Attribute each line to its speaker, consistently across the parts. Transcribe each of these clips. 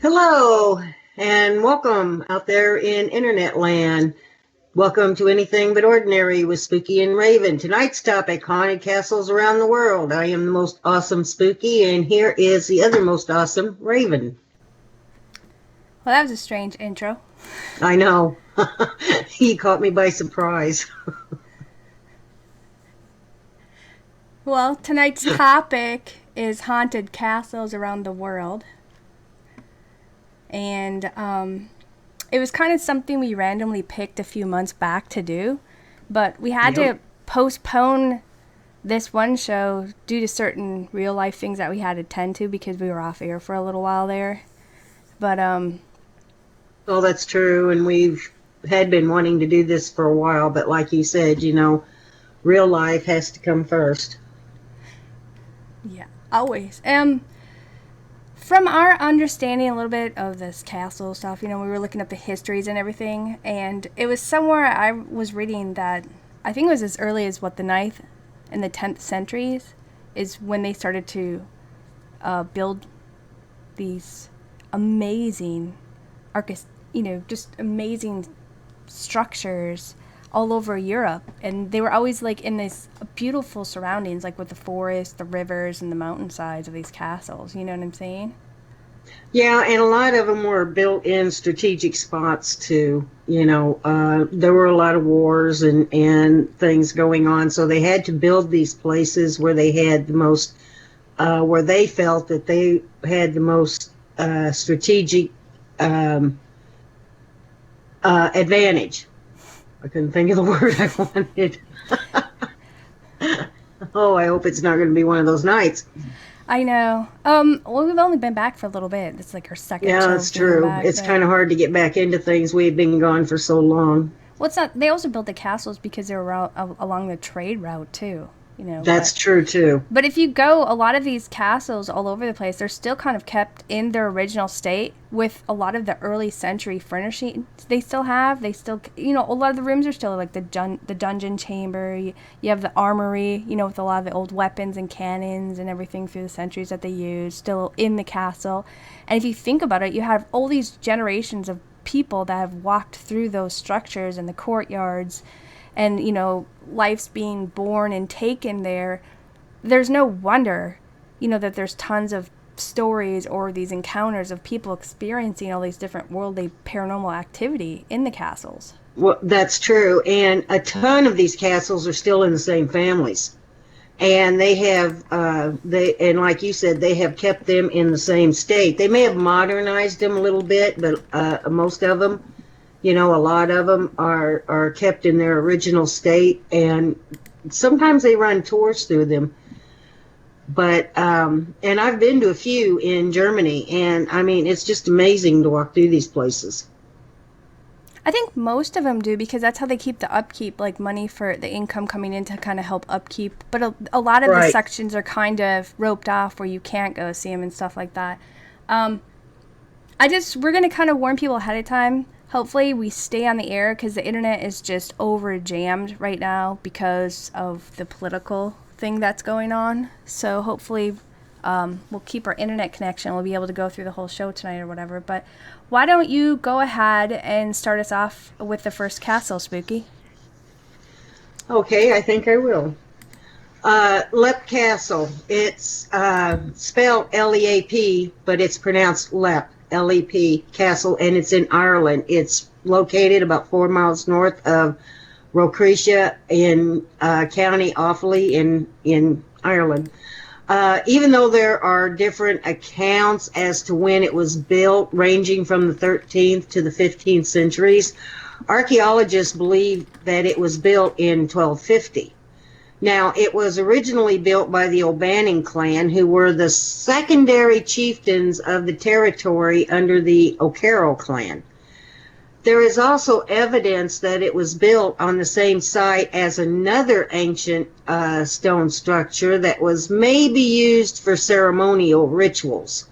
Speaker 1: Hello and welcome out there in internet land. Welcome to Anything But Ordinary with Spooky and Raven. Tonight's topic, haunted castles around the world. I am the most awesome Spooky, and here is the other most awesome Raven.
Speaker 2: Well, that was a strange intro.
Speaker 1: I know. He caught me by surprise.
Speaker 2: Well, tonight's topic is haunted castles around the world. And it was kind of something we randomly picked a few months back to do. But we had to postpone this one show due to certain real life things that we had to tend to because we were off air for a little while there. But
Speaker 1: Well, that's true, and we've had been wanting to do this for a while, but like you said, real life has to come first.
Speaker 2: Yeah, always. From our understanding a little bit of this castle stuff, we were looking up the histories and everything, and it was somewhere I was reading that I think it was as early as the 9th and the 10th centuries is when they started to build these amazing just amazing structures all over Europe, and they were always like in this beautiful surroundings, like with the forest, the rivers, and the mountainsides of these castles. You know what I'm saying?
Speaker 1: Yeah, and a lot of them were built in strategic spots too. There were a lot of wars and things going on, so they had to build these places where they had the most, where they felt that they had the most strategic advantage. I couldn't think of the word I wanted. Oh, I hope it's not going to be one of those nights.
Speaker 2: I know. Well, we've only been back for a little bit. It's like our second show.
Speaker 1: Yeah, that's true. It's kind of hard to get back into things. We've been gone for so long.
Speaker 2: Well, it's not. They also built the castles because they were along the trade route too.
Speaker 1: That's true too.
Speaker 2: But if you go, a lot of these castles all over the place, they're still kind of kept in their original state with a lot of the early century furnishings they still have. They still, a lot of the rooms are still like the dungeon chamber. You have the armory, with a lot of the old weapons and cannons and everything through the centuries that they used still in the castle. And if you think about it, you have all these generations of people that have walked through those structures and the courtyards. And, life's being born and taken there, there's no wonder, that there's tons of stories or these encounters of people experiencing all these different worldly paranormal activity in the castles.
Speaker 1: Well, that's true. And a ton of these castles are still in the same families. And they have, and like you said, they have kept them in the same state. They may have modernized them a little bit, but most of them, a lot of them are kept in their original state, and sometimes they run tours through them. But, and I've been to a few in Germany, and I mean, it's just amazing to walk through these places.
Speaker 2: I think most of them do because that's how they keep the upkeep, like money for the income coming in to kind of help upkeep. But a lot of the sections are kind of roped off where you can't go see them and stuff like that. We're going to kind of warn people ahead of time. Hopefully we stay on the air because the internet is just over jammed right now because of the political thing that's going on. So hopefully we'll keep our internet connection. We'll be able to go through the whole show tonight or whatever. But why don't you go ahead and start us off with the first castle, Spooky?
Speaker 1: Okay, I think I will. Leap Castle. It's spelled L-E-A-P, but it's pronounced Leap. L-E-P Castle, and it's in Ireland. It's located about 4 miles north of Rocretia in County Offaly in Ireland. Even though there are different accounts as to when it was built, ranging from the 13th to the 15th centuries, archaeologists believe that it was built in 1250. Now, it was originally built by the O'Bannon clan, who were the secondary chieftains of the territory under the O'Carroll clan. There is also evidence that it was built on the same site as another ancient stone structure that was maybe used for ceremonial rituals.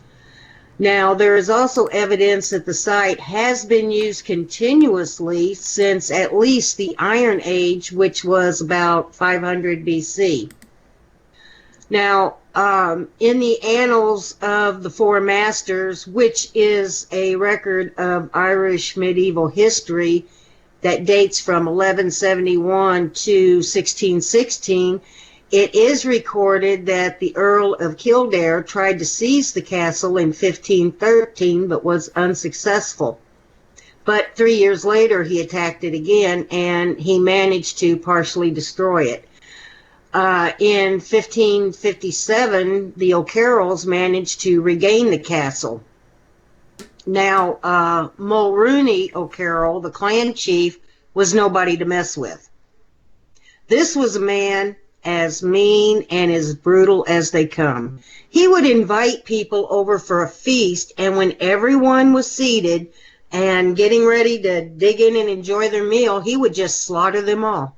Speaker 1: Now, there is also evidence that the site has been used continuously since at least the Iron Age, which was about 500 BC. Now, in the Annals of the Four Masters, which is a record of Irish medieval history that dates from 1171 to 1616, it is recorded that the Earl of Kildare tried to seize the castle in 1513 but was unsuccessful. But 3 years later, he attacked it again, and he managed to partially destroy it. In 1557, the O'Carrolls managed to regain the castle. Now, Mulrooney O'Carroll, the clan chief, was nobody to mess with. This was a man as mean and as brutal as they come. He would invite people over for a feast, and when everyone was seated and getting ready to dig in and enjoy their meal, he would just slaughter them all.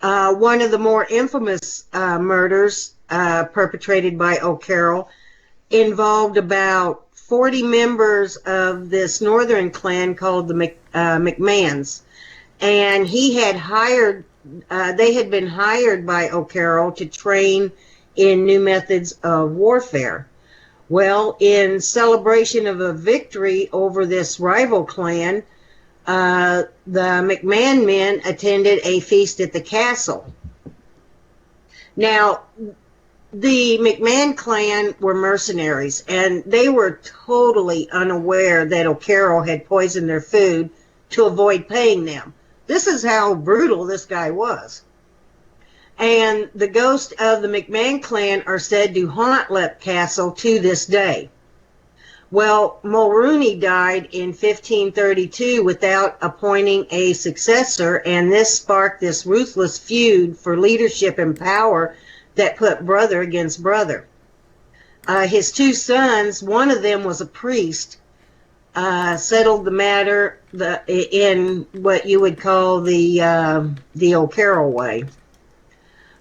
Speaker 1: One of the more infamous murders perpetrated by O'Carroll involved about 40 members of this northern clan called the McMahons, and he had hired. They had been hired by O'Carroll to train in new methods of warfare. Well, in celebration of a victory over this rival clan, the McMahon men attended a feast at the castle. Now, the McMahon clan were mercenaries, and they were totally unaware that O'Carroll had poisoned their food to avoid paying them. This is how brutal this guy was. And the ghosts of the McMahon clan are said to haunt Leap Castle to this day. Well, Mulrooney died in 1532 without appointing a successor, and this sparked this ruthless feud for leadership and power that put brother against brother. His two sons, one of them was a priest, settled the matter in what you would call the O'Carroll way.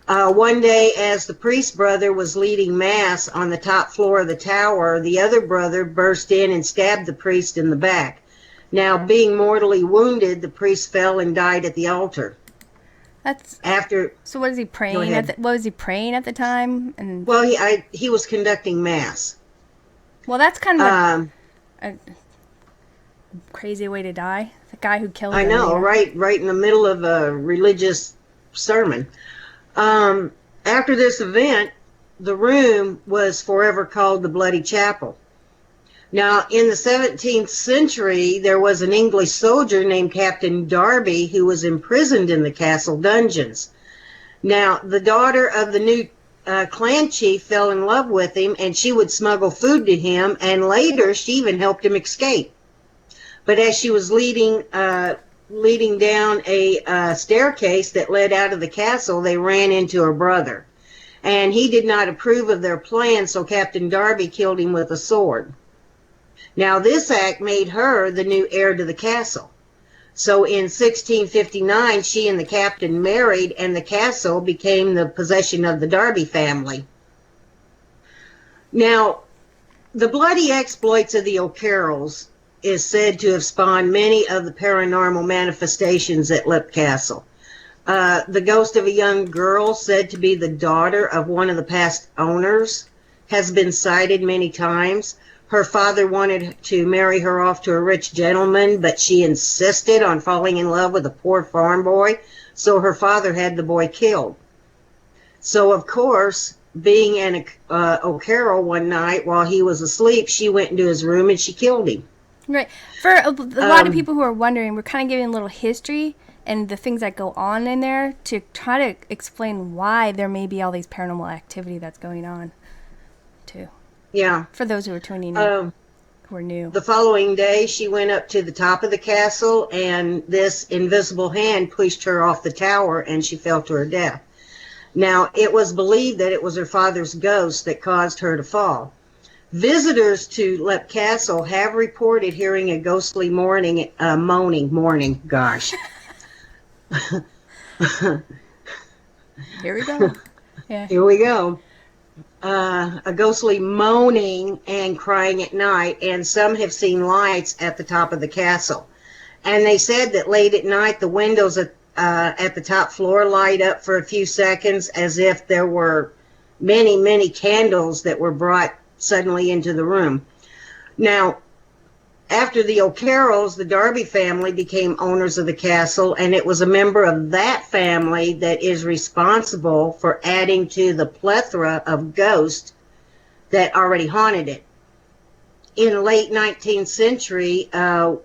Speaker 1: One day, as the priest brother was leading mass on the top floor of the tower, the other brother burst in and stabbed the priest in the back. Now, being mortally wounded, the priest fell and died at the altar.
Speaker 2: That's
Speaker 1: after.
Speaker 2: So, what is he praying? What was he praying at the time? And
Speaker 1: well, he was conducting mass.
Speaker 2: Well, that's kind of a crazy way to die. The guy who killed him.
Speaker 1: I know, right in the middle of a religious sermon. After this event, the room was forever called the Bloody Chapel. Now, in the 17th century, there was an English soldier named Captain Darby who was imprisoned in the castle dungeons. Now, the daughter of the new clan chief fell in love with him, and she would smuggle food to him, and later she even helped him escape. But as she was leading down a staircase that led out of the castle, they ran into her brother. And he did not approve of their plan, so Captain Darby killed him with a sword. Now, this act made her the new heir to the castle. So in 1659, she and the captain married, and the castle became the possession of the Darby family. Now, the bloody exploits of the O'Carrolls is said to have spawned many of the paranormal manifestations at Leap Castle. The ghost of a young girl said to be the daughter of one of the past owners has been sighted many times. Her father wanted to marry her off to a rich gentleman, but she insisted on falling in love with a poor farm boy, so her father had the boy killed. So, of course, being an O'Carroll one night while he was asleep, she went into his room and she killed him.
Speaker 2: Right. For a lot of people who are wondering, we're kind of giving a little history and the things that go on in there to try to explain why there may be all these paranormal activity that's going on, too.
Speaker 1: Yeah.
Speaker 2: For those who are tuning in, who are new.
Speaker 1: The following day, she went up to the top of the castle, and this invisible hand pushed her off the tower, and she fell to her death. Now, it was believed that it was her father's ghost that caused her to fall. Visitors to Leap Castle have reported hearing a ghostly moaning, gosh.
Speaker 2: Here we go. Yeah.
Speaker 1: Here we go. A ghostly moaning and crying at night, and some have seen lights at the top of the castle. And they said that late at night, the windows at the top floor light up for a few seconds as if there were many, many candles that were brought suddenly into the room. Now, after the O'Carrolls, the Darby family became owners of the castle, and it was a member of that family that is responsible for adding to the plethora of ghosts that already haunted it. In the late 19th century, an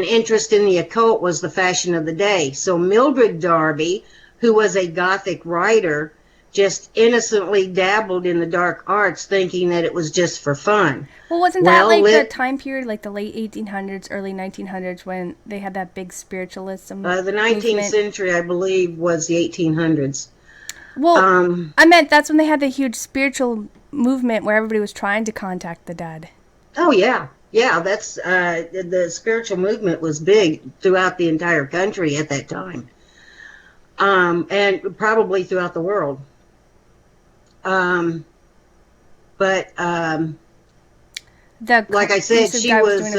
Speaker 1: interest in the occult was the fashion of the day. So Mildred Darby, who was a Gothic writer, just innocently dabbled in the dark arts, thinking that it was just for fun.
Speaker 2: Well, wasn't that the time period, like the late 1800s, early 1900s, when they had that big spiritualism
Speaker 1: the 19th
Speaker 2: movement?
Speaker 1: Century, I believe, was the 1800s.
Speaker 2: Well, I meant that's when they had the huge spiritual movement where everybody was trying to contact the dead.
Speaker 1: Oh, yeah. Yeah, that's the spiritual movement was big throughout the entire country at that time, and probably throughout the world. Like I said, she was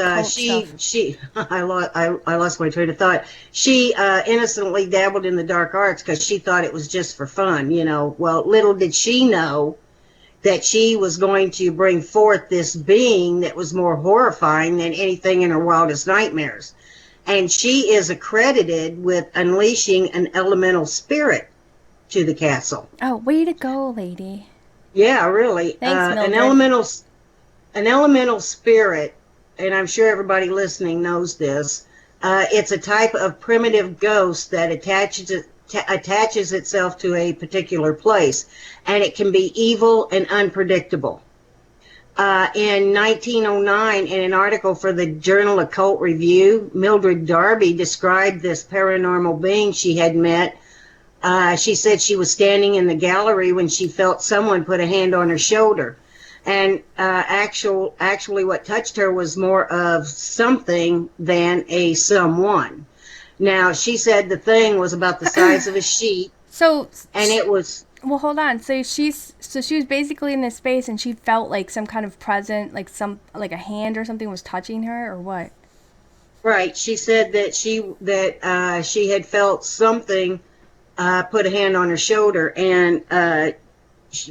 Speaker 1: I lost my train of thought. She innocently dabbled in the dark arts because she thought it was just for fun, you know. Well, little did she know that she was going to bring forth this being that was more horrifying than anything in her wildest nightmares. And she is accredited with unleashing an elemental spirit to the castle.
Speaker 2: Oh, way to go, lady.
Speaker 1: Yeah, really.
Speaker 2: Thanks, Mildred.
Speaker 1: An elemental spirit, and I'm sure everybody listening knows this, it's a type of primitive ghost that attaches itself to a particular place, and it can be evil and unpredictable. In 1909, in an article for the journal Occult Review, Mildred Darby described this paranormal being she had met. She said she was standing in the gallery when she felt someone put a hand on her shoulder. And actually what touched her was more of something than a someone. Now, she said the thing was about the size of a sheep. And it was...
Speaker 2: Well, hold on. So she was basically in this space, and she felt like some kind of present, like a hand or something was touching her, or what?
Speaker 1: Right. She said that she had felt something put a hand on her shoulder, and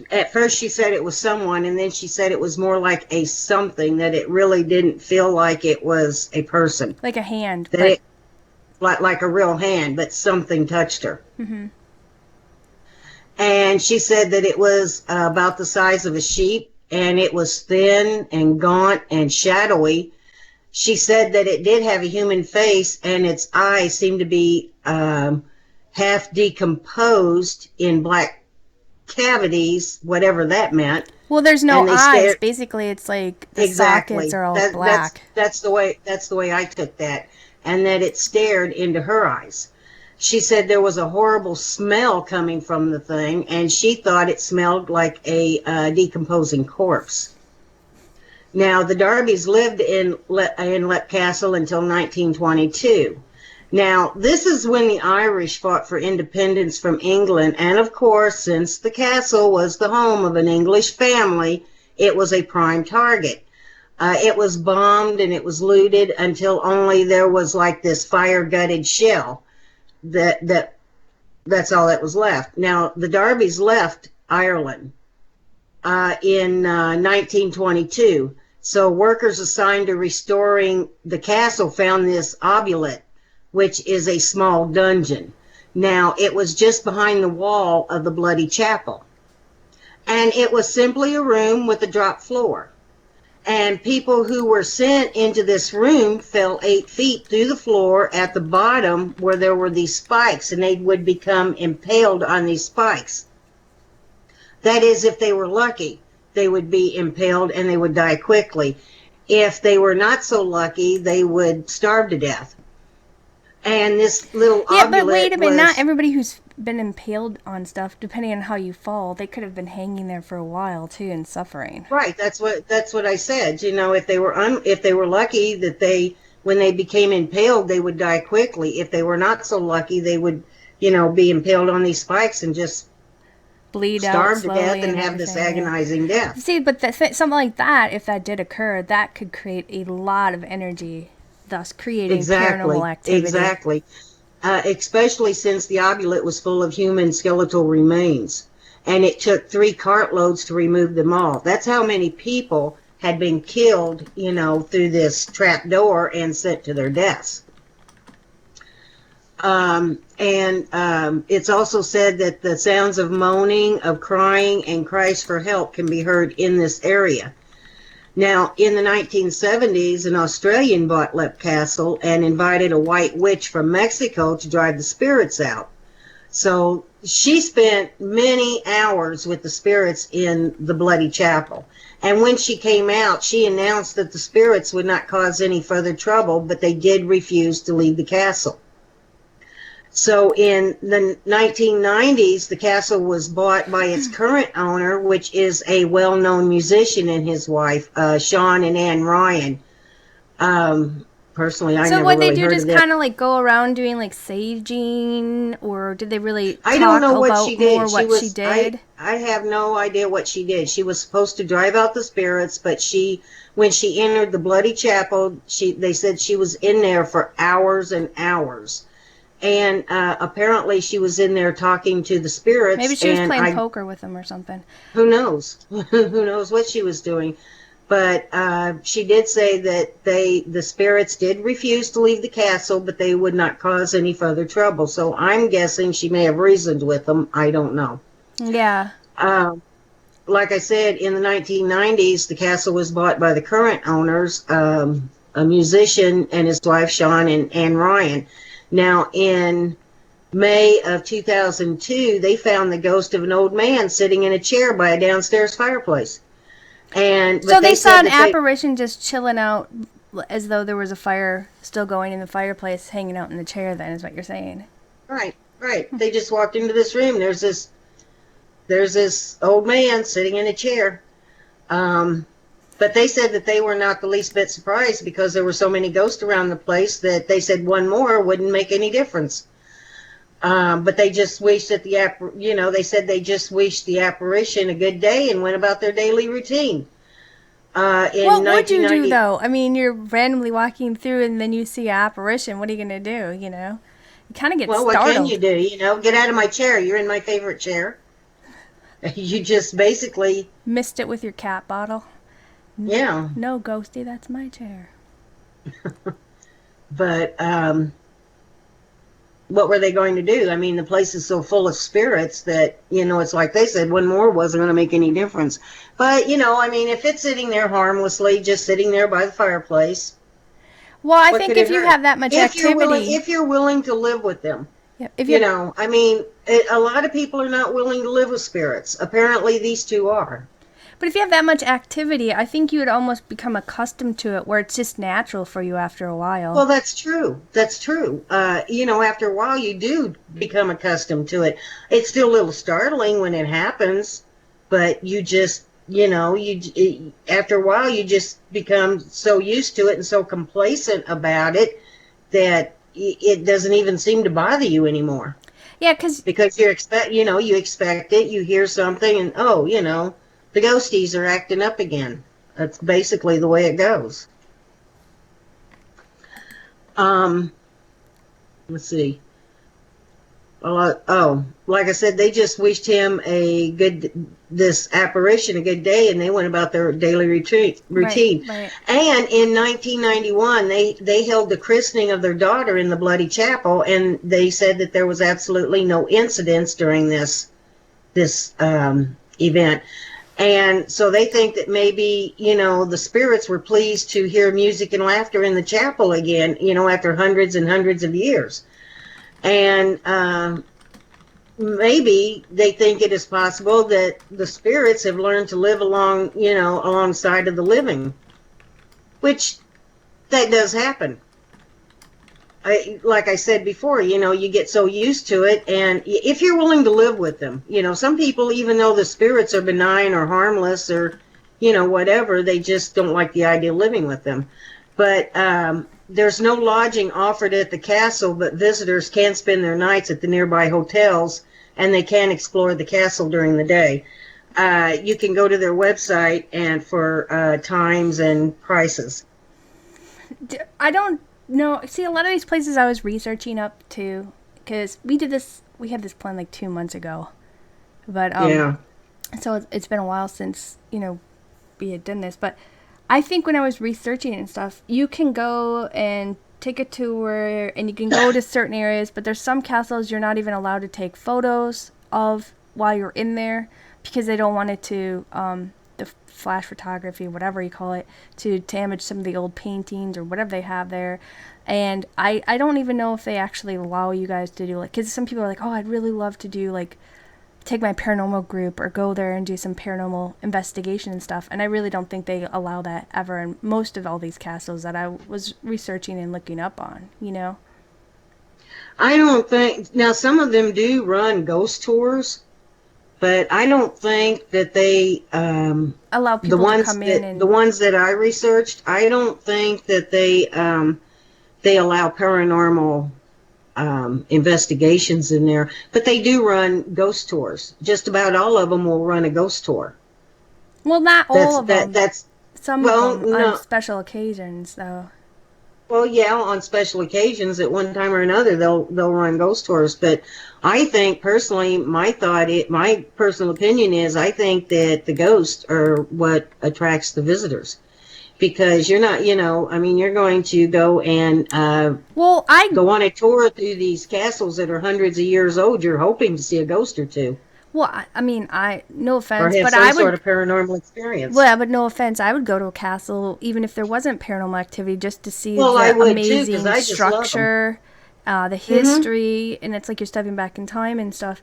Speaker 1: at first she said it was someone, and then she said it was more like a something, that it really didn't feel like it was a person.
Speaker 2: Like a hand.
Speaker 1: Like a real hand, but something touched her.
Speaker 2: Mm-hmm.
Speaker 1: And she said that it was about the size of a sheep, and it was thin and gaunt and shadowy. She said that it did have a human face, and its eyes seemed to be half decomposed in black cavities, whatever that meant.
Speaker 2: Well, there's no eyes. Basically, it's like the sockets are all black.
Speaker 1: That's the way I took that, and that it stared into her eyes. She said there was a horrible smell coming from the thing, and she thought it smelled like a decomposing corpse. Now, the Darbys lived in Leap Castle until 1922. Now, this is when the Irish fought for independence from England, and of course, since the castle was the home of an English family, it was a prime target. It was bombed and it was looted until only there was like this fire-gutted shell. That's all that was left. Now, the Darbys left Ireland in 1922. So workers assigned to restoring the castle found this obulette, which is a small dungeon. Now, it was just behind the wall of the Bloody Chapel. And it was simply a room with a drop floor. And people who were sent into this room fell 8 feet through the floor at the bottom where there were these spikes, and they would become impaled on these spikes. That is, if they were lucky, they would be impaled and they would die quickly. If they were not so lucky, they would starve to death. And this little
Speaker 2: yeah, but wait a minute, not everybody who's been impaled on stuff, depending on how you fall, they could have been hanging there for a while too and suffering.
Speaker 1: Right, that's what I said. You know, if they were lucky that when they became impaled, they would die quickly. If they were not so lucky, they would, be impaled on these spikes and just starve to death and have this agonizing death.
Speaker 2: See, but something like that, if that did occur, that could create a lot of energy, thus creating paranormal activity. Exactly.
Speaker 1: Especially since the obulette was full of human skeletal remains. and it took 3 cartloads to remove them all. That's how many people had been killed, through this trap door and sent to their deaths. It's also said that the sounds of moaning, of crying, and cries for help can be heard in this area. Now, in the 1970s, an Australian bought Lepp Castle and invited a white witch from Mexico to drive the spirits out. So she spent many hours with the spirits in the Bloody Chapel. And when she came out, she announced that the spirits would not cause any further trouble, but they did refuse to leave the castle. So in the 1990s, the castle was bought by its current owner, which is a well-known musician, and his wife, Sean and Ann Ryan. Personally, I never really heard of it.
Speaker 2: So what they do, just kind of like go around doing like saging, or did they really talk
Speaker 1: I don't know what she did.
Speaker 2: she did?
Speaker 1: I have no idea what she did. She was supposed to drive out the spirits, but when she entered the Bloody Chapel, they said she was in there for hours and hours. And apparently she was in there talking to the spirits.
Speaker 2: Maybe she was playing poker with them or something.
Speaker 1: Who knows? Who knows what she was doing? But she did say that the spirits did refuse to leave the castle, but they would not cause any further trouble. So I'm guessing she may have reasoned with them. I don't know.
Speaker 2: Yeah.
Speaker 1: Like I said, in the 1990s, the castle was bought by the current owners, a musician and his wife, Sean and Ann Ryan. Now, in May of 2002, they found the ghost of an old man sitting in a chair by a downstairs fireplace.
Speaker 2: So they saw an apparition just chilling out as though there was a fire still going in the fireplace, hanging out in the chair, then, is what you're saying.
Speaker 1: Right. They just walked into this room. There's this old man sitting in a chair. But they said that they were not the least bit surprised because there were so many ghosts around the place that they said one more wouldn't make any difference. But they just wished that they said they just wished the apparition a good day and went about their daily routine.
Speaker 2: What would you do, though? I mean, you're randomly walking through and then you see an apparition. What are you going to do, You kind of get startled.
Speaker 1: Well, what can you do? Get out of my chair. You're in my favorite chair. You just basically...
Speaker 2: missed it with your cat bottle.
Speaker 1: Yeah.
Speaker 2: No, ghosty, that's my chair.
Speaker 1: But, what were they going to do? I mean, the place is so full of spirits that, it's like they said, one more wasn't going to make any difference. But, if it's sitting there harmlessly, just sitting there by the fireplace.
Speaker 2: Well, I think if you have that much activity.
Speaker 1: If you're willing to live with them.
Speaker 2: Yeah,
Speaker 1: a lot of people are not willing to live with spirits. Apparently, these two are.
Speaker 2: But if you have that much activity, I think you would almost become accustomed to it, where it's just natural for you after a while.
Speaker 1: Well, that's true. After a while, you do become accustomed to it. It's still a little startling when it happens, but you just, after a while, you just become so used to it and so complacent about it that it doesn't even seem to bother you anymore.
Speaker 2: Yeah,
Speaker 1: because you expect it, you hear something, and the ghosties are acting up again. That's basically the way it goes. Let's see. Like I said, they just wished him this apparition a good day, and they went about their daily routine.
Speaker 2: Right.
Speaker 1: And in 1991, they held the christening of their daughter in the Bloody Chapel, and they said that there was absolutely no incidents during this event. And so they think that maybe, the spirits were pleased to hear music and laughter in the chapel again, after hundreds and hundreds of years. And maybe they think it is possible that the spirits have learned to live alongside of the living, which that does happen. Like I said before, you get so used to it, and if you're willing to live with them, some people, even though the spirits are benign or harmless or, whatever, they just don't like the idea of living with them. But there's no lodging offered at the castle, but visitors can spend their nights at the nearby hotels, and they can explore the castle during the day. You can go to their website and for times and prices.
Speaker 2: I don't know. See, a lot of these places I was researching up to, because we had this plan like 2 months ago. But
Speaker 1: Yeah.
Speaker 2: so it's been a while since, we had done this. But I think when I was researching and stuff, you can go and take a tour and you can go to certain areas, but there's some castles you're not even allowed to take photos of while you're in there because they don't want it to, the flash photography, whatever you call it, to damage some of the old paintings or whatever they have there. And I don't even know if they actually allow you guys to do, like, because some people are like, oh, I'd really love to do, like, take my paranormal group or go there and do some paranormal investigation and stuff. And I really don't think they allow that ever in most of all these castles that I was researching and looking up on,
Speaker 1: I don't think, now some of them do run ghost tours, but I don't think that they,
Speaker 2: Allow people to come in and...
Speaker 1: the ones that I researched, I don't think that they allow paranormal investigations in there, but they do run ghost tours. Just about all of them will run a ghost tour.
Speaker 2: Well, not all of them.
Speaker 1: That's
Speaker 2: some of them on special occasions, though.
Speaker 1: Well, yeah, on special occasions, at one time or another, they'll run ghost tours. But I think personally, my personal opinion is, I think that the ghosts are what attracts the visitors. Because you're not, you're going to go and go on a tour through these castles that are hundreds of years old. You're hoping to see a ghost or two.
Speaker 2: Well, no offense,
Speaker 1: or have
Speaker 2: but
Speaker 1: some
Speaker 2: I would
Speaker 1: sort of paranormal experience.
Speaker 2: Well, but no offense, I would go to a castle even if there wasn't paranormal activity just to see the amazing structure, the history, and it's like you're stepping back in time and stuff.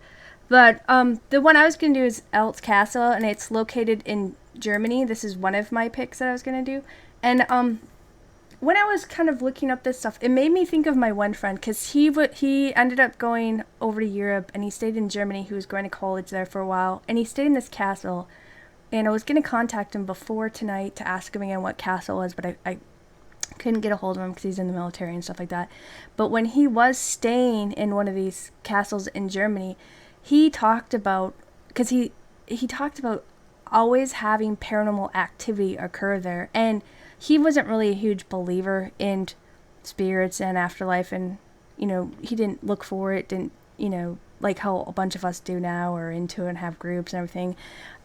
Speaker 2: But the one I was going to do is Elza Castle, and it's located in Germany. This is one of my picks that I was going to do. And when I was kind of looking up this stuff, it made me think of my one friend, because he ended up going over to Europe, and he stayed in Germany. He was going to college there for a while, and he stayed in this castle. And I was going to contact him before tonight to ask him again what castle it was, but I couldn't get a hold of him because he's in the military and stuff like that. But when he was staying in one of these castles in Germany, he talked about, because he talked about always having paranormal activity occur there. And he wasn't really a huge believer in spirits and afterlife, and, he didn't look for it, didn't, like how a bunch of us do now, or into it and have groups and everything.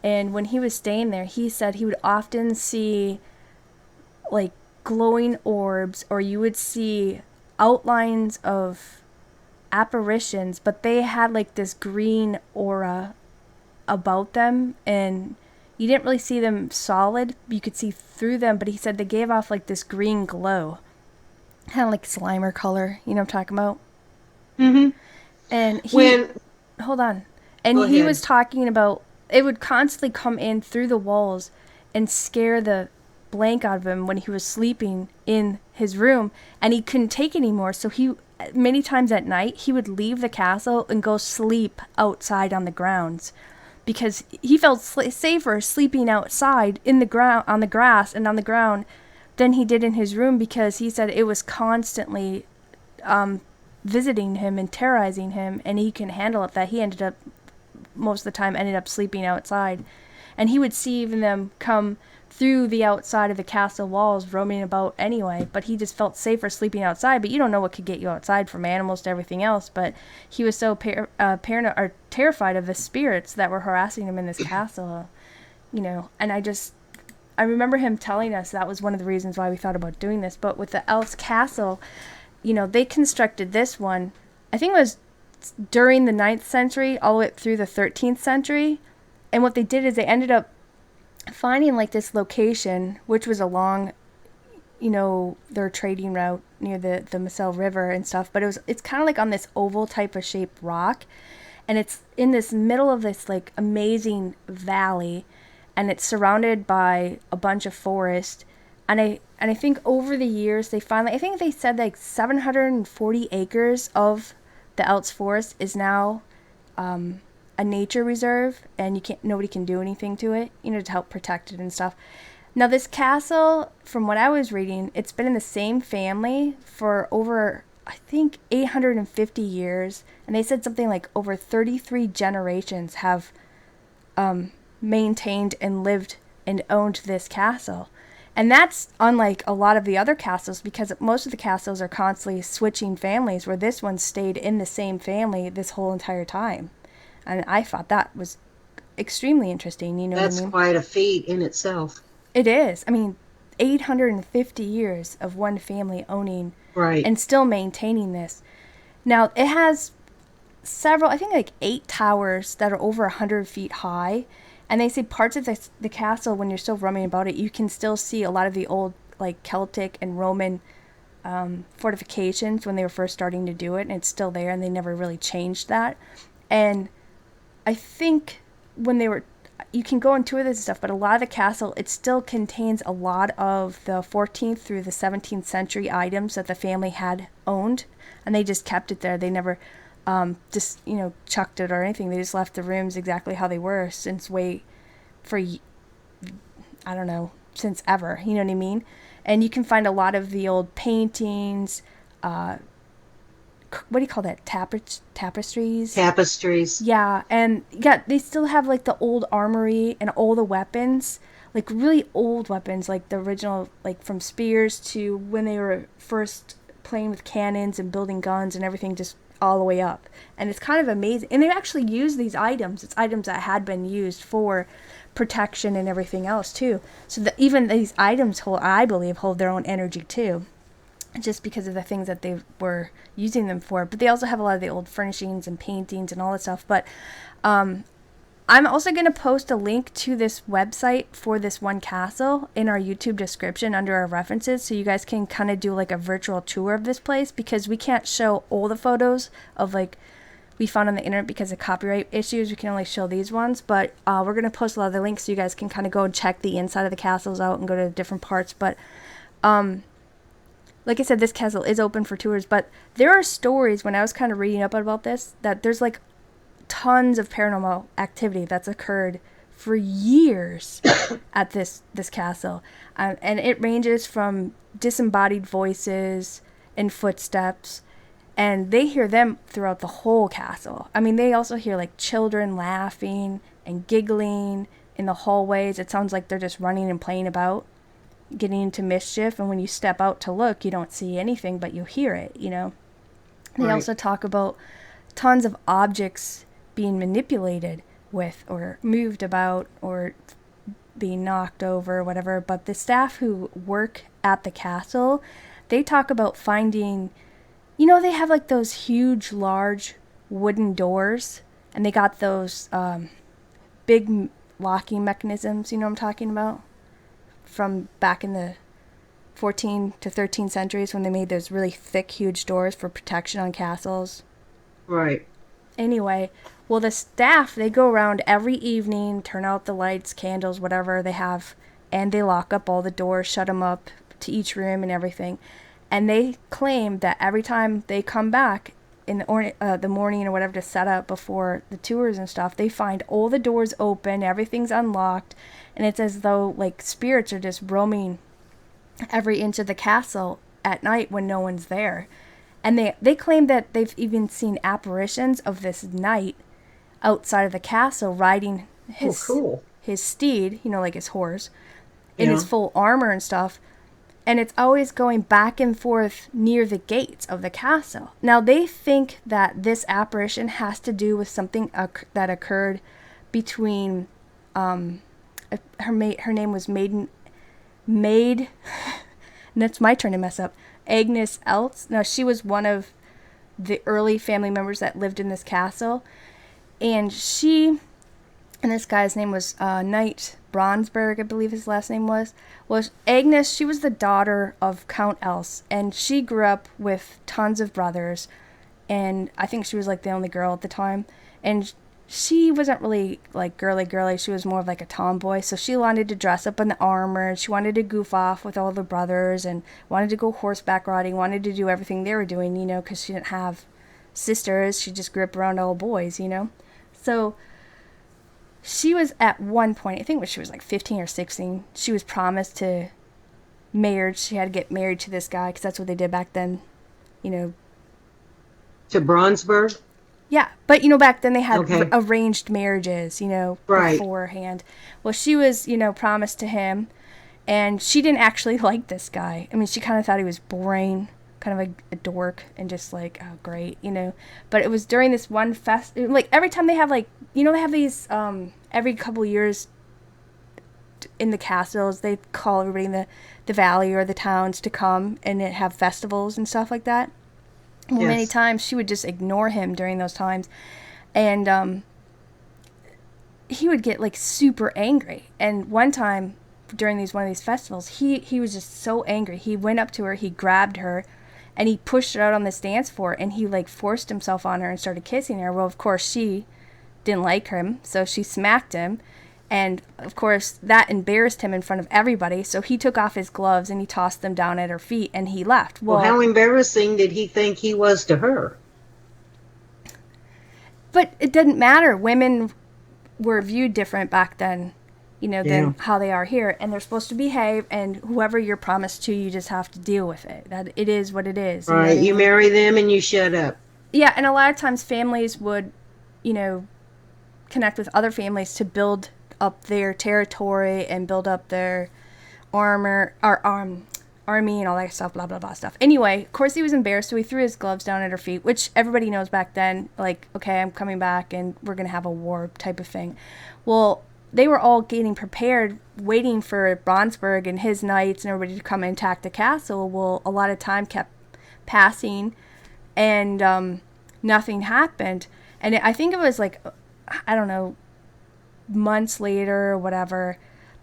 Speaker 2: And when he was staying there, he said he would often see, like, glowing orbs, or you would see outlines of apparitions, but they had, like, this green aura about them, and you didn't really see them solid. You could see through them, but he said they gave off, like, this green glow. Kind of like Slimer color. You know what I'm talking about?
Speaker 1: Mm-hmm.
Speaker 2: And hold on. And he was talking about, it would constantly come in through the walls and scare the blank out of him when he was sleeping in his room. And he couldn't take it anymore. So many times at night, he would leave the castle and go sleep outside on the grounds, because he felt safer sleeping outside in the ground, on the grass and on the ground, than he did in his room, because he said it was constantly visiting him and terrorizing him, and he can handle it. That he ended up, most of the time, ended up sleeping outside. And he would see even them come through the outside of the castle walls roaming about anyway, but he just felt safer sleeping outside. But you don't know what could get you outside, from animals to everything else. But he was so paranoid or terrified of the spirits that were harassing him in this castle, and I remember him telling us that was one of the reasons why we thought about doing this. But with the Elza Castle, they constructed this one, I think it was during the 9th century all the way through the 13th century. And what they did is they ended up finding, like, this location, which was along, their trading route near the Moselle River and stuff. But it's kind of like on this oval type of shaped rock. And it's in this middle of this, like, amazing valley. And it's surrounded by a bunch of forest. And I think over the years, I think they said, like, 740 acres of the Elza Forest is now a nature reserve, and nobody can do anything to it, to help protect it and stuff. Now, this castle, from what I was reading, it's been in the same family for over, I think, 850 years, and they said something like over 33 generations have maintained and lived and owned this castle. And that's unlike a lot of the other castles, because most of the castles are constantly switching families, where this one stayed in the same family this whole entire time. And I thought that was extremely interesting. You know
Speaker 1: That's
Speaker 2: what I mean?
Speaker 1: quite a feat in itself.
Speaker 2: It is. I mean, 850 years of one family owning
Speaker 1: Right.
Speaker 2: and still maintaining this. Now, it has several, I think like 8 towers that are over 100 feet high. And they say parts of the castle, when you're still roaming about it, you can still see a lot of the old, like, Celtic and Roman fortifications when they were first starting to do it. And it's still there, and they never really changed that. And I think when they were, you can go and tour this and stuff, but a lot of the castle, it still contains a lot of the 14th through the 17th century items that the family had owned, and they just kept it there. They never just, you know, chucked it or anything. They just left the rooms exactly how they were since I don't know, since ever, you know what I mean? And you can find a lot of the old paintings, what do you call that? Tapestries?
Speaker 1: Tapestries.
Speaker 2: Yeah, and yeah, they still have like the old armory and all the weapons, like really old weapons, like the original, like from spears to when they were first playing with cannons and building guns and everything, just all the way up. And it's kind of amazing. And they actually use these items. It's items that had been used for protection and everything else too. So that even these items I believe, hold their own energy too, just because of the things that they were using them for. But they also have a lot of the old furnishings and paintings and all that stuff. But I'm also going to post a link to this website for this one castle in our YouTube description under our references, so you guys can kind of do like a virtual tour of this place, because we can't show all the photos of like we found on the internet because of copyright issues. We can only show these ones, but we're going to post a lot of the links so you guys can kind of go and check the inside of the castles out and go to different parts. But like I said, this castle is open for tours, but there are stories when I was kind of reading up about this that there's like tons of paranormal activity that's occurred for years at this castle, and it ranges from disembodied voices and footsteps, and they hear them throughout the whole castle. I mean, they also hear like children laughing and giggling in the hallways. It sounds like they're just running and playing about, getting into mischief, and when you step out to look, you don't see anything, but you hear it, you know. They
Speaker 1: Right.
Speaker 2: also talk about tons of objects being manipulated with or moved about or being knocked over or whatever. But the staff who work at the castle, they talk about finding, you know, they have like those huge, large wooden doors, and they got those big locking mechanisms, you know what I'm talking about? From back in the 14 to 13 centuries when they made those really thick, huge doors for protection on castles.
Speaker 1: Right.
Speaker 2: Anyway, well, the staff, they go around every evening, turn out the lights, candles, whatever they have, and they lock up all the doors, shut them up to each room and everything. And they claim that every time they come back in the morning or whatever to set up before the tours and stuff, they find all the doors open, everything's unlocked, and it's as though like spirits are just roaming every inch of the castle at night when no one's there. And they claim that they've even seen apparitions of this knight outside of the castle riding his steed, you know, like his horse, in his full armor and stuff. And it's always going back and forth near the gates of the castle. Now, they think that this apparition has to do with something that occurred between, her name was Maid, and that's my turn to mess up, Agnes Elza. Now, she was one of the early family members that lived in this castle. And this guy's name was Knight Bronsberg, I believe his last name was. Well, Agnes, she was the daughter of Count Elza, and she grew up with tons of brothers, and I think she was like the only girl at the time. And she wasn't really like girly. She was more of like a tomboy. So she wanted to dress up in the armor. She wanted to goof off with all the brothers and wanted to go horseback riding, wanted to do everything they were doing, you know, because she didn't have sisters. She just grew up around all boys, you know. So she was at one point, I think when she was like 15 or 16, she was promised to marriage. She had to get married to this guy because that's what they did back then, you know.
Speaker 1: To Bronsberg?
Speaker 2: Yeah, but, you know, back then they had arranged marriages, you know, beforehand. Well, she was, you know, promised to him, and she didn't actually like this guy. I mean, she kind of thought he was boring, kind of a dork and just like, oh, great, But it was during this one like every time they have like, they have these every couple years in the castles, they call everybody in the valley or the towns to come and have festivals and stuff like that. Well,
Speaker 1: Yes.
Speaker 2: many times she would just ignore him during those times, and he would get like super angry. And one time during one of these festivals, he was just so angry. He went up to her, he grabbed her, and he pushed her out on this dance floor, and he like forced himself on her and started kissing her. Well, of course she didn't like him, so she smacked him, and of course that embarrassed him in front of everybody. So he took off his gloves and he tossed them down at her feet and he left.
Speaker 1: Well, how embarrassing did he think he was to her?
Speaker 2: But it didn't matter. Women were viewed different back then, than how they are here, and they're supposed to behave, and whoever you're promised to, you just have to deal with it. That it is what it is.
Speaker 1: Right, you marry them and you shut up.
Speaker 2: Yeah, and a lot of times families would, connect with other families to build up their territory and build up their army and all that stuff, blah, blah, blah stuff. Anyway, of course he was embarrassed, so he threw his gloves down at her feet, which everybody knows back then, like, okay, I'm coming back and we're going to have a war type of thing. Well, they were all getting prepared, waiting for Braunsberg and his knights and everybody to come and attack the castle. Well, a lot of time kept passing and nothing happened. And I think it was like, I don't know, months later or whatever,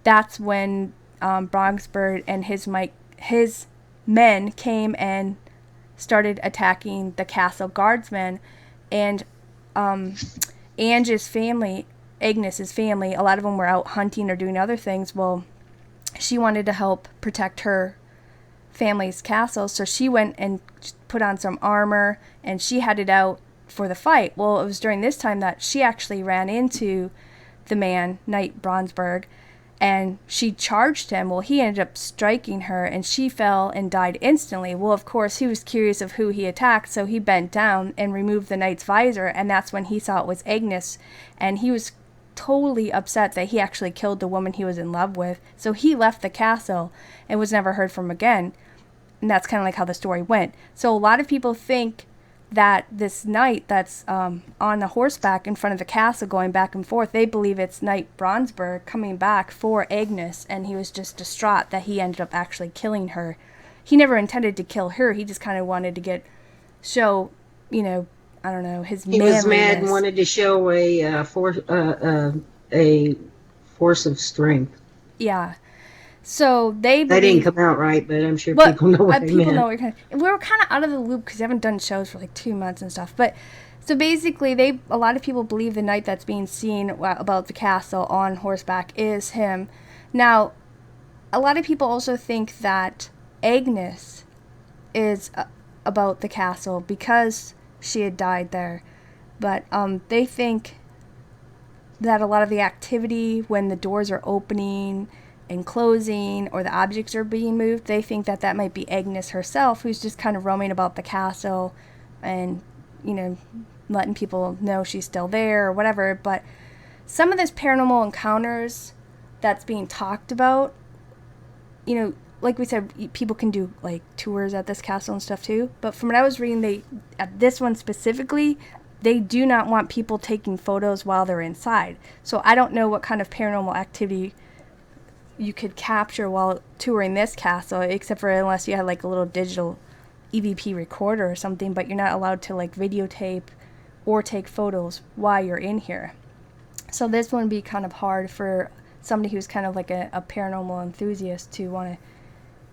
Speaker 2: that's when Braunsberg and his men came and started attacking the castle guardsmen, and Agnes's family, a lot of them were out hunting or doing other things. Well, she wanted to help protect her family's castle, so she went and put on some armor and she headed out for the fight. Well, it was during this time that she actually ran into the man, Knight Braunsberg, and she charged him. Well, he ended up striking her and she fell and died instantly. Well, of course, he was curious of who he attacked, so he bent down and removed the knight's visor, and that's when he saw it was Agnes, and he was totally upset that he actually killed the woman he was in love with. So he left the castle and was never heard from again. And that's kind of like how the story went. So a lot of people think that this knight that's on the horseback in front of the castle going back and forth, they believe it's Knight Braunsberg coming back for Agnes, and he was just distraught that he ended up actually killing her. He never intended to kill her. He just kind of wanted to show, I don't know, his manliness.
Speaker 1: He was mad and wanted to show a force of strength.
Speaker 2: Yeah. So that
Speaker 1: didn't come out right, but I'm sure people know what I meant.
Speaker 2: Know what we were kind of out of the loop because we haven't done shows for like 2 months and stuff. But so basically, a lot of people believe the knight that's being seen about the castle on horseback is him. Now, a lot of people also think that Agnes is about the castle because she had died there. But they think that a lot of the activity when the doors are opening and closing or the objects are being moved, they think that might be Agnes herself, who's just kind of roaming about the castle and, letting people know she's still there or whatever. But some of this paranormal encounters that's being talked about, like we said, people can do like tours at this castle and stuff too. But from what I was reading, at this one specifically, they do not want people taking photos while they're inside. So I don't know what kind of paranormal activity you could capture while touring this castle, except for unless you had like a little digital EVP recorder or something, but you're not allowed to like videotape or take photos while you're in here. So this one would be kind of hard for somebody who's kind of like a paranormal enthusiast to want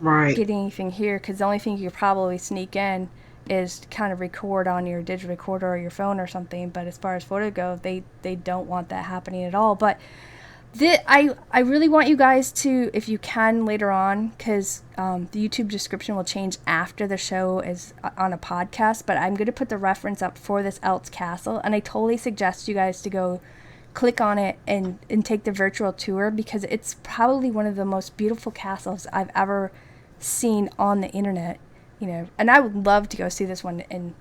Speaker 2: to get anything here, because the only thing you could probably sneak in is to kind of record on your digital recorder or your phone or something. But as far as photo go, they don't want that happening at all. But I really want you guys to, if you can later on, because the YouTube description will change after the show is on a podcast, but I'm going to put the reference up for this Elza Castle, and I totally suggest you guys to go click on it and take the virtual tour, because it's probably one of the most beautiful castles I've ever seen on the internet, and I would love to go see this one in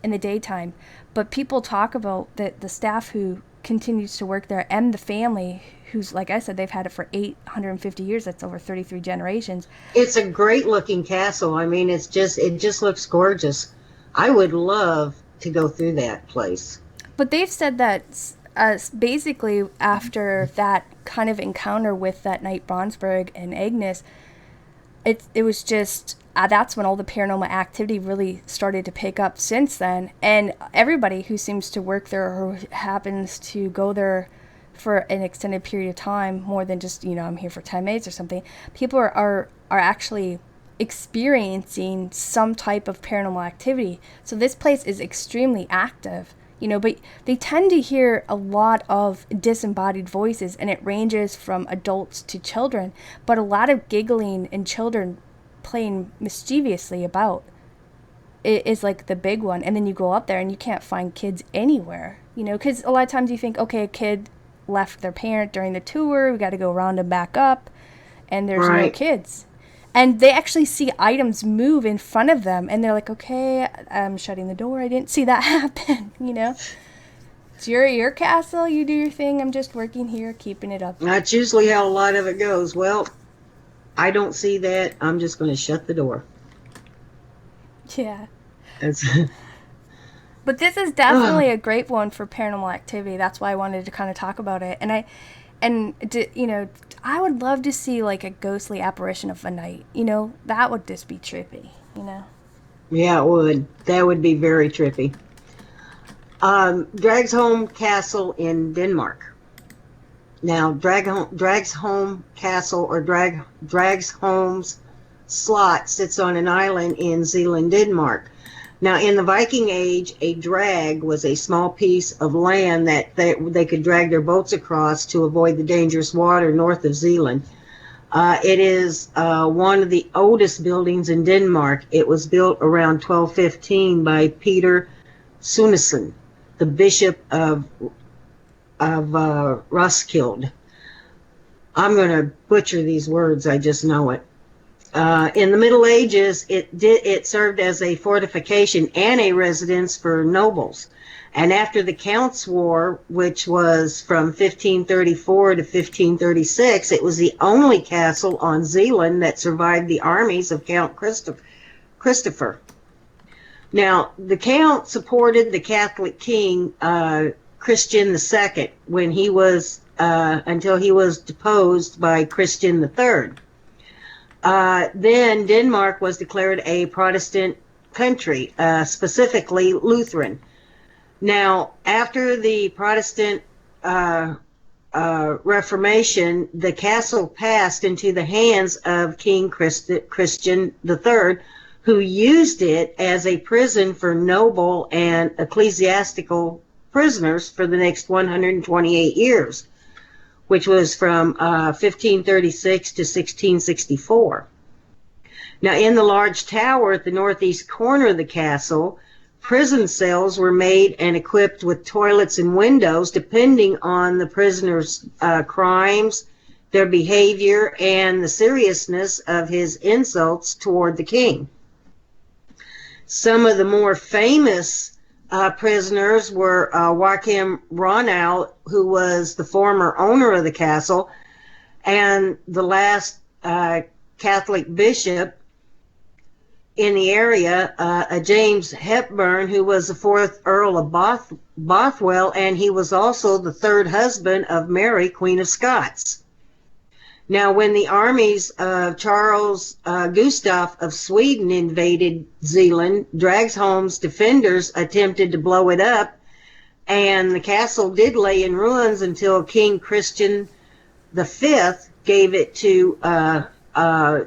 Speaker 2: the daytime. But people talk about the staff who continues to work there and the family who's, like I said, they've had it for 850 years. That's over 33 generations.
Speaker 1: It's a great looking castle. I mean, it just looks gorgeous. I would love to go through that place.
Speaker 2: But they've said that basically after that kind of encounter with that Knight Bronsberg and Agnes, it was just that's when all the paranormal activity really started to pick up since then. And everybody who seems to work there or who happens to go there for an extended period of time, more than just, I'm here for 10 minutes or something, people are actually experiencing some type of paranormal activity. So this place is extremely active, but they tend to hear a lot of disembodied voices, and it ranges from adults to children, but a lot of giggling and children playing mischievously about it is like the big one. And then you go up there and you can't find kids anywhere, because a lot of times you think, okay, a kid left their parent during the tour, we got to go around and back up, and there's no kids. And they actually see items move in front of them, and they're like, okay, I'm shutting the door, I didn't see that happen. It's your castle, you do your thing, I'm just working here, keeping it up.
Speaker 1: That's usually how a lot of it goes. Well, I don't see that, I'm just going to shut the door.
Speaker 2: Yeah. But this is definitely a great one for paranormal activity. That's why I wanted to kind of talk about it. I would love to see like a ghostly apparition of a knight. That would just be trippy.
Speaker 1: Yeah, it would. That would be very trippy. Dragsholm Castle in Denmark. Now, Dragsholm Castle or Dragsholm's slot sits on an island in Zealand, Denmark. Now, in the Viking Age, a drag was a small piece of land that they could drag their boats across to avoid the dangerous water north of Zealand. It is one of the oldest buildings in Denmark. It was built around 1215 by Peter Sunesen, the Bishop of Roskilde. I'm going to butcher these words, I just know it. In the Middle Ages, it served as a fortification and a residence for nobles. And after the Counts' War, which was from 1534 to 1536, it was the only castle on Zealand that survived the armies of Count Christopher. Now, the Count supported the Catholic king, Christian II, when he was until he was deposed by Christian III. Then Denmark was declared a Protestant country, specifically Lutheran. Now, after the Protestant Reformation, the castle passed into the hands of King Christian III, who used it as a prison for noble and ecclesiastical prisoners for the next 128 years, which was from 1536 to 1664. Now, in the large tower at the northeast corner of the castle, prison cells were made and equipped with toilets and windows depending on the prisoner's crimes, their behavior, and the seriousness of his insults toward the king. Some of the more famous prisoners were Joachim Ronau, who was the former owner of the castle, and the last Catholic bishop in the area, James Hepburn, who was the fourth Earl of Bothwell, and he was also the third husband of Mary, Queen of Scots. Now, when the armies of Charles Gustaf of Sweden invaded Zealand, Dragsholm's defenders attempted to blow it up, and the castle did lay in ruins until King Christian V gave it to a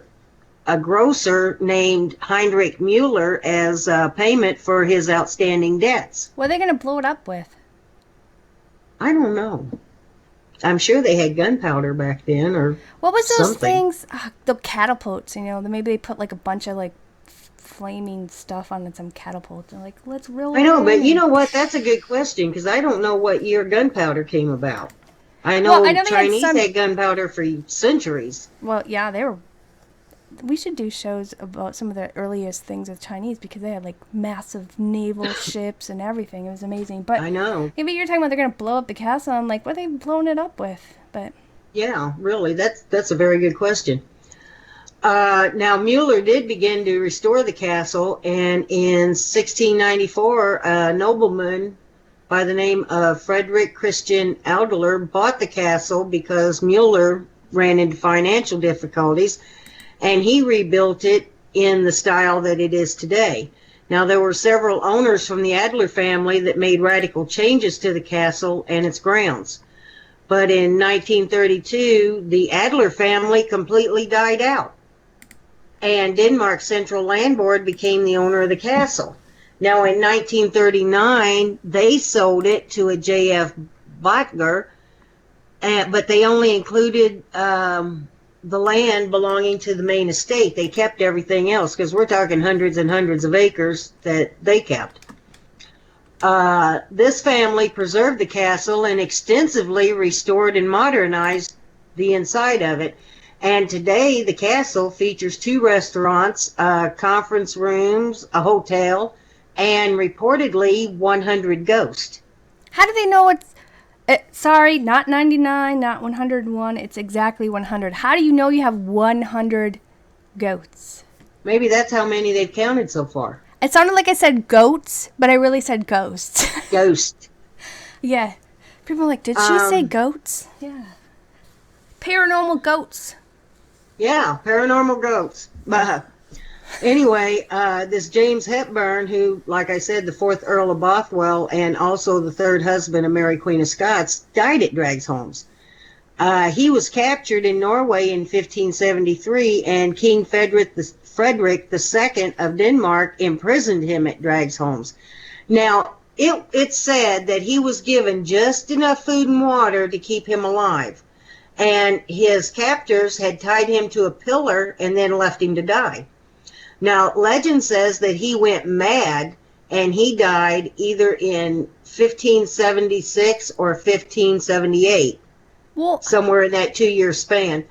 Speaker 1: grocer named Heinrich Müller as payment for his outstanding debts.
Speaker 2: What are they going to blow it up with?
Speaker 1: I don't know. I'm sure they had gunpowder back then, or
Speaker 2: what was those
Speaker 1: something.
Speaker 2: things? The catapults, maybe they put like a bunch of like flaming stuff on some catapults. They're like, let's roll.
Speaker 1: I know, but you know what? That's a good question, because I don't know what year gunpowder came about. I know, Chinese had gunpowder for centuries.
Speaker 2: Well, yeah, they were. We should do shows about some of the earliest things with Chinese, because they had like massive naval ships and everything. It was amazing. But
Speaker 1: I know.
Speaker 2: Maybe you're talking about they're going to blow up the castle. I'm like, what are they blowing it up with? But
Speaker 1: Yeah, really, that's a very good question. Now, Mueller did begin to restore the castle, and in 1694, a nobleman by the name of Frederick Christian Adler bought the castle because Mueller ran into financial difficulties, and he rebuilt it in the style that it is today. Now, there were several owners from the Adler family that made radical changes to the castle and its grounds. But in 1932, the Adler family completely died out, and Denmark's Central Land Board became the owner of the castle. Now, in 1939, they sold it to a J.F. Botger, but they only included the land belonging to the main estate. They kept everything else, because we're talking hundreds and hundreds of acres that they kept. This family preserved the castle and extensively restored and modernized the inside of it. And today, the castle features 2 restaurants, conference rooms, a hotel, and reportedly 100 ghosts.
Speaker 2: How do they know it's... sorry, not 99, not 101. It's exactly 100. How do you know you have 100 goats?
Speaker 1: Maybe that's how many they've counted so far.
Speaker 2: It sounded like I said goats, but I really said ghosts.
Speaker 1: Ghost.
Speaker 2: Yeah. People are like, did she say goats? Yeah. Paranormal goats.
Speaker 1: Yeah, paranormal goats. Anyway, this James Hepburn, who, like I said, the 4th Earl of Bothwell and also the 3rd husband of Mary Queen of Scots, died at Dragsholm. He was captured in Norway in 1573, and King Frederick II of Denmark imprisoned him at Dragsholm. Now, it's said that he was given just enough food and water to keep him alive, and his captors had tied him to a pillar and then left him to die. Now, legend says that he went mad and he died either in 1576 or 1578, somewhere in that 2-year span.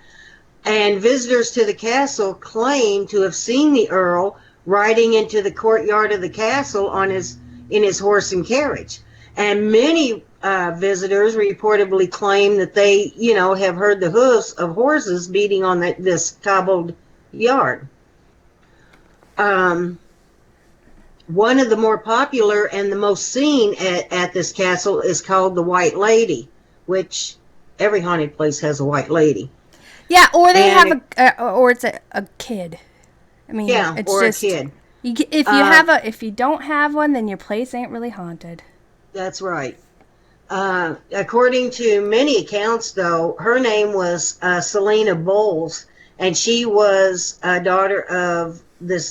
Speaker 1: And visitors to the castle claim to have seen the Earl riding into the courtyard of the castle in his horse and carriage. And many visitors reportedly claim that they, have heard the hoofs of horses beating on this cobbled yard. One of the more popular and the most seen at this castle is called the White Lady, which every haunted place has a White Lady.
Speaker 2: Yeah, or they or it's a kid. I mean,
Speaker 1: yeah,
Speaker 2: it's
Speaker 1: or
Speaker 2: just,
Speaker 1: a kid.
Speaker 2: If you don't have one, then your place ain't really haunted.
Speaker 1: That's right. According to many accounts, though, her name was Selena Bowles, and she was a daughter of this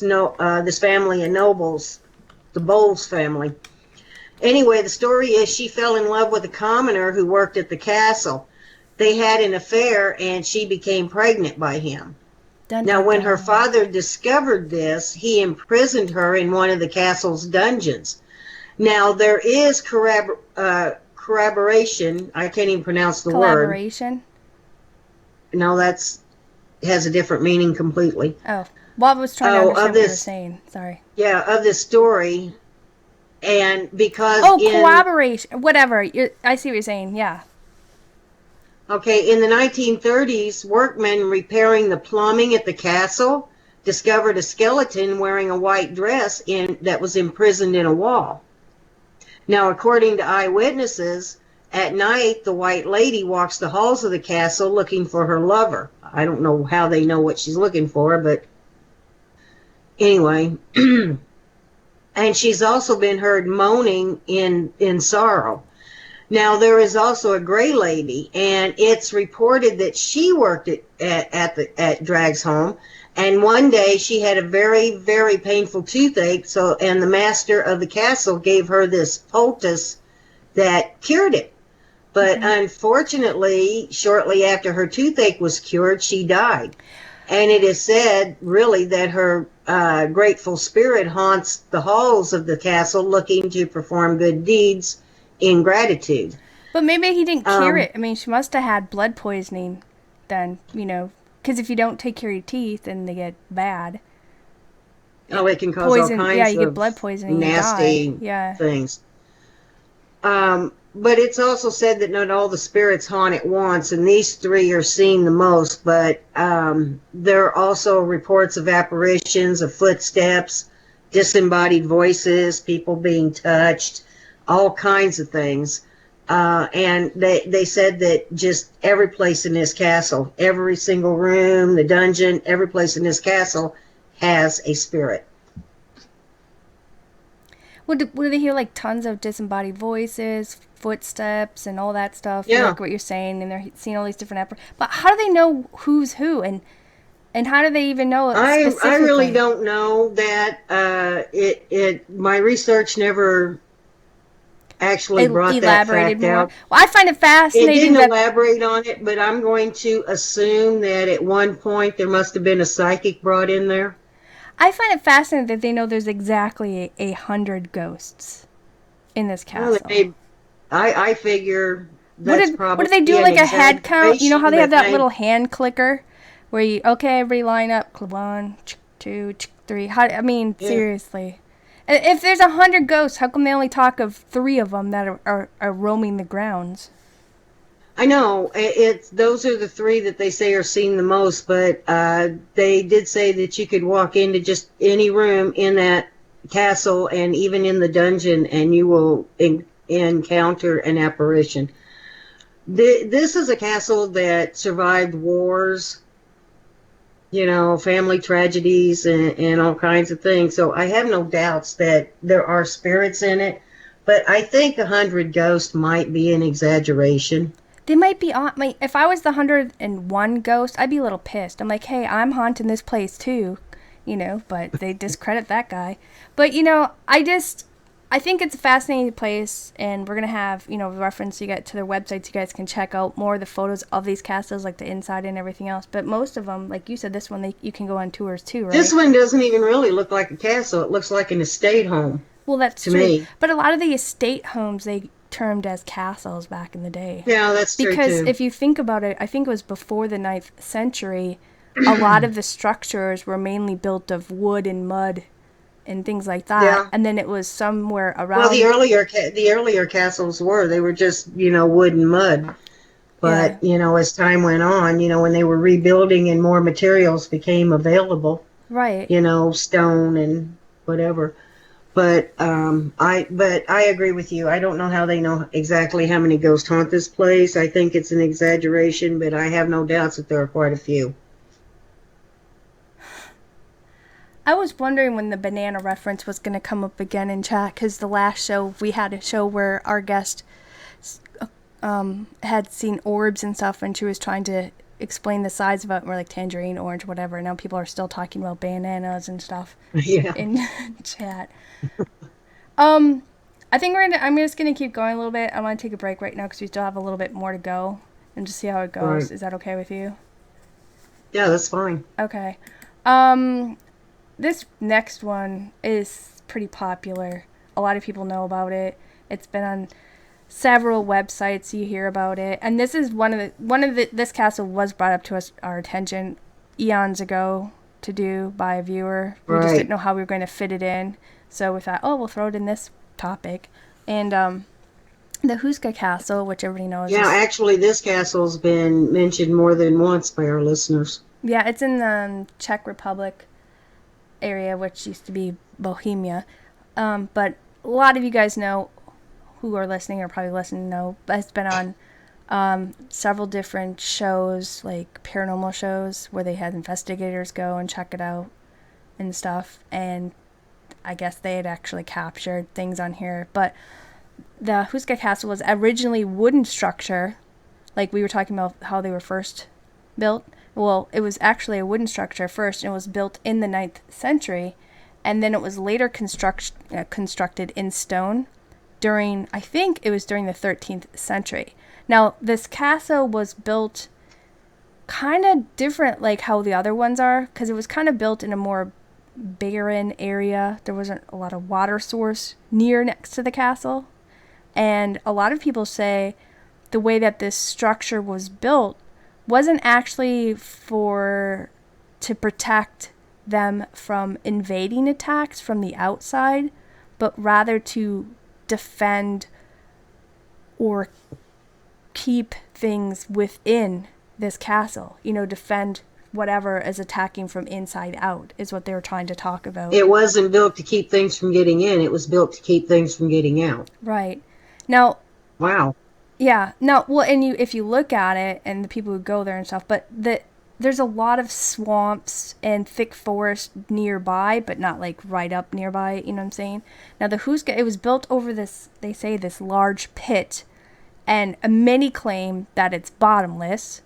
Speaker 1: family of nobles, the Bowles family. Anyway, the story is she fell in love with a commoner who worked at the castle. They had an affair, and she became pregnant by him. Now, when her father discovered this, he imprisoned her in one of the castle's dungeons. Now, there is corroboration. I can't even pronounce the word.
Speaker 2: Collaboration?
Speaker 1: No, has a different meaning completely.
Speaker 2: Oh. Well, I was trying to understand what you were saying. Sorry.
Speaker 1: Yeah, of this story. And because...
Speaker 2: collaboration. Whatever. I see what you're saying. Yeah.
Speaker 1: Okay, in the 1930s, workmen repairing the plumbing at the castle discovered a skeleton wearing a white dress that was imprisoned in a wall. Now, according to eyewitnesses, at night, the White Lady walks the halls of the castle looking for her lover. I don't know how they know what she's looking for, but anyway. And she's also been heard moaning in sorrow. Now, there is also a Gray Lady, and it's reported that she worked at Dragsholm, and one day she had a very, very painful toothache, and the master of the castle gave her this poultice that cured it. But unfortunately, shortly after her toothache was cured, she died. And it is said, really, that her grateful spirit haunts the halls of the castle looking to perform good deeds in gratitude.
Speaker 2: But maybe he didn't cure it. I mean, she must have had blood poisoning then, because if you don't take care of your teeth, then they get bad.
Speaker 1: Oh, it can cause all kinds
Speaker 2: you
Speaker 1: of
Speaker 2: get blood poisoning,
Speaker 1: nasty
Speaker 2: things.
Speaker 1: but it's also said that not all the spirits haunt at once, and these three are seen the most. But there are also reports of apparitions, of footsteps, disembodied voices, people being touched, all kinds of things. And they said that just every place in this castle, every single room, the dungeon, every place in this castle has a spirit.
Speaker 2: What do they hear, like tons of disembodied voices, footsteps, and all that stuff?
Speaker 1: Yeah.
Speaker 2: Like what you're saying, and they're seeing all these different but how do they know who's who, and how do they even know specifically?
Speaker 1: I really don't know that. My research never actually brought that fact
Speaker 2: more
Speaker 1: out.
Speaker 2: Well, I find it fascinating.
Speaker 1: It didn't elaborate on it, but I'm going to assume that at one point there must have been a psychic brought in there.
Speaker 2: I find it fascinating that they know there's exactly 100 ghosts in this castle.
Speaker 1: Well, I figure that's probably.
Speaker 2: What do they do, like a head count? You know how they have that little hand clicker where you, okay, everybody line up, 1, 2, 3. Seriously. If there's 100 ghosts, how come they only talk of 3 of them that are roaming the grounds?
Speaker 1: I know those are the 3 that they say are seen the most, but they did say that you could walk into just any room in that castle and even in the dungeon, and you will encounter an apparition. This is a castle that survived wars, family tragedies and all kinds of things. So I have no doubts that there are spirits in it, but I think 100 ghosts might be an exaggeration.
Speaker 2: They might be on. If I was the 101 ghost, I'd be a little pissed. I'm like, hey, I'm haunting this place too, but they discredit that guy. But, I think it's a fascinating place, and we're going to have, reference you get to their websites. You guys can check out more of the photos of these castles, like the inside and everything else. But most of them, like you said, this one, you can go on tours too, right?
Speaker 1: This one doesn't even really look like a castle. It looks like an estate home.
Speaker 2: Well, that's
Speaker 1: to
Speaker 2: true.
Speaker 1: Me.
Speaker 2: But a lot of the estate homes, they termed as castles back in the day.
Speaker 1: Yeah, that's true
Speaker 2: because
Speaker 1: too.
Speaker 2: If you think about it, I think it was before the 9th century, a lot of the structures were mainly built of wood and mud and things like that.
Speaker 1: Yeah.
Speaker 2: And then it was somewhere around.
Speaker 1: Well, the earlier castles were just wood and mud. But as time went on, when they were rebuilding and more materials became available,
Speaker 2: right?
Speaker 1: Stone and whatever. But I agree with you. I don't know how they know exactly how many ghosts haunt this place. I think it's an exaggeration, but I have no doubts that there are quite a few.
Speaker 2: I was wondering when the banana reference was going to come up again in chat, because the last show, we had a show where our guest had seen orbs and stuff, and she was trying to explain the size of it, or like tangerine, orange, whatever. Now people are still talking about bananas and stuff in chat. I think I'm just going to keep going a little bit. I want to take a break right now because we still have a little bit more to go and just see how it goes. Right. Is that okay with you?
Speaker 1: Yeah, that's fine.
Speaker 2: Okay. This next one is pretty popular. A lot of people know about it. It's been on several websites. You hear about it, and this is this castle was brought up to our attention eons ago to do by a viewer. We just didn't know how we were going to fit it in, so we thought, we'll throw it in this topic. And the Houska Castle, which everybody knows.
Speaker 1: Yeah, actually, this castle's been mentioned more than once by our listeners.
Speaker 2: Yeah, it's in the Czech Republic area, which used to be Bohemia. But a lot of you guys know, who are listening or probably listening know, but it's been on several different shows, like paranormal shows, where they had investigators go and check it out and stuff. And I guess they had actually captured things on here. But the Houska Castle was originally wooden structure, like we were talking about how they were first built. Well, it was actually a wooden structure first, and it was built in the 9th century, and then it was later constructed in stone during, I think it was during the 13th century. Now, this castle was built kind of different, like how the other ones are, because it was kind of built in a more barren area. There wasn't a lot of water source next to the castle, and a lot of people say the way that this structure was built wasn't actually to protect them from invading attacks from the outside, but rather to defend or keep things within this castle, defend whatever is attacking from inside out, is what they were trying to talk about.
Speaker 1: It wasn't built to keep things from getting in. It was built to keep things from getting out.
Speaker 2: Right. Now,
Speaker 1: wow.
Speaker 2: Yeah. No, well, and if you look at it and the people who go there and stuff, but there's a lot of swamps and thick forest nearby, but not like right up nearby, you know what I'm saying? Now, the Houska, it was built over this, they say, this large pit, and many claim that it's bottomless,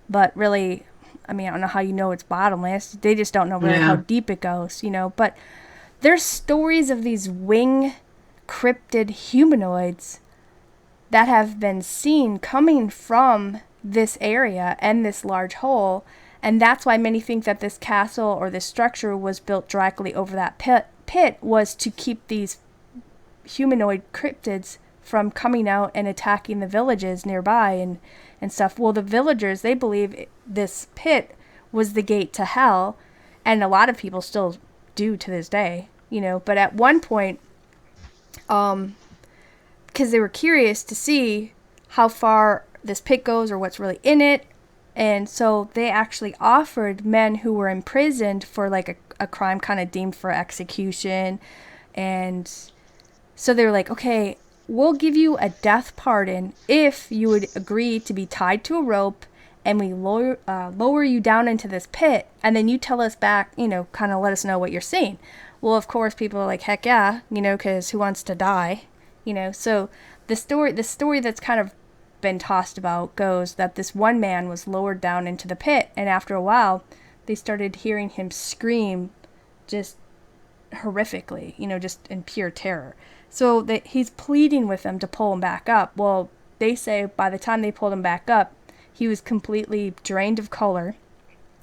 Speaker 2: but really, I mean, I don't know how you know it's bottomless. They just don't know really how deep it goes, but there's stories of these wing cryptid humanoids that have been seen coming from this area and this large hole, and that's why many think that this castle or this structure was built directly over that pit was to keep these humanoid cryptids from coming out and attacking the villages nearby and stuff. Well, the villagers, they believe this pit was the gate to hell, and a lot of people still do to this day, but at one point, because they were curious to see how far this pit goes or what's really in it. And so they actually offered men who were imprisoned for like a crime kind of deemed for execution. And so they were like, okay, we'll give you a death pardon if you would agree to be tied to a rope and we lower you down into this pit. And then you tell us back, kind of let us know what you're seeing. Well, of course, people are like, heck yeah, because who wants to die? So the story that's kind of been tossed about goes that this one man was lowered down into the pit, and after a while they started hearing him scream just horrifically, just in pure terror. So that he's pleading with them to pull him back up. Well, they say by the time they pulled him back up, he was completely drained of color,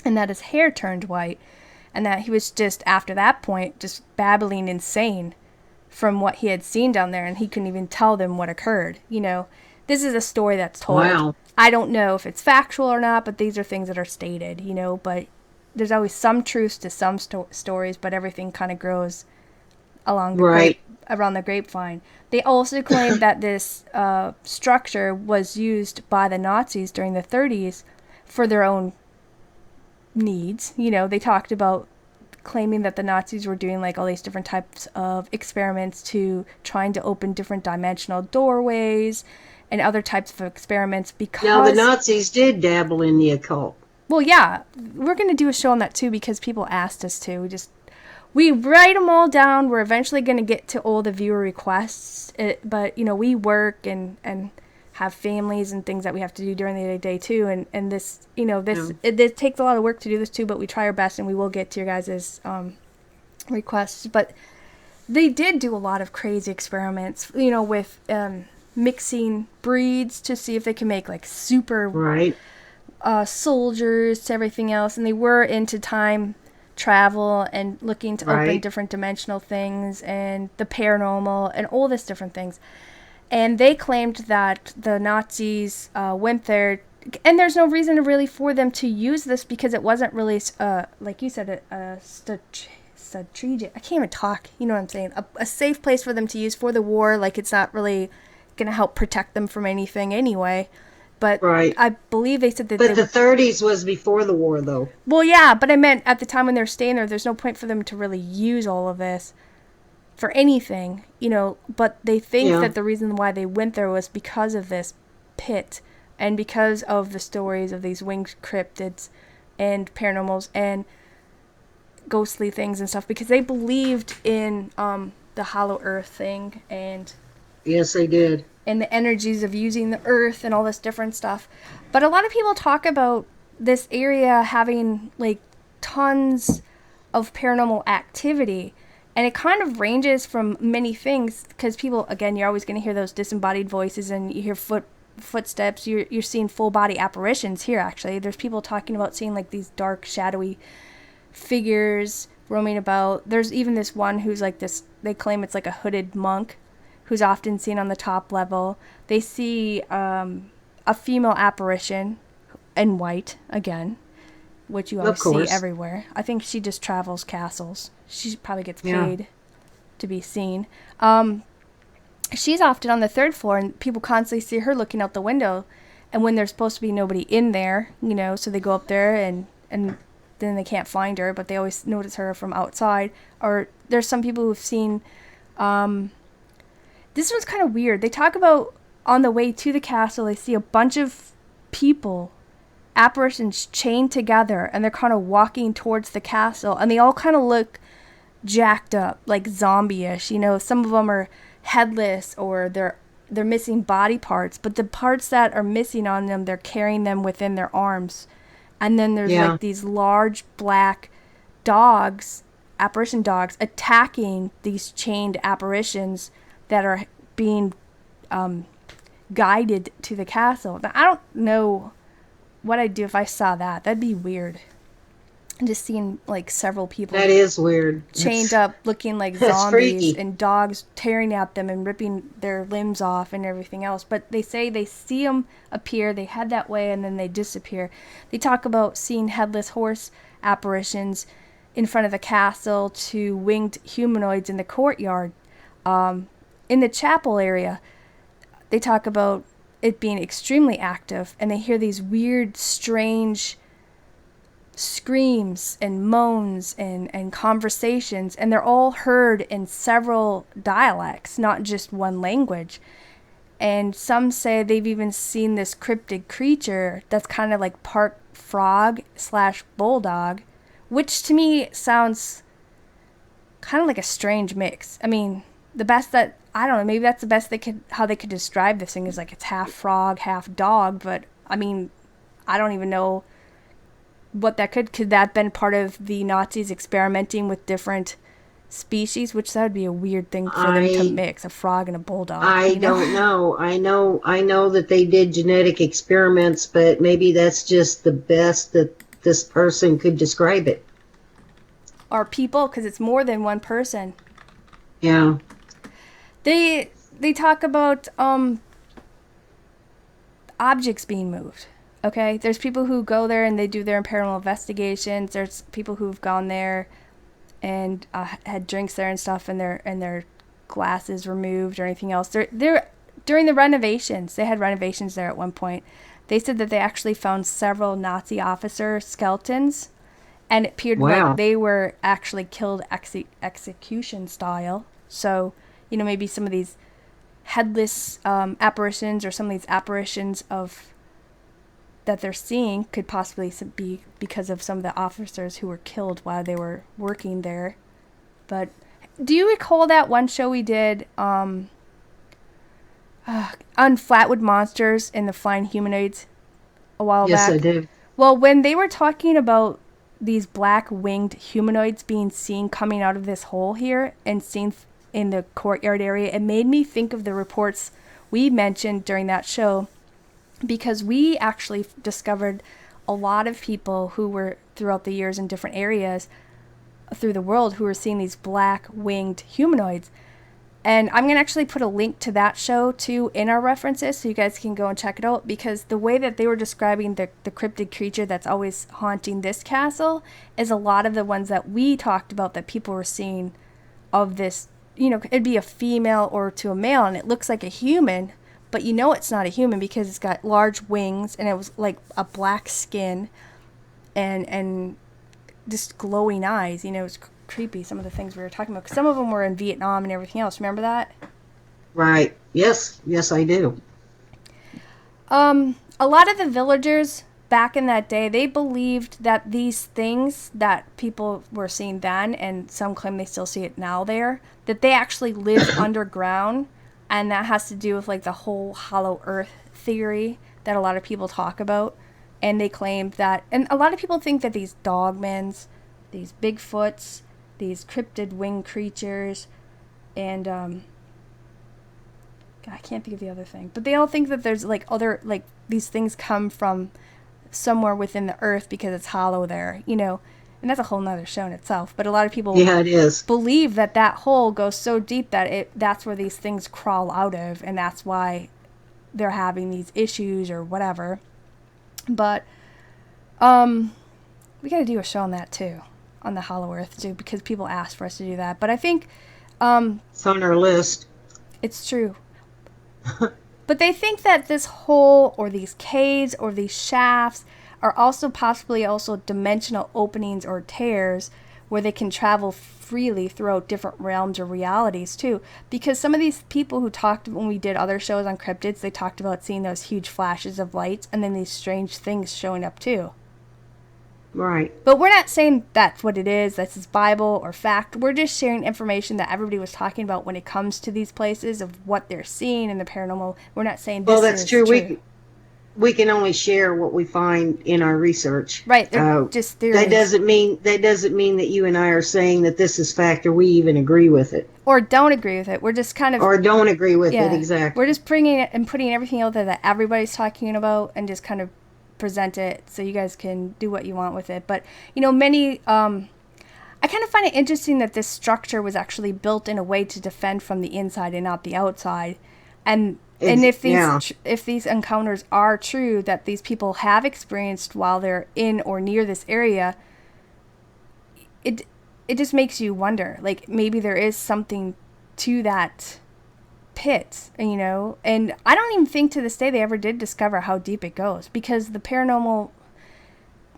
Speaker 2: and that his hair turned white, and that he was just, after that point, just babbling insane from what he had seen down there, and he couldn't even tell them what occurred. This is a story that's told.
Speaker 1: Wow.
Speaker 2: I don't know if it's factual or not, but these are things that are stated, but there's always some truth to some stories, but everything kind of grows along the around the grapevine. They also claim that this structure was used by the Nazis during the 30s for their own needs. They talked about claiming that the Nazis were doing like all these different types of experiments to trying to open different dimensional doorways and other types of experiments because...
Speaker 1: Now, the Nazis did dabble in the occult.
Speaker 2: Well, yeah. We're going to do a show on that, too, because people asked us to. We write them all down. We're eventually going to get to all the viewer requests. But, we work and have families and things that we have to do during the day, too. And this, it takes a lot of work to do this, too, but we try our best, and we will get to your guys' requests. But they did do a lot of crazy experiments, with... mixing breeds to see if they can make like super soldiers to everything else, and they were into time travel and looking to open different dimensional things and the paranormal and all this different things. And they claimed that the Nazis went there, and there's no reason really for them to use this because it wasn't really like you said a strategic, I can't even talk, you know what I'm saying, a safe place for them to use for the war. Like, it's not really going to help protect them from anything anyway. But I believe they said that...
Speaker 1: But the 30s was before the war, though.
Speaker 2: Well, yeah, but I meant at the time when they were staying there, there's no point for them to really use all of this for anything, But they think that the reason why they went there was because of this pit and because of the stories of these winged cryptids and paranormals and ghostly things and stuff, because they believed in the hollow earth thing and...
Speaker 1: Yes, they did.
Speaker 2: And the energies of using the earth and all this different stuff. But a lot of people talk about this area having like tons of paranormal activity. And it kind of ranges from many things because people, again, you're always going to hear those disembodied voices and you hear footsteps. You're seeing full body apparitions here, actually. There's people talking about seeing like these dark, shadowy figures roaming about. There's even this one who's like this, they claim it's like a hooded monk who's often seen on the top level. They see a female apparition in white, again, which you always see everywhere. I think she just travels castles. She probably gets paid to be seen. she's often on the third floor, and people constantly see her looking out the window. And when there's supposed to be nobody in there, so they go up there and then they can't find her, but they always notice her from outside. Or there's some people who've seen, this one's kind of weird. They talk about on the way to the castle, they see a bunch of people, apparitions chained together, and they're kind of walking towards the castle, and they all kind of look jacked up, like zombie-ish. Some of them are headless, or they're missing body parts, but the parts that are missing on them, they're carrying them within their arms. And then there's like these large black dogs, apparition dogs, attacking these chained apparitions that are being guided to the castle. Now, I don't know what I'd do if I saw that. That'd be weird. Just seeing like several people
Speaker 1: that is weird,
Speaker 2: chained up, looking like zombies, and dogs tearing at them and ripping their limbs off and everything else. But they say they see them appear, they head that way, and then they disappear. They talk about seeing headless horse apparitions in front of the castle, to winged humanoids in the courtyard. In the chapel area, they talk about it being extremely active, and they hear these weird, strange screams and moans and conversations, and they're all heard in several dialects, not just one language. And some say they've even seen this cryptid creature that's kind of like part frog / bulldog, which to me sounds kind of like a strange mix. I mean, the best that, I don't know, maybe that's the best how they could describe this thing, is like it's half frog, half dog. But I mean, I don't even know what that could that have been part of the Nazis experimenting with different species, which that would be a weird thing for them to mix, a frog and a bulldog.
Speaker 1: I don't know. I know that they did genetic experiments, but maybe that's just the best that this person could describe it.
Speaker 2: Or people, because it's more than one person.
Speaker 1: Yeah.
Speaker 2: They talk about objects being moved. Okay, there's people who go there and they do their paranormal investigations. There's people who've gone there and had drinks there and stuff, and their glasses removed or anything else. They're during the renovations. They had renovations there at one point. They said that they actually found several Nazi officer skeletons, and it appeared like they were actually killed execution style. So, maybe some of these headless apparitions, or some of these apparitions that they're seeing, could possibly be because of some of the officers who were killed while they were working there. But do you recall that one show we did on Flatwood Monsters and the Flying Humanoids a while back?
Speaker 1: Yes, I did.
Speaker 2: Well, when they were talking about these black winged humanoids being seen coming out of this hole here and seen in the courtyard area, it made me think of the reports we mentioned during that show, because we actually discovered a lot of people who were throughout the years in different areas through the world who were seeing these black winged humanoids. And I'm going to actually put a link to that show too in our references, so you guys can go and check it out, because the way that they were describing the cryptid creature that's always haunting this castle is a lot of the ones that we talked about that people were seeing of this. It'd be a female or to a male, and it looks like a human, but it's not a human because it's got large wings, and it was like a black skin and just glowing eyes. It was creepy, some of the things we were talking about. 'Cause some of them were in Vietnam and everything else. Remember that?
Speaker 1: Right. Yes, I do.
Speaker 2: A lot of the villagers back in that day, they believed that these things that people were seeing then, and some claim they still see it now there, that they actually live underground. And that has to do with like the whole hollow earth theory that a lot of people talk about. And they claim that, and a lot of people think that these dogmens, these Bigfoots, these cryptid winged creatures, and God, I can't think of the other thing, but they all think that there's like other, like these things come from somewhere within the earth because it's hollow there, and that's a whole nother show in itself. But a lot of people
Speaker 1: it is.
Speaker 2: believe that hole goes so deep that that's where these things crawl out of, and that's why they're having these issues or whatever. But we got to do a show on that too, on the hollow earth too, because people asked for us to do that. But I think
Speaker 1: it's on our list.
Speaker 2: It's true. But they think that this hole or these caves or these shafts are also possibly also dimensional openings or tears where they can travel freely throughout different realms or realities too. Because some of these people who talked when we did other shows on cryptids, they talked about seeing those huge flashes of lights and then these strange things showing up too.
Speaker 1: Right.
Speaker 2: But we're not saying that's what it is, that's his Bible or fact. We're just sharing information that everybody was talking about when it comes to these places of what they're seeing in the paranormal. We're not saying this
Speaker 1: that's
Speaker 2: is
Speaker 1: true. We can only share what we find in our research.
Speaker 2: Right. They're just theories.
Speaker 1: That doesn't mean that you and I are saying that this is fact or we even agree with it.
Speaker 2: Or don't agree with it. We're just kind of...
Speaker 1: Or don't agree with it, exactly.
Speaker 2: We're just bringing it and putting everything out there that everybody's talking about and just kind of present it so you guys can do what you want with it. But, you know, many... I kind of find it interesting that this structure was actually built in a way to defend from the inside and not the outside. And if these encounters are true that these people have experienced while they're in or near this area, it just makes you wonder, like, maybe there is something to that pit, you know? And I don't even think to this day they ever did discover how deep it goes, because the paranormal,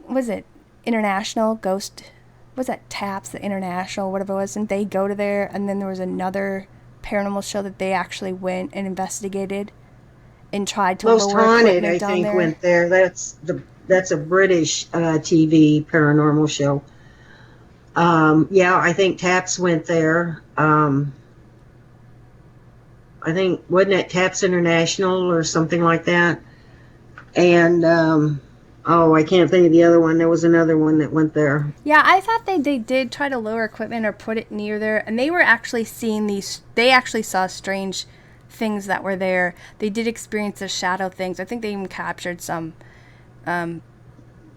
Speaker 2: was it International Ghost, was that TAPS, the International, whatever it was, and they go to there, and then there was another paranormal show that they actually went and investigated and tried to
Speaker 1: Most
Speaker 2: lower
Speaker 1: Haunted,
Speaker 2: equipment
Speaker 1: I
Speaker 2: down
Speaker 1: think,
Speaker 2: there.
Speaker 1: went there. That's a British TV paranormal show. I think TAPS went there. I think, wasn't it TAPS International or something like that? And I can't think of the other one. There was another one that went there.
Speaker 2: Yeah, I thought they did try to lower equipment or put it near there, and they were actually seeing they actually saw strange things that were there. They did experience the shadow things. I think they even captured some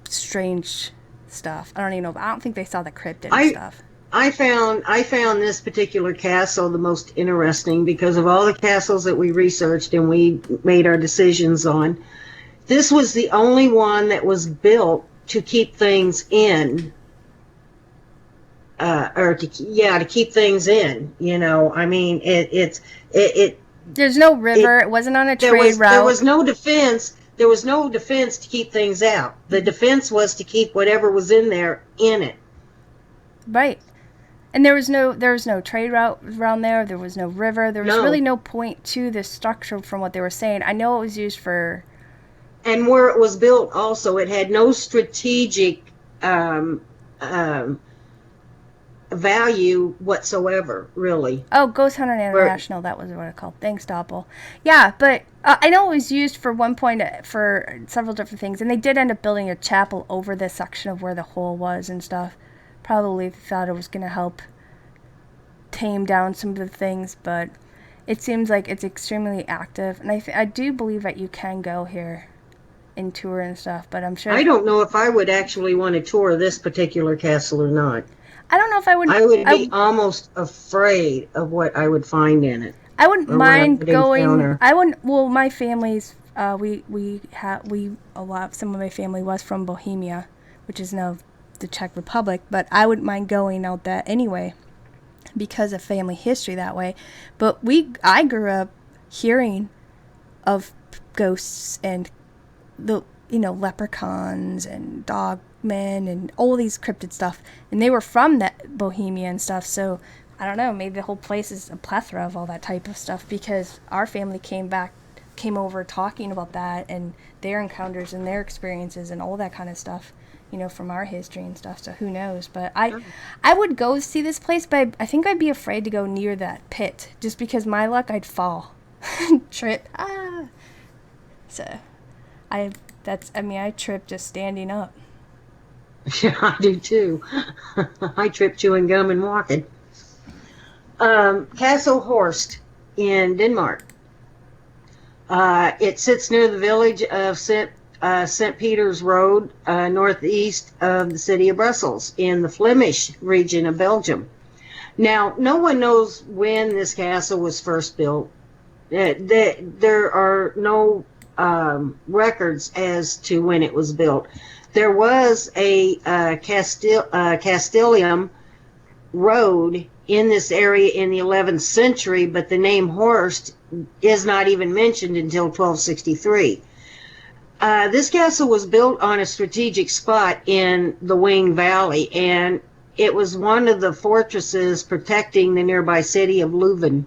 Speaker 2: strange stuff. I don't even know, but I don't think they saw the cryptid and stuff.
Speaker 1: I found this particular castle the most interesting because of all the castles that we researched and we made our decisions on. This was the only one that was built to keep things in, to keep things in. You know, I mean, it.
Speaker 2: There's no river. It wasn't on a trade route.
Speaker 1: There was no defense. There was no defense to keep things out. The defense was to keep whatever was in there in it.
Speaker 2: Right. And there was no trade route around there. There was no river. There was really no point to this structure from what they were saying. I know it was used for...
Speaker 1: And where it was built also, it had no strategic value whatsoever, really.
Speaker 2: Oh, Ghost Hunter International, that was what it called. Thanks, Doppel. Yeah, but I know it was used for one point for several different things, and they did end up building a chapel over this section of where the hole was and stuff. Probably thought it was going to help tame down some of the things, but it seems like it's extremely active, and I do believe that you can go here and tour and stuff, but I'm sure...
Speaker 1: I don't know if I would actually want to tour this particular castle or not.
Speaker 2: I don't know if I would...
Speaker 1: I would be almost afraid of what I would find in it.
Speaker 2: I wouldn't mind going... I wouldn't... Well, my family's... some of my family was from Bohemia, which is now the Czech Republic, but I wouldn't mind going out there anyway because of family history that way. But I grew up hearing of ghosts and leprechauns and dogmen and all these cryptid stuff, and they were from that Bohemia and stuff, so I don't know, maybe the whole place is a plethora of all that type of stuff because our family came over talking about that and their encounters and their experiences and all that kind of stuff, from our history and stuff, so who knows. But I would go see this place, but I think I'd be afraid to go near that pit just because my luck, I'd fall. Trip. So I trip just standing up.
Speaker 1: Yeah, I do too. I trip chewing gum and walking. Castle Horst in Denmark. It sits near the village of St. Peter's Road, northeast of the city of Brussels, in the Flemish region of Belgium. Now, no one knows when this castle was first built. There are no records as to when it was built. There was a Castellum road in this area in the 11th century, but the name Horst is not even mentioned until 1263. This castle was built on a strategic spot in the Wing Valley, and it was one of the fortresses protecting the nearby city of Leuven.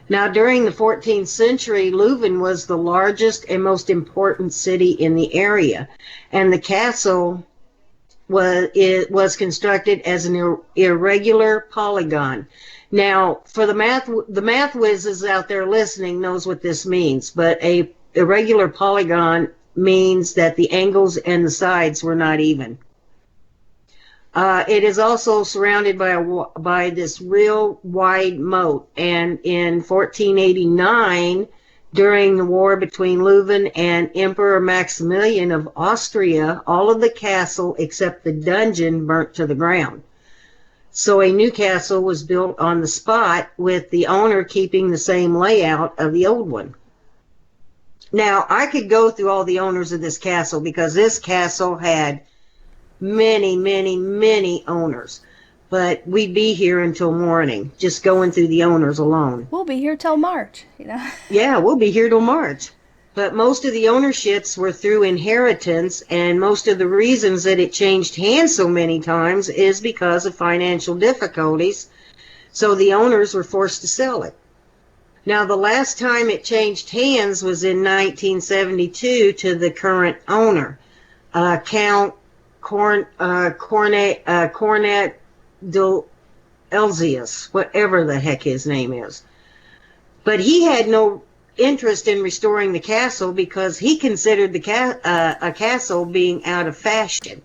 Speaker 1: Now, during the 14th century, Leuven was the largest and most important city in the area, and the castle was constructed as an irregular polygon. Now, for the math whizzes out there listening knows what this means, but a irregular polygon means that the angles and the sides were not even. It is also surrounded by this real wide moat, and in 1489, during the war between Leuven and Emperor Maximilian of Austria, all of the castle except the dungeon burnt to the ground. So a new castle was built on the spot, with the owner keeping the same layout of the old one. Now, I could go through all the owners of this castle, because this castle had many, many, many owners. But we'd be here until morning, just going through the owners alone.
Speaker 2: We'll be here till March,
Speaker 1: Yeah, we'll be here till March. But most of the ownerships were through inheritance, and most of the reasons that it changed hands so many times is because of financial difficulties. So the owners were forced to sell it. Now, the last time it changed hands was in 1972 to the current owner, Count Cornet de Elzius, whatever the heck his name is. But he had no interest in restoring the castle because he considered the a castle being out of fashion.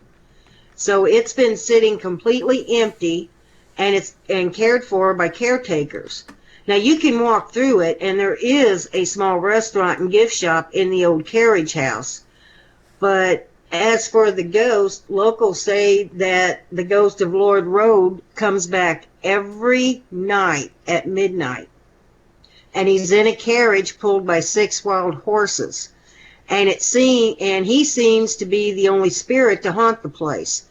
Speaker 1: So it's been sitting completely empty, and cared for by caretakers. Now, you can walk through it, and there is a small restaurant and gift shop in the old carriage house. But as for the ghost, locals say that the ghost of Lord Rhode comes back every night at midnight. And he's in a carriage pulled by 6 wild horses. And he seems to be the only spirit to haunt the place.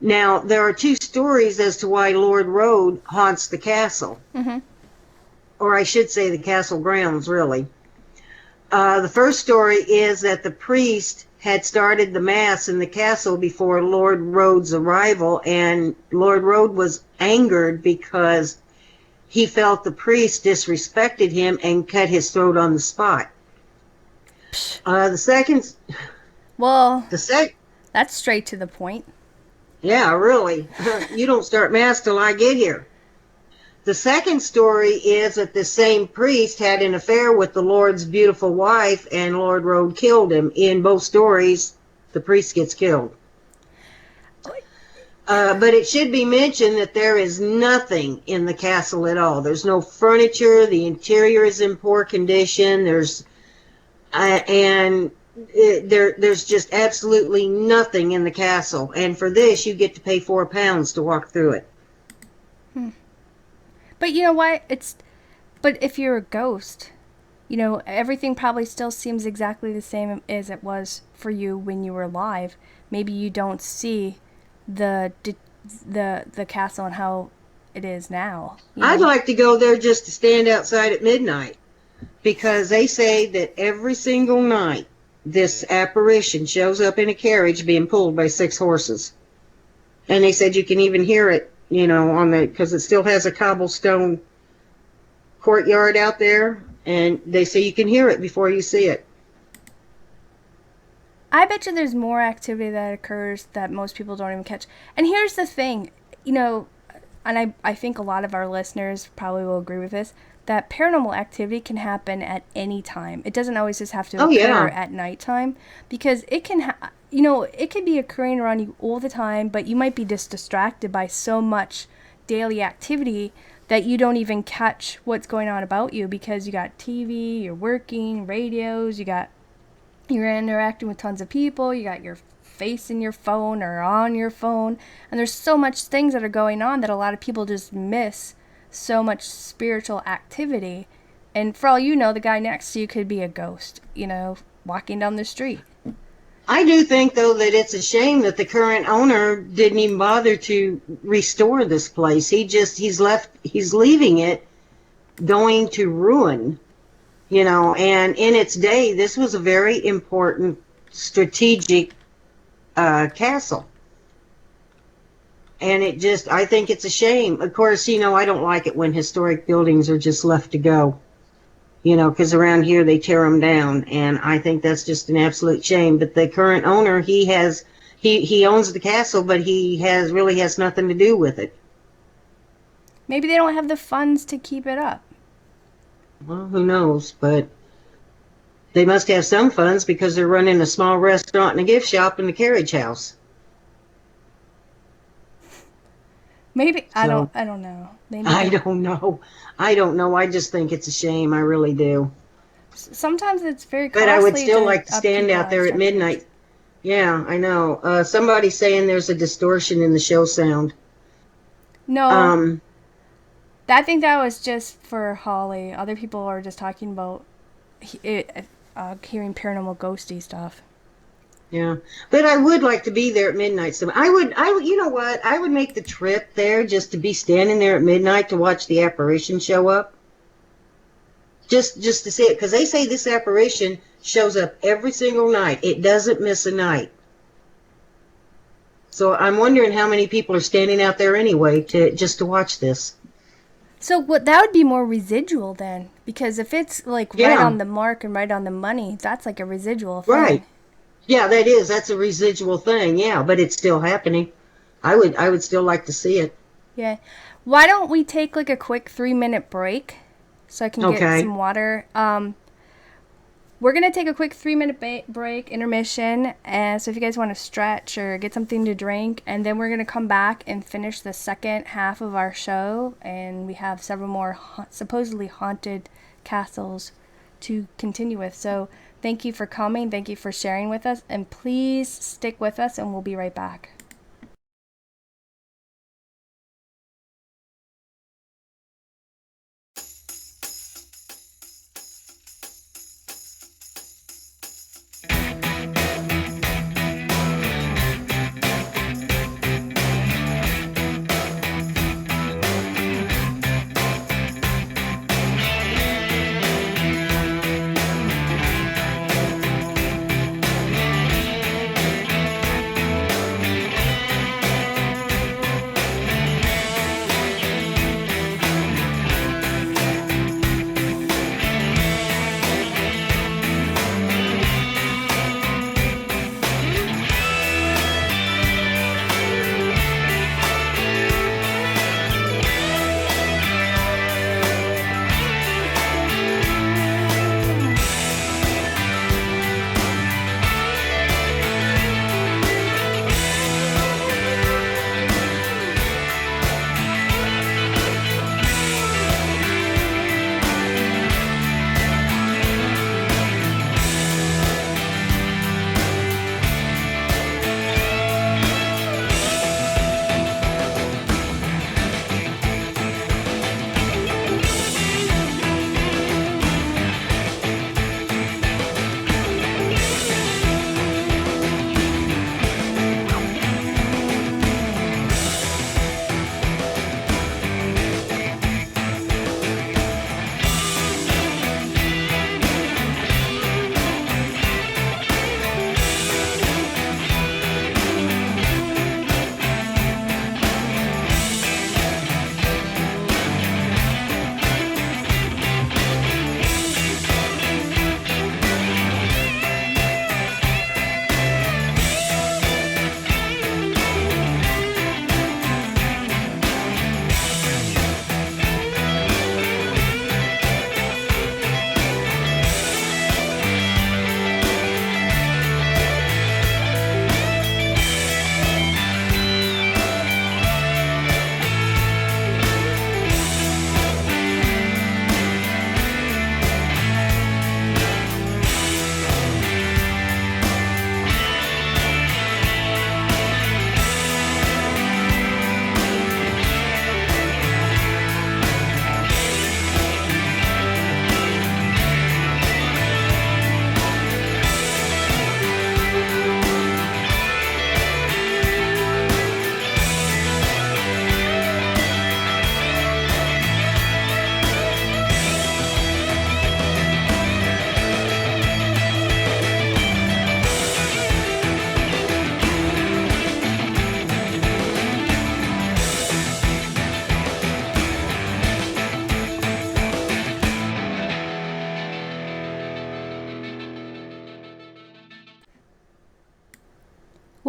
Speaker 1: Now, there are 2 stories as to why Lord Rhode haunts the castle.
Speaker 2: Mm-hmm.
Speaker 1: Or I should say the castle grounds, really. The first story is that the priest had started the mass in the castle before Lord Rhode's arrival, and Lord Rhode was angered because he felt the priest disrespected him and cut his throat on the spot. That's
Speaker 2: straight to the point.
Speaker 1: Yeah, really. You don't start mass till I get here. The second story is that the same priest had an affair with the Lord's beautiful wife, and Lord Rhode killed him. In both stories, the priest gets killed. But it should be mentioned that there is nothing in the castle at all. There's no furniture. The interior is in poor condition. There's just absolutely nothing in the castle. And for this, you get to pay £4 to walk through it.
Speaker 2: But you know what? But if you're a ghost, everything probably still seems exactly the same as it was for you when you were alive. Maybe you don't see the castle and how it is now.
Speaker 1: I'd like to go there just to stand outside at midnight, because they say that every single night this apparition shows up in a carriage being pulled by 6 horses. And they said you can even hear it, because it still has a cobblestone courtyard out there, and they say you can hear it before you see it.
Speaker 2: I bet you there's more activity that occurs that most people don't even catch. And here's the thing, and I think a lot of our listeners probably will agree with this, that paranormal activity can happen at any time. It doesn't always just have to occur at nighttime, because it can it could be occurring around you all the time, but you might be just distracted by so much daily activity that you don't even catch what's going on about you, because you got TV, you're working, radios, you're interacting with tons of people, you got your face in your phone or on your phone, and there's so much things that are going on that a lot of people just miss so much spiritual activity. And for all you know, the guy next to you could be a ghost, walking down the street.
Speaker 1: I do think, though, that it's a shame that the current owner didn't even bother to restore this place. He's leaving it going to ruin, and in its day, this was a very important strategic castle. And I think it's a shame. Of course, I don't like it when historic buildings are just left to go, because around here they tear them down. And I think that's just an absolute shame. But the current owner, he owns the castle, but he really has nothing to do with it.
Speaker 2: Maybe they don't have the funds to keep it up.
Speaker 1: Well, who knows? But they must have some funds because they're running a small restaurant and a gift shop and a carriage house.
Speaker 2: Maybe I don't know.
Speaker 1: I don't know. I don't know. I just think it's a shame. I really do.
Speaker 2: Sometimes it's very costly.
Speaker 1: But I would still like to stand out there at midnight. Yeah, I know. Somebody's saying there's a distortion in the show sound.
Speaker 2: No. I think that was just for Holly. Other people are just talking about hearing paranormal ghosty stuff.
Speaker 1: Yeah, but I would like to be there at midnight. So I would, you know what? I would make the trip there just to be standing there at midnight to watch the apparition show up. Just to see it, because they say this apparition shows up every single night. It doesn't miss a night. So I'm wondering how many people are standing out there anyway just to watch this.
Speaker 2: So that would be more residual then, because if it's like right on the mark and right on the money, that's like a residual thing.
Speaker 1: Right. Yeah, that's a residual thing. Yeah, but it's still happening. I would still like to see it.
Speaker 2: Yeah. Why don't we take like a quick 3-minute break so I can get some water? We're going to take a quick 3-minute break, intermission, and so if you guys want to stretch or get something to drink, and then we're going to come back and finish the second half of our show, and we have several more supposedly haunted castles to continue with. So thank you for coming, thank you for sharing with us, and please stick with us, and we'll be right back.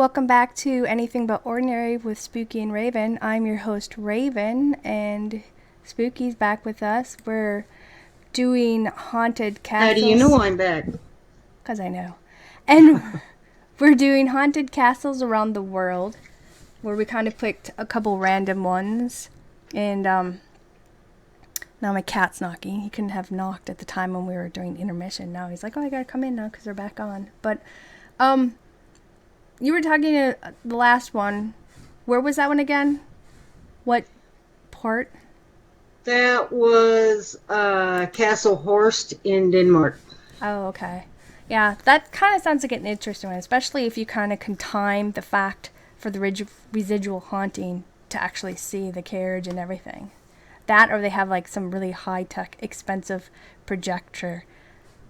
Speaker 2: Welcome back to Anything But Ordinary with Spooky and Raven. I'm your host, Raven, and Spooky's back with us. We're doing haunted castles.
Speaker 1: How do you know I'm back?
Speaker 2: Because I know. And we're doing haunted castles around the world, where we kind of picked a couple random ones. And now my cat's knocking. He couldn't have knocked at the time when we were doing intermission. Now he's like, oh, I gotta come in now because they're back on. But, you were talking to the last one. Where was that one again? What part?
Speaker 1: That was Castle Horst in Denmark.
Speaker 2: Oh, okay. Yeah, that kind of sounds like an interesting one, especially if you kind of can time the fact for the residual haunting to actually see the carriage and everything. That, or they have like some really high-tech, expensive projector.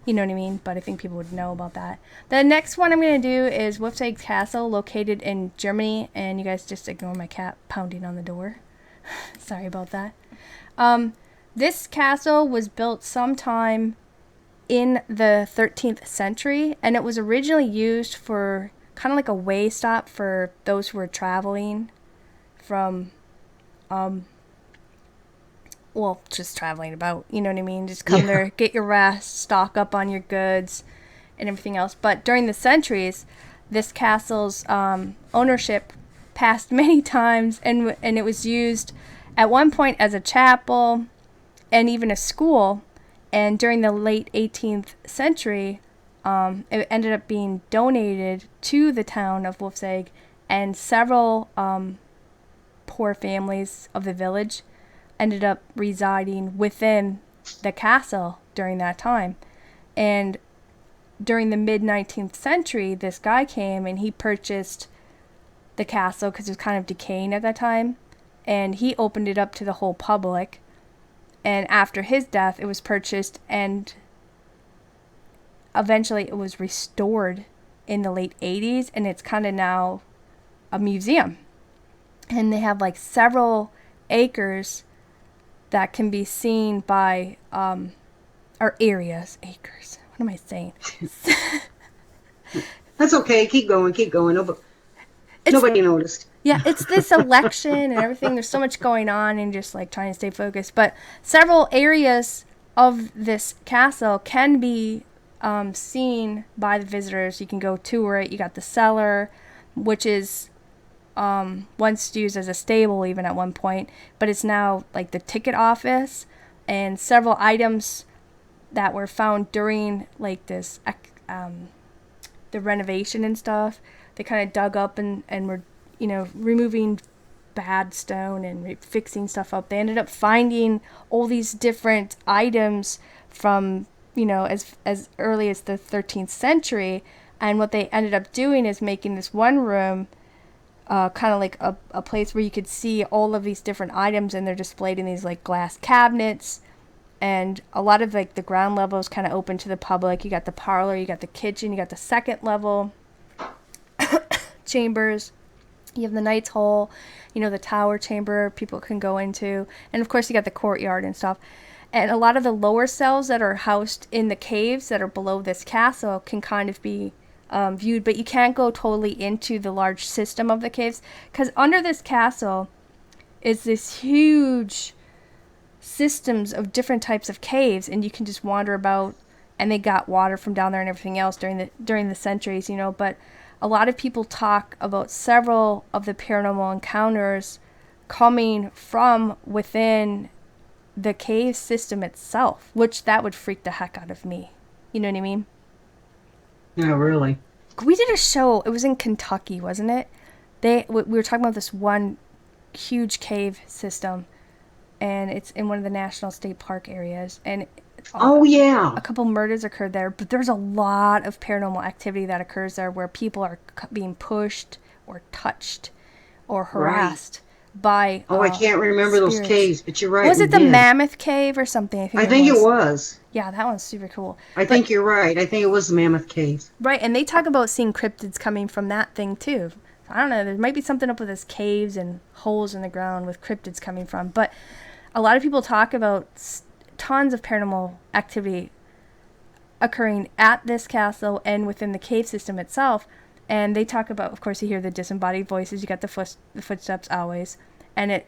Speaker 2: You know what I mean? But I think people would know about that. The next one I'm going to do is Wolfsegg Castle, located in Germany. And you guys just ignore my cat pounding on the door. Sorry about that. This castle was built sometime in the 13th century. And it was originally used for kind of like a way stop for those who were traveling from... well, just traveling about, you know what I mean? Just come there, get your rest, stock up on your goods, and everything else. But during the centuries, this castle's ownership passed many times, and it was used at one point as a chapel and even a school. And during the late 18th century, it ended up being donated to the town of Wolfsegg, and several poor families of the village ended up residing within the castle during that time. And during the mid-19th century, this guy came and he purchased the castle because it was kind of decaying at that time. And he opened it up to the whole public. And after his death, it was purchased, and eventually it was restored in the late 80s. And it's kind of now a museum. And they have like several acres that can be seen by, or areas, acres. What am I saying?
Speaker 1: That's okay. Keep going. Nobody noticed.
Speaker 2: Yeah, it's this election and everything. There's so much going on and just like trying to stay focused. But several areas of this castle can be seen by the visitors. You can go tour it. You got the cellar, which is once used as a stable even at one point, but it's now like the ticket office, and several items that were found during like this the renovation and stuff. They kind of dug up and were, you know, removing bad stone and fixing stuff up. They ended up finding all these different items from, you know, as early as the 13th century, and what they ended up doing is making this one room kind of like a place where you could see all of these different items, and they're displayed in these like glass cabinets. And a lot of like the ground level is kind of open to the public. You got the parlor, you got the kitchen, you got the second level chambers. You have the Knight's Hall, you know, the tower chamber people can go into. And of course you got the courtyard and stuff. And a lot of the lower cells that are housed in the caves that are below this castle can kind of be viewed, but you can't go totally into the large system of the caves, because under this castle is this huge systems of different types of caves, and you can just wander about, and they got water from down there and everything else during the centuries, you know. But a lot of people talk about several of the paranormal encounters coming from within the cave system itself, which that would freak the heck out of me. You know what I mean?
Speaker 1: No, really.
Speaker 2: We did a show. It was in Kentucky, wasn't it? We were talking about this one huge cave system, and it's in one of the national state park areas. And
Speaker 1: oh yeah,
Speaker 2: a couple murders occurred there. But there's a lot of paranormal activity that occurs there, where people are being pushed or touched or harassed by.
Speaker 1: Oh, I can't remember
Speaker 2: spirits.
Speaker 1: Those caves, but you're right.
Speaker 2: Was it the Mammoth Cave or something?
Speaker 1: I think it was.
Speaker 2: Yeah, that one's super cool.
Speaker 1: I think you're right. I think it was the Mammoth Caves.
Speaker 2: Right, and they talk about seeing cryptids coming from that thing too. I don't know, there might be something up with this caves and holes in the ground with cryptids coming from. But a lot of people talk about tons of paranormal activity occurring at this castle and within the cave system itself. And they talk about, of course, you hear the disembodied voices. You got the footsteps always, and it.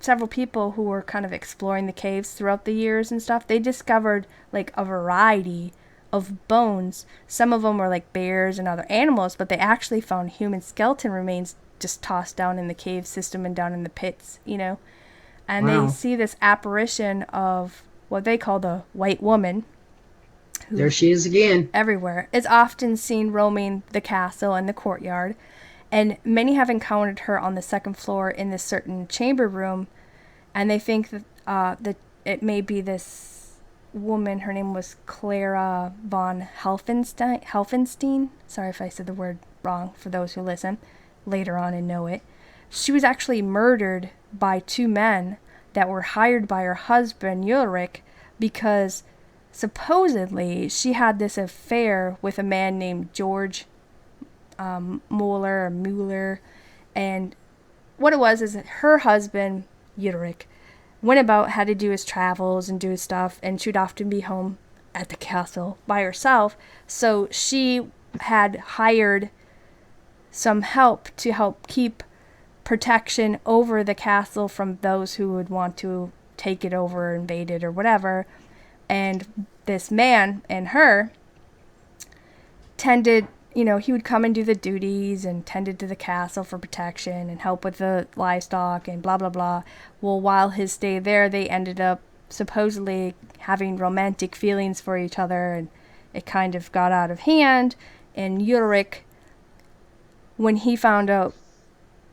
Speaker 2: Several people who were kind of exploring the caves throughout the years and stuff, they discovered like a variety of bones. Some of them were like bears and other animals, but they actually found human skeleton remains just tossed down in the cave system and down in the pits, you know. And
Speaker 1: Wow.
Speaker 2: they see this apparition of what they call the white woman.
Speaker 1: There she is again.
Speaker 2: Everywhere. Is often seen roaming the castle and the courtyard. And many have encountered her on the second floor in this certain chamber room, and they think that it may be this woman. Her name was Clara von Helfenstein. Sorry if I said the word wrong for those who listen later on and know it. She was actually murdered by two men that were hired by her husband, Ulrich, because supposedly she had this affair with a man named George Mueller, and what it was is that her husband Ulrich went about, had to do his travels and do his stuff, and she'd often be home at the castle by herself. So she had hired some help to help keep protection over the castle from those who would want to take it over, invade it, or whatever. And this man and her tended, he would come and do the duties and tended to the castle for protection and help with the livestock and blah, blah, blah. Well, while his stay there, they ended up supposedly having romantic feelings for each other, and it kind of got out of hand. And Ulrich, when he found out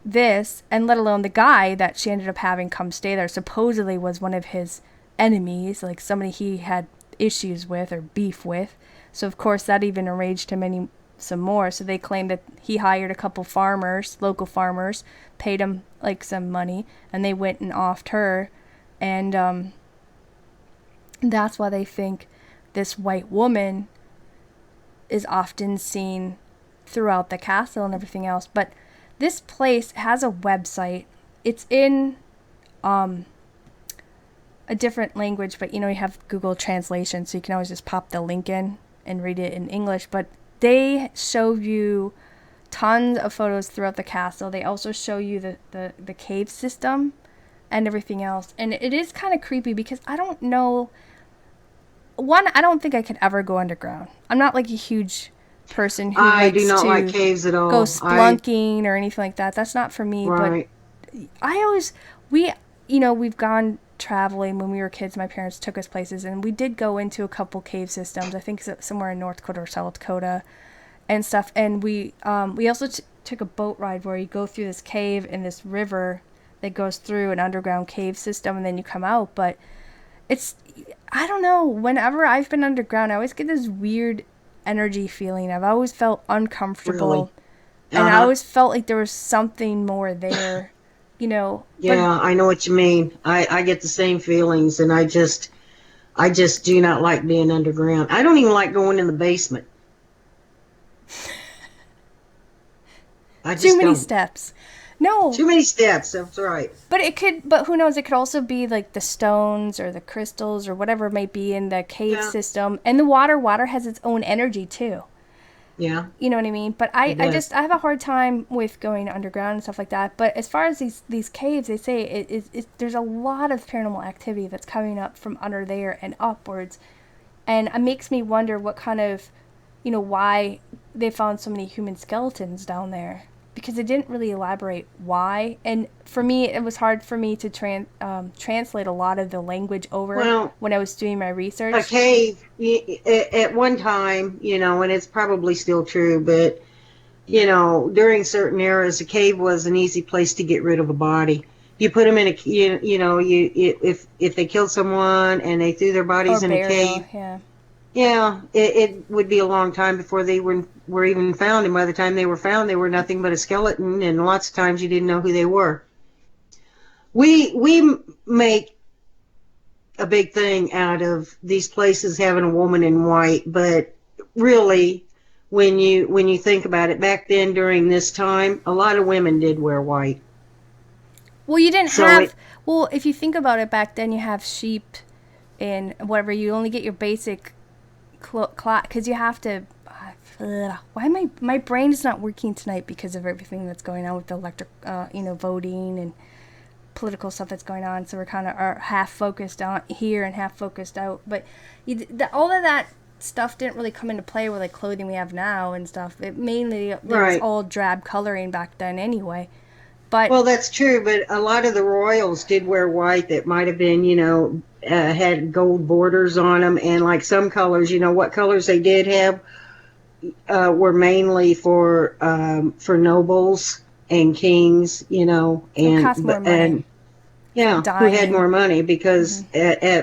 Speaker 2: this, and let alone the guy that she ended up having come stay there, supposedly was one of his enemies, like somebody he had issues with or beef with. So, of course, that even enraged him some more. So they claim that he hired a couple farmers, local farmers, paid him like some money, and they went and offed her. And that's why they think this white woman is often seen throughout the castle and everything else. But this place has a website. It's in a different language, but you have Google Translation, so you can always just pop the link in and read it in English. But they show you tons of photos throughout the castle. They also show you the cave system and everything else. And it is kind of creepy because I don't know. One, I don't think I could ever go underground. I'm not like a huge person who
Speaker 1: I
Speaker 2: likes
Speaker 1: do not
Speaker 2: to
Speaker 1: like caves at all.
Speaker 2: go splunking or anything like that. That's not for me.
Speaker 1: Right.
Speaker 2: But we've gone traveling when we were kids. My parents took us places, and we did go into a couple cave systems. I think somewhere in North Dakota or South Dakota and stuff. And we also took a boat ride where you go through this cave and this river that goes through an underground cave system, and then you come out. But I don't know, whenever I've been underground, I always get this weird energy feeling. I've always felt uncomfortable.
Speaker 1: Really?
Speaker 2: And I always felt like there was something more there,
Speaker 1: Yeah,
Speaker 2: But
Speaker 1: I know what you mean. I get the same feelings, and I just do not like being underground. I don't even like going in the basement. I just
Speaker 2: too many
Speaker 1: don't.
Speaker 2: steps. No.
Speaker 1: Too many steps, that's right.
Speaker 2: But who knows, it could also be like the stones or the crystals or whatever it might be in the cave
Speaker 1: Yeah.
Speaker 2: system. And the water has its own energy too.
Speaker 1: Yeah.
Speaker 2: You know what I mean? But I
Speaker 1: It
Speaker 2: have a hard time with going underground and stuff like that. But as far as these caves, they say there's a lot of paranormal activity that's coming up from under there and upwards. And it makes me wonder what kind of, why they found so many human skeletons down there. Because they didn't really elaborate why. And for me, it was hard for me to translate a lot of the language over when I was doing my research.
Speaker 1: A cave, at one time, and it's probably still true, but, during certain eras, a cave was an easy place to get rid of a body. You put them in if they killed someone and they threw their bodies
Speaker 2: Or
Speaker 1: in a
Speaker 2: burial,
Speaker 1: cave.
Speaker 2: yeah.
Speaker 1: Yeah, it would be a long time before they were even found, and by the time they were found, they were nothing but a skeleton, and lots of times you didn't know who they were. We make a big thing out of these places having a woman in white, but really, when you think about it, back then during this time, a lot of women did wear white.
Speaker 2: Well, you didn't have. Well, if you think about it, back then you have sheep and whatever. You only get your basic cloth because you have to. why am my brain is not working tonight because of everything that's going on with the electric, voting and political stuff that's going on. So we're kind of are half focused on here and half focused out. But all of that stuff didn't really come into play with like clothing we have now and stuff. It mainly there was all drab coloring back then anyway. But
Speaker 1: well, that's true. But a lot of the royals did wear white that might have been, had gold borders on them, and like some colors, what colors they did have were mainly for nobles and kings, and
Speaker 2: cost more money.
Speaker 1: And who had more money because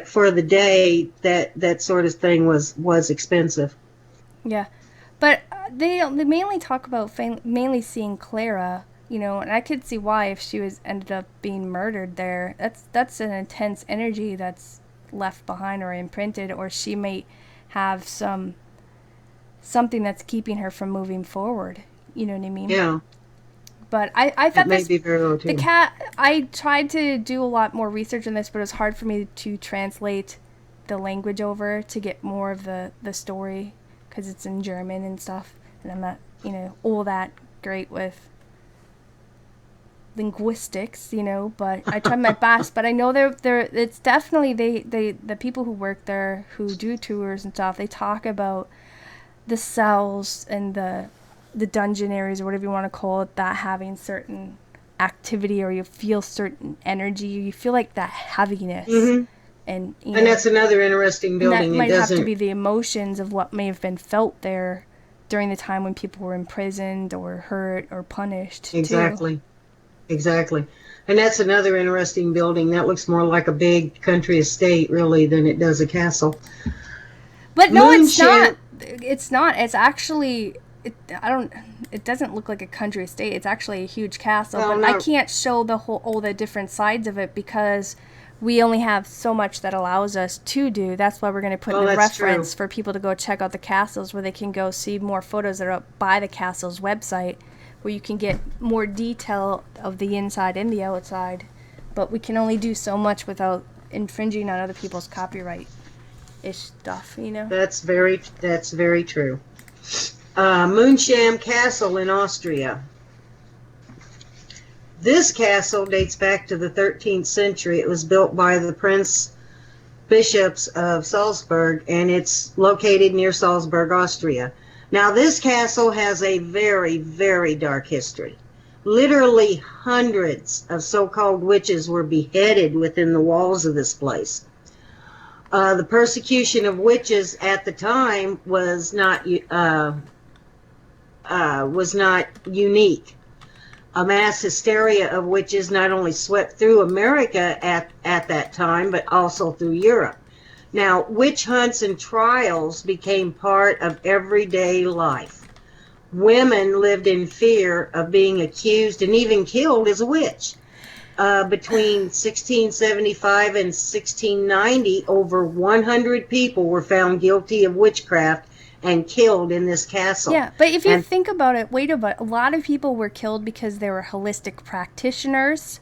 Speaker 1: for the day that sort of thing was expensive.
Speaker 2: Yeah, but they mainly talk about mainly seeing Clara, and I could see why if she ended up being murdered there. That's an intense energy that's left behind or imprinted, or she may have something that's keeping her from moving forward. You know what I mean?
Speaker 1: Yeah.
Speaker 2: But I thought
Speaker 1: this the
Speaker 2: cat. I tried to do a lot more research on this, but it was hard for me to translate the language over to get more of the story because it's in German and stuff, and I'm not all that great with linguistics, but I tried my best. But I know it's definitely the people who work there who do tours and stuff. They talk about the cells and the dungeon areas or whatever you want to call it, that having certain activity or you feel certain energy, you feel like that heaviness.
Speaker 1: Mm-hmm.
Speaker 2: And
Speaker 1: that's another interesting building.
Speaker 2: That might have to be the emotions of what may have been felt there during the time when people were imprisoned or hurt or punished.
Speaker 1: Exactly. And that's another interesting building. That looks more like a big country estate, really, than it does a castle.
Speaker 2: But no, it's not. It's not. It's actually... It doesn't look like a country estate. It's actually a huge castle, but I can't show all the different sides of it because we only have so much that allows us to do. That's why we're going to put in the reference for people to go check out the castles, where they can go see more photos that are up by the castle's website, where you can get more detail of the inside and the outside. But we can only do so much without infringing on other people's copyright-ish stuff,
Speaker 1: That's very true. Moosham Castle in Austria. This castle dates back to the 13th century. It was built by the Prince Bishops of Salzburg, and it's located near Salzburg, Austria. Now, this castle has a very, very dark history. Literally hundreds of so-called witches were beheaded within the walls of this place. The persecution of witches at the time was not unique. A mass hysteria of witches not only swept through America at that time, but also through Europe. Now, witch hunts and trials became part of everyday life. Women lived in fear of being accused and even killed as a witch. Between 1675 and 1690, over 100 people were found guilty of witchcraft and killed in this castle.
Speaker 2: Yeah, but if you think about it, a lot of people were killed because they were holistic practitioners,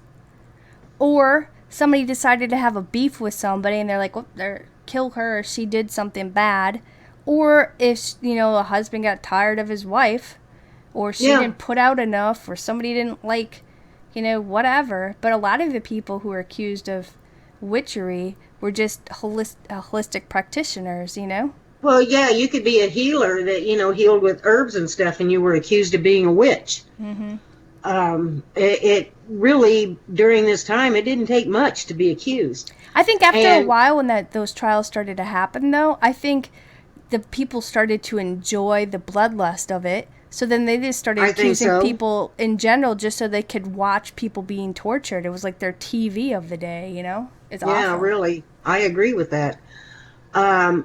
Speaker 2: or somebody decided to have a beef with somebody and they're like, kill her, she did something bad. Or if, a husband got tired of his wife, or she didn't put out enough, or somebody didn't like, whatever. But a lot of the people who were accused of witchery were just holistic practitioners,
Speaker 1: Well, yeah, you could be a healer that, healed with herbs and stuff, and you were accused of being a witch. Mm-hmm. It really, during this time, it didn't take much to be accused.
Speaker 2: I think after a while, when those trials started to happen, though, I think the people started to enjoy the bloodlust of it. So then they just started accusing people in general just so they could watch people being tortured. It was like their TV of the day, It's awful.
Speaker 1: Yeah, really. I agree with that. And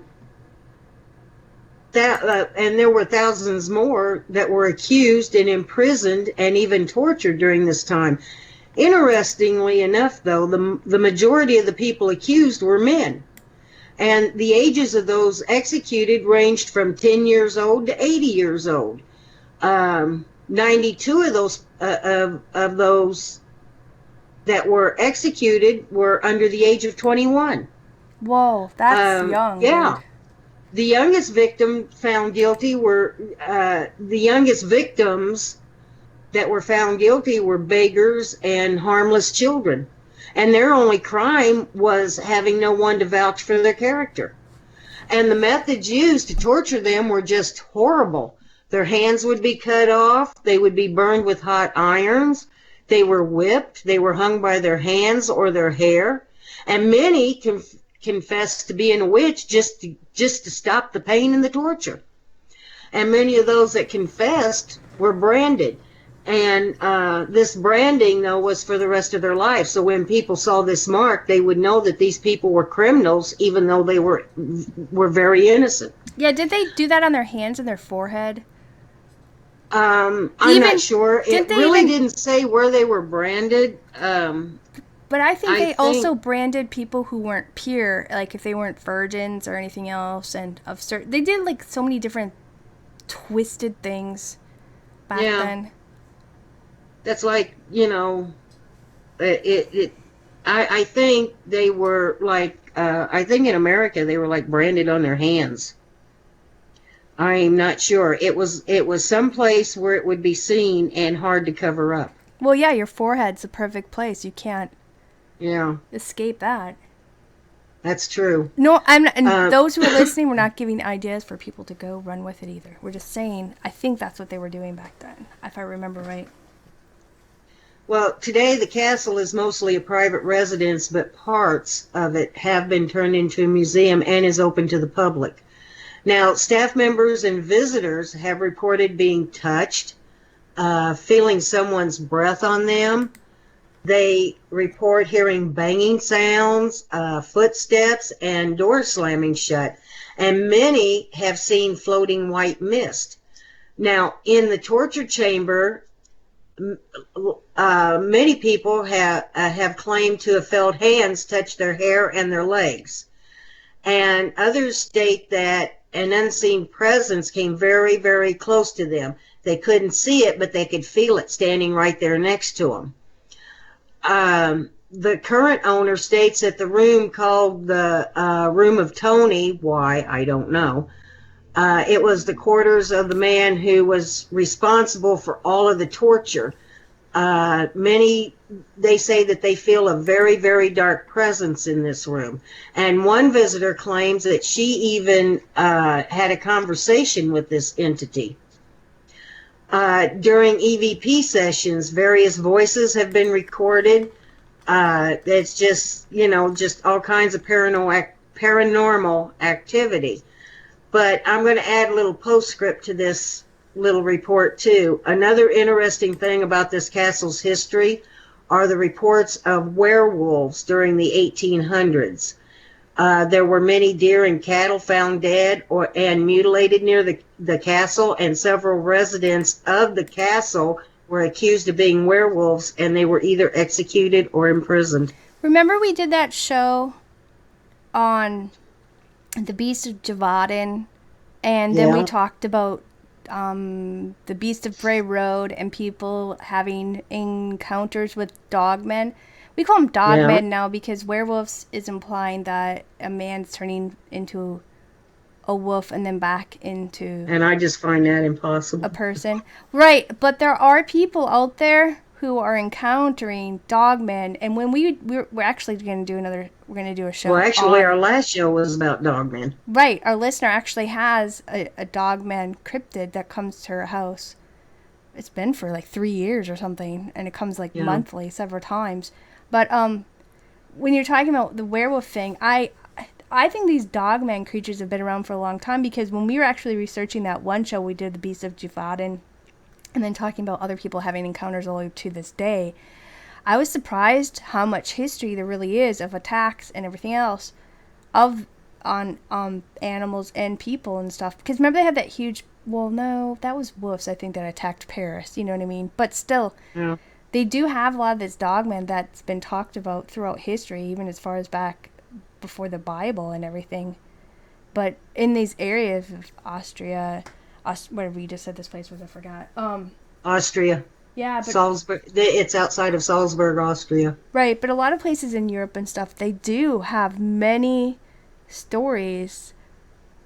Speaker 1: there were thousands more that were accused and imprisoned and even tortured during this time. Interestingly enough, though, the majority of the people accused were men. And the ages of those executed ranged from 10 years old to 80 years old. 92 of those that were executed were under the age of 21.
Speaker 2: Whoa, that's young.
Speaker 1: Yeah.
Speaker 2: Dude.
Speaker 1: the youngest victim found guilty were the youngest victims that were found guilty were beggars and harmless children, and their only crime was having no one to vouch for their character. And the methods used to torture them were just horrible. Their hands would be cut off, they would be burned with hot irons, they were whipped, they were hung by their hands or their hair, and many confessed to being a witch just to stop the pain and the torture. And many of those that confessed were branded. And this branding, though, was for the rest of their life. So when people saw this mark, they would know that these people were criminals, even though they were very innocent.
Speaker 2: Yeah, did they do that on their hands and their forehead?
Speaker 1: I'm not sure. It really didn't say where they were branded.
Speaker 2: But I think they also branded people who weren't pure, like if they weren't virgins or anything else, and they did like so many different twisted things back then.
Speaker 1: That's like, I think they were like, I think in America they were like branded on their hands. I'm not sure. It was some place where it would be seen and hard to cover up.
Speaker 2: Well, yeah, your forehead's the perfect place. You can't escape that.
Speaker 1: That's true.
Speaker 2: No, I'm not, and those who are listening, we're not giving ideas for people to go run with it either. We're just saying, I think that's what they were doing back then, if I remember right.
Speaker 1: Well, today the castle is mostly a private residence, but parts of it have been turned into a museum and is open to the public. Now, staff members and visitors have reported being touched, feeling someone's breath on them. They report hearing banging sounds, footsteps, and doors slamming shut. And many have seen floating white mist. Now, in the torture chamber, many people have claimed to have felt hands touch their hair and their legs. And others state that an unseen presence came very, very close to them. They couldn't see it, but they could feel it standing right there next to them. The current owner states that the room called the Room of Tony, why, I don't know, it was the quarters of the man who was responsible for all of the torture. Many, they say that they feel a very, very dark presence in this room. And one visitor claims that she even had a conversation with this entity. During EVP sessions, various voices have been recorded. It's just, just all kinds of paranormal activity. But I'm going to add a little postscript to this little report, too. Another interesting thing about this castle's history are the reports of werewolves during the 1800s. There were many deer and cattle found dead and mutilated near the castle, and several residents of the castle were accused of being werewolves, and they were either executed or imprisoned.
Speaker 2: Remember we did that show on the Beast of Javaden, and then we talked about the Beast of Bray Road and people having encounters with dogmen. We call them dogmen now because werewolves is implying that a man's turning into a wolf and then back into... And
Speaker 1: I just find that impossible.
Speaker 2: ...a person. Right, but there are people out there who are encountering dogmen, and when we're actually going to do a show.
Speaker 1: Well, actually, our last show was about dogmen.
Speaker 2: Right, our listener actually has a dogman cryptid that comes to her house. It's been for like 3 years or something, and it comes like monthly, several times. But when you're talking about the werewolf thing, I think these dogman creatures have been around for a long time, because when we were actually researching that one show we did, the Beast of Javaden, and then talking about other people having encounters all the way to this day, I was surprised how much history there really is of attacks and everything else on animals and people and stuff. Because remember they had that huge, well, no, that was wolves, I think, that attacked Paris, you know what I mean? But still, they do have a lot of this dogman that's been talked about throughout history, even as far as back before the Bible and everything. But in these areas of Austria, whatever you just said this place was, I forgot.
Speaker 1: Austria.
Speaker 2: Yeah, but
Speaker 1: Salzburg. It's outside of Salzburg, Austria.
Speaker 2: Right, but a lot of places in Europe and stuff, they do have many stories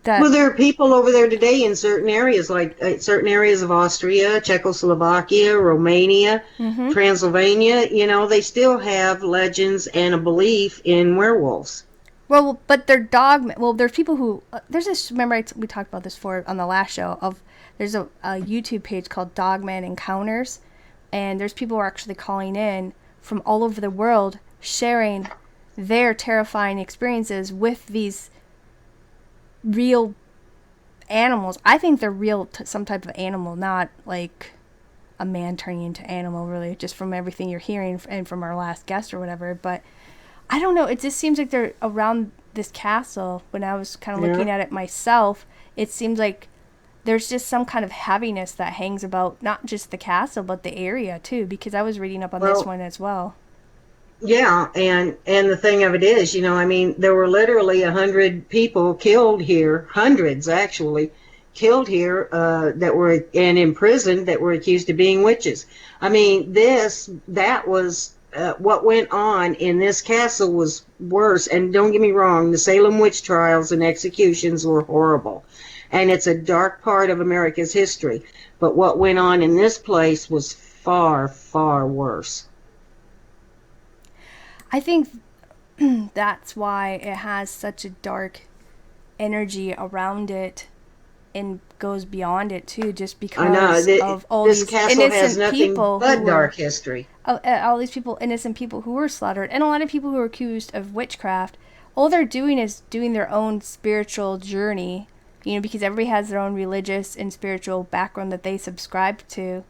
Speaker 1: Well, there are people over there today in certain areas, like certain areas of Austria, Czechoslovakia, Romania,
Speaker 2: Mm-hmm.
Speaker 1: Transylvania. They still have legends and a belief in werewolves.
Speaker 2: Well, but they're dogmen. Well, there's people who there's this. Remember, we talked about this for on the last show. There's a YouTube page called Dogman Encounters, and there's people who are actually calling in from all over the world, sharing their terrifying experiences with these real animals. I think they're real, some type of animal, not like a man turning into animal. Really, just from everything you're hearing and from our last guest or whatever, but. I don't know. It just seems like they're around this castle. When I was kind of looking at it myself, it seems like there's just some kind of heaviness that hangs about not just the castle, but the area too, because I was reading up on this one as well.
Speaker 1: Yeah, and the thing of it is, there were literally 100 people killed here, hundreds actually, killed here that were and imprisoned that were accused of being witches. That was what went on in this castle was worse. And don't get me wrong, the Salem witch trials and executions were horrible. And it's a dark part of America's history. But what went on in this place was far, far worse.
Speaker 2: I think that's why it has such a dark energy around it and goes beyond it too, just because of all these innocent people
Speaker 1: but dark history.
Speaker 2: All these people, innocent people who were slaughtered, and a lot of people who are accused of witchcraft. All they're doing is doing their own spiritual journey, because everybody has their own religious and spiritual background that they subscribe to,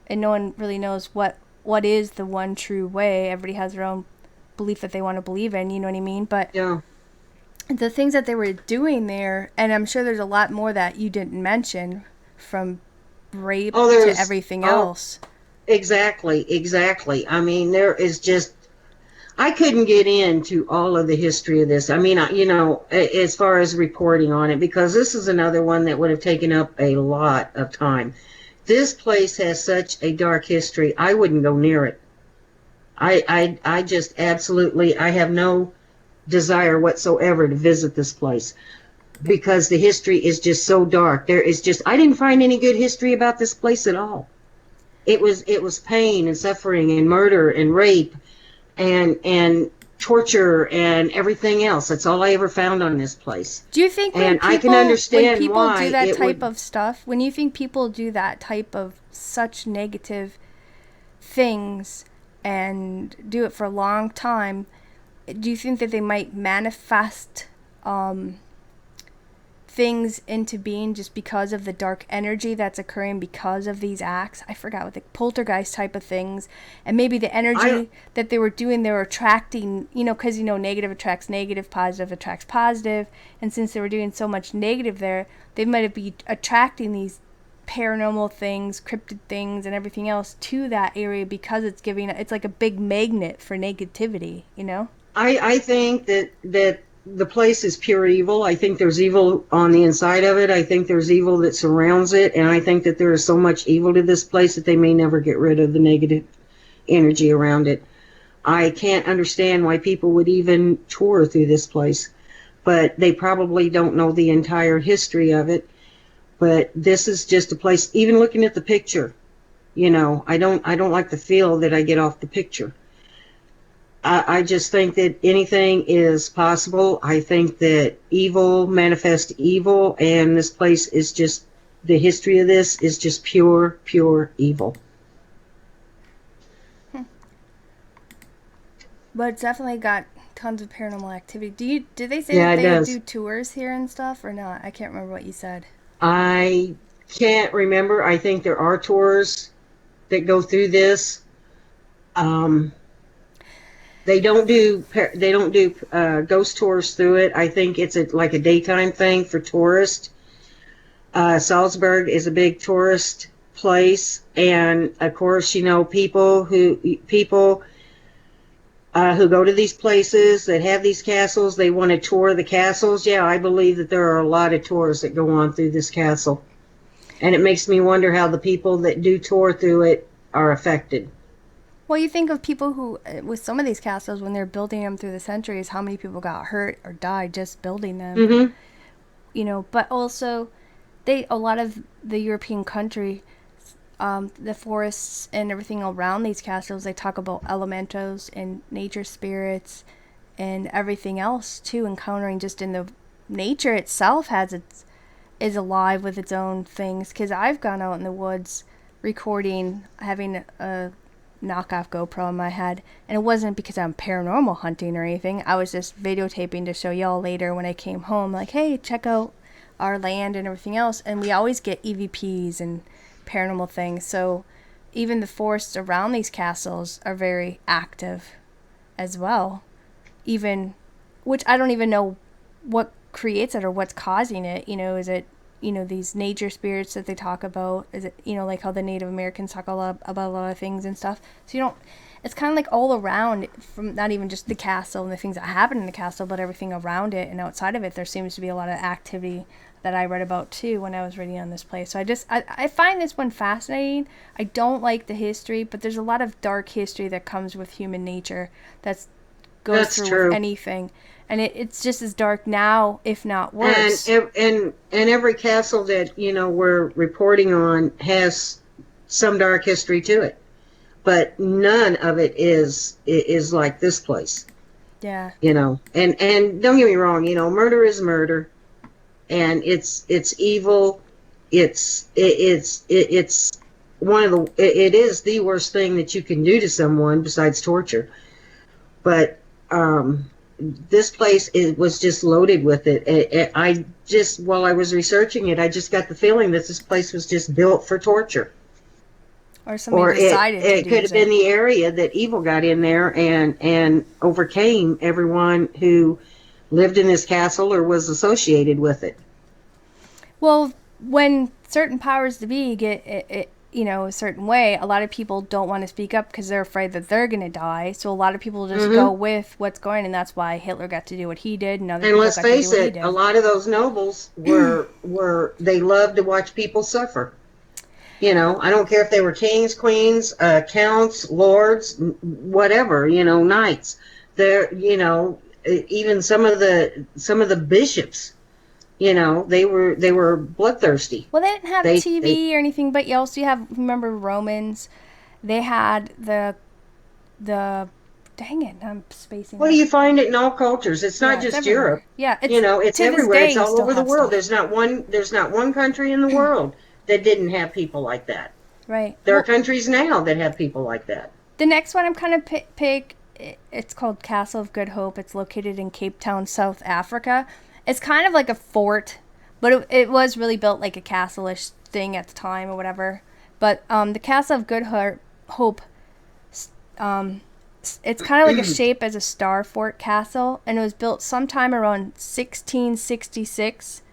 Speaker 2: and no one really knows what is the one true way. Everybody has their own belief that they want to believe in, you know what I mean? But
Speaker 1: yeah.
Speaker 2: The things that they were doing there, and I'm sure there's a lot more that you didn't mention, from rape to everything else.
Speaker 1: Exactly. There is just, I couldn't get into all of the history of this. As far as reporting on it, because this is another one that would have taken up a lot of time. This place has such a dark history, I wouldn't go near it. I just absolutely, I have no desire whatsoever to visit this place because the history is just so dark. I didn't find any good history about this place at all. It was pain and suffering and murder and rape and torture and everything else. That's all I ever found on this place.
Speaker 2: Do you think
Speaker 1: I can understand
Speaker 2: when people
Speaker 1: why
Speaker 2: do that type of stuff, when you think people do that type of such negative things and do it for a long time, do you think that they might manifest things into being just because of the dark energy that's occurring because of these acts? I forgot what the poltergeist type of things, and maybe the energy that they were doing, they were attracting, because negative attracts negative, positive attracts positive, and since they were doing so much negative there, they might be attracting these paranormal things, cryptid things, and everything else to that area because it's like a big magnet for negativity,
Speaker 1: I think that the place is pure evil. I think there's evil on the inside of it. I think there's evil that surrounds it. And I think that there is so much evil to this place that they may never get rid of the negative energy around it. I can't understand why people would even tour through this place. But they probably don't know the entire history of it. But this is just a place, even looking at the picture, I don't like the feel that I get off the picture. I just think that anything is possible. I think that evil manifests evil, and this place is just, the history of this is just pure evil.
Speaker 2: But it's definitely got tons of paranormal activity. Did they say that they do tours here and stuff or not? I can't remember what you said.
Speaker 1: I can't remember. I think there are tours that go through this. They don't do ghost tours through it. I think it's like a daytime thing for tourists. Salzburg is a big tourist place, and of course, people who go to these places that have these castles, they want to tour the castles. Yeah, I believe that there are a lot of tours that go on through this castle, and it makes me wonder how the people that do tour through it are affected.
Speaker 2: Well, you think of people who, with some of these castles, when they're building them through the centuries, how many people got hurt or died just building them.
Speaker 1: Mm-hmm.
Speaker 2: But also a lot of the European country, the forests and everything around these castles, they talk about elementals and nature spirits and everything else too, encountering just in the nature itself is alive with its own things. Because I've gone out in the woods recording, having a knockoff GoPro in my head, and it wasn't because I'm paranormal hunting or anything. I was just videotaping to show y'all later when I came home, like, hey, check out our land and everything else. And we always get EVPs and paranormal things, so even the forests around these castles are very active as well, even, which I don't even know what creates it or what's causing it. Is it these nature spirits that they talk about? Is it like how the Native Americans talk about a lot of things and stuff? So it's kind of like all around, from not even just the castle and the things that happen in the castle, but everything around it and outside of it. There seems to be a lot of activity that I read about too when I was reading on this place. So I find this one fascinating. I don't like the history, but there's a lot of dark history that comes with human nature goes through
Speaker 1: true.
Speaker 2: With anything. And it's just as dark now, if not worse.
Speaker 1: And every castle that we're reporting on has some dark history to it, but none of it is like this place.
Speaker 2: Yeah.
Speaker 1: And don't get me wrong. Murder is murder, and it's evil. It's one of the it is the worst thing that you can do to someone besides torture, but this place was just loaded with it. While I was researching it, I just got the feeling that this place was just built for torture.
Speaker 2: Or somebody decided
Speaker 1: it could have been the area that evil got in there and overcame everyone who lived in this castle or was associated with it.
Speaker 2: Well, when certain powers to be get it a certain way, a lot of people don't want to speak up because they're afraid that they're going to die. So a lot of people just go with what's going, and that's why Hitler got to do what he did, and other people got to do what he did. And let's face it, a lot of those nobles
Speaker 1: were they loved to watch people suffer. I don't care if they were kings, queens, counts, lords, whatever. Knights. They're even some of the bishops. They were bloodthirsty.
Speaker 2: Well, they didn't have TV or anything, but you also remember Romans. They had the dang it, I'm spacing.
Speaker 1: Well, you find it in all cultures. It's not just Europe.
Speaker 2: Yeah,
Speaker 1: it's everywhere. It's all over the world. There's not one country in the world that didn't have people like that.
Speaker 2: Right.
Speaker 1: There are countries now that have people like that.
Speaker 2: The next one I'm kind of pick. It's called Castle of Good Hope. It's located in Cape Town, South Africa. It's kind of like a fort, but it was really built like a castle-ish thing at the time or whatever. But the Castle of Good Hope, it's kind of like a shape as a star fort castle, and it was built sometime around 1666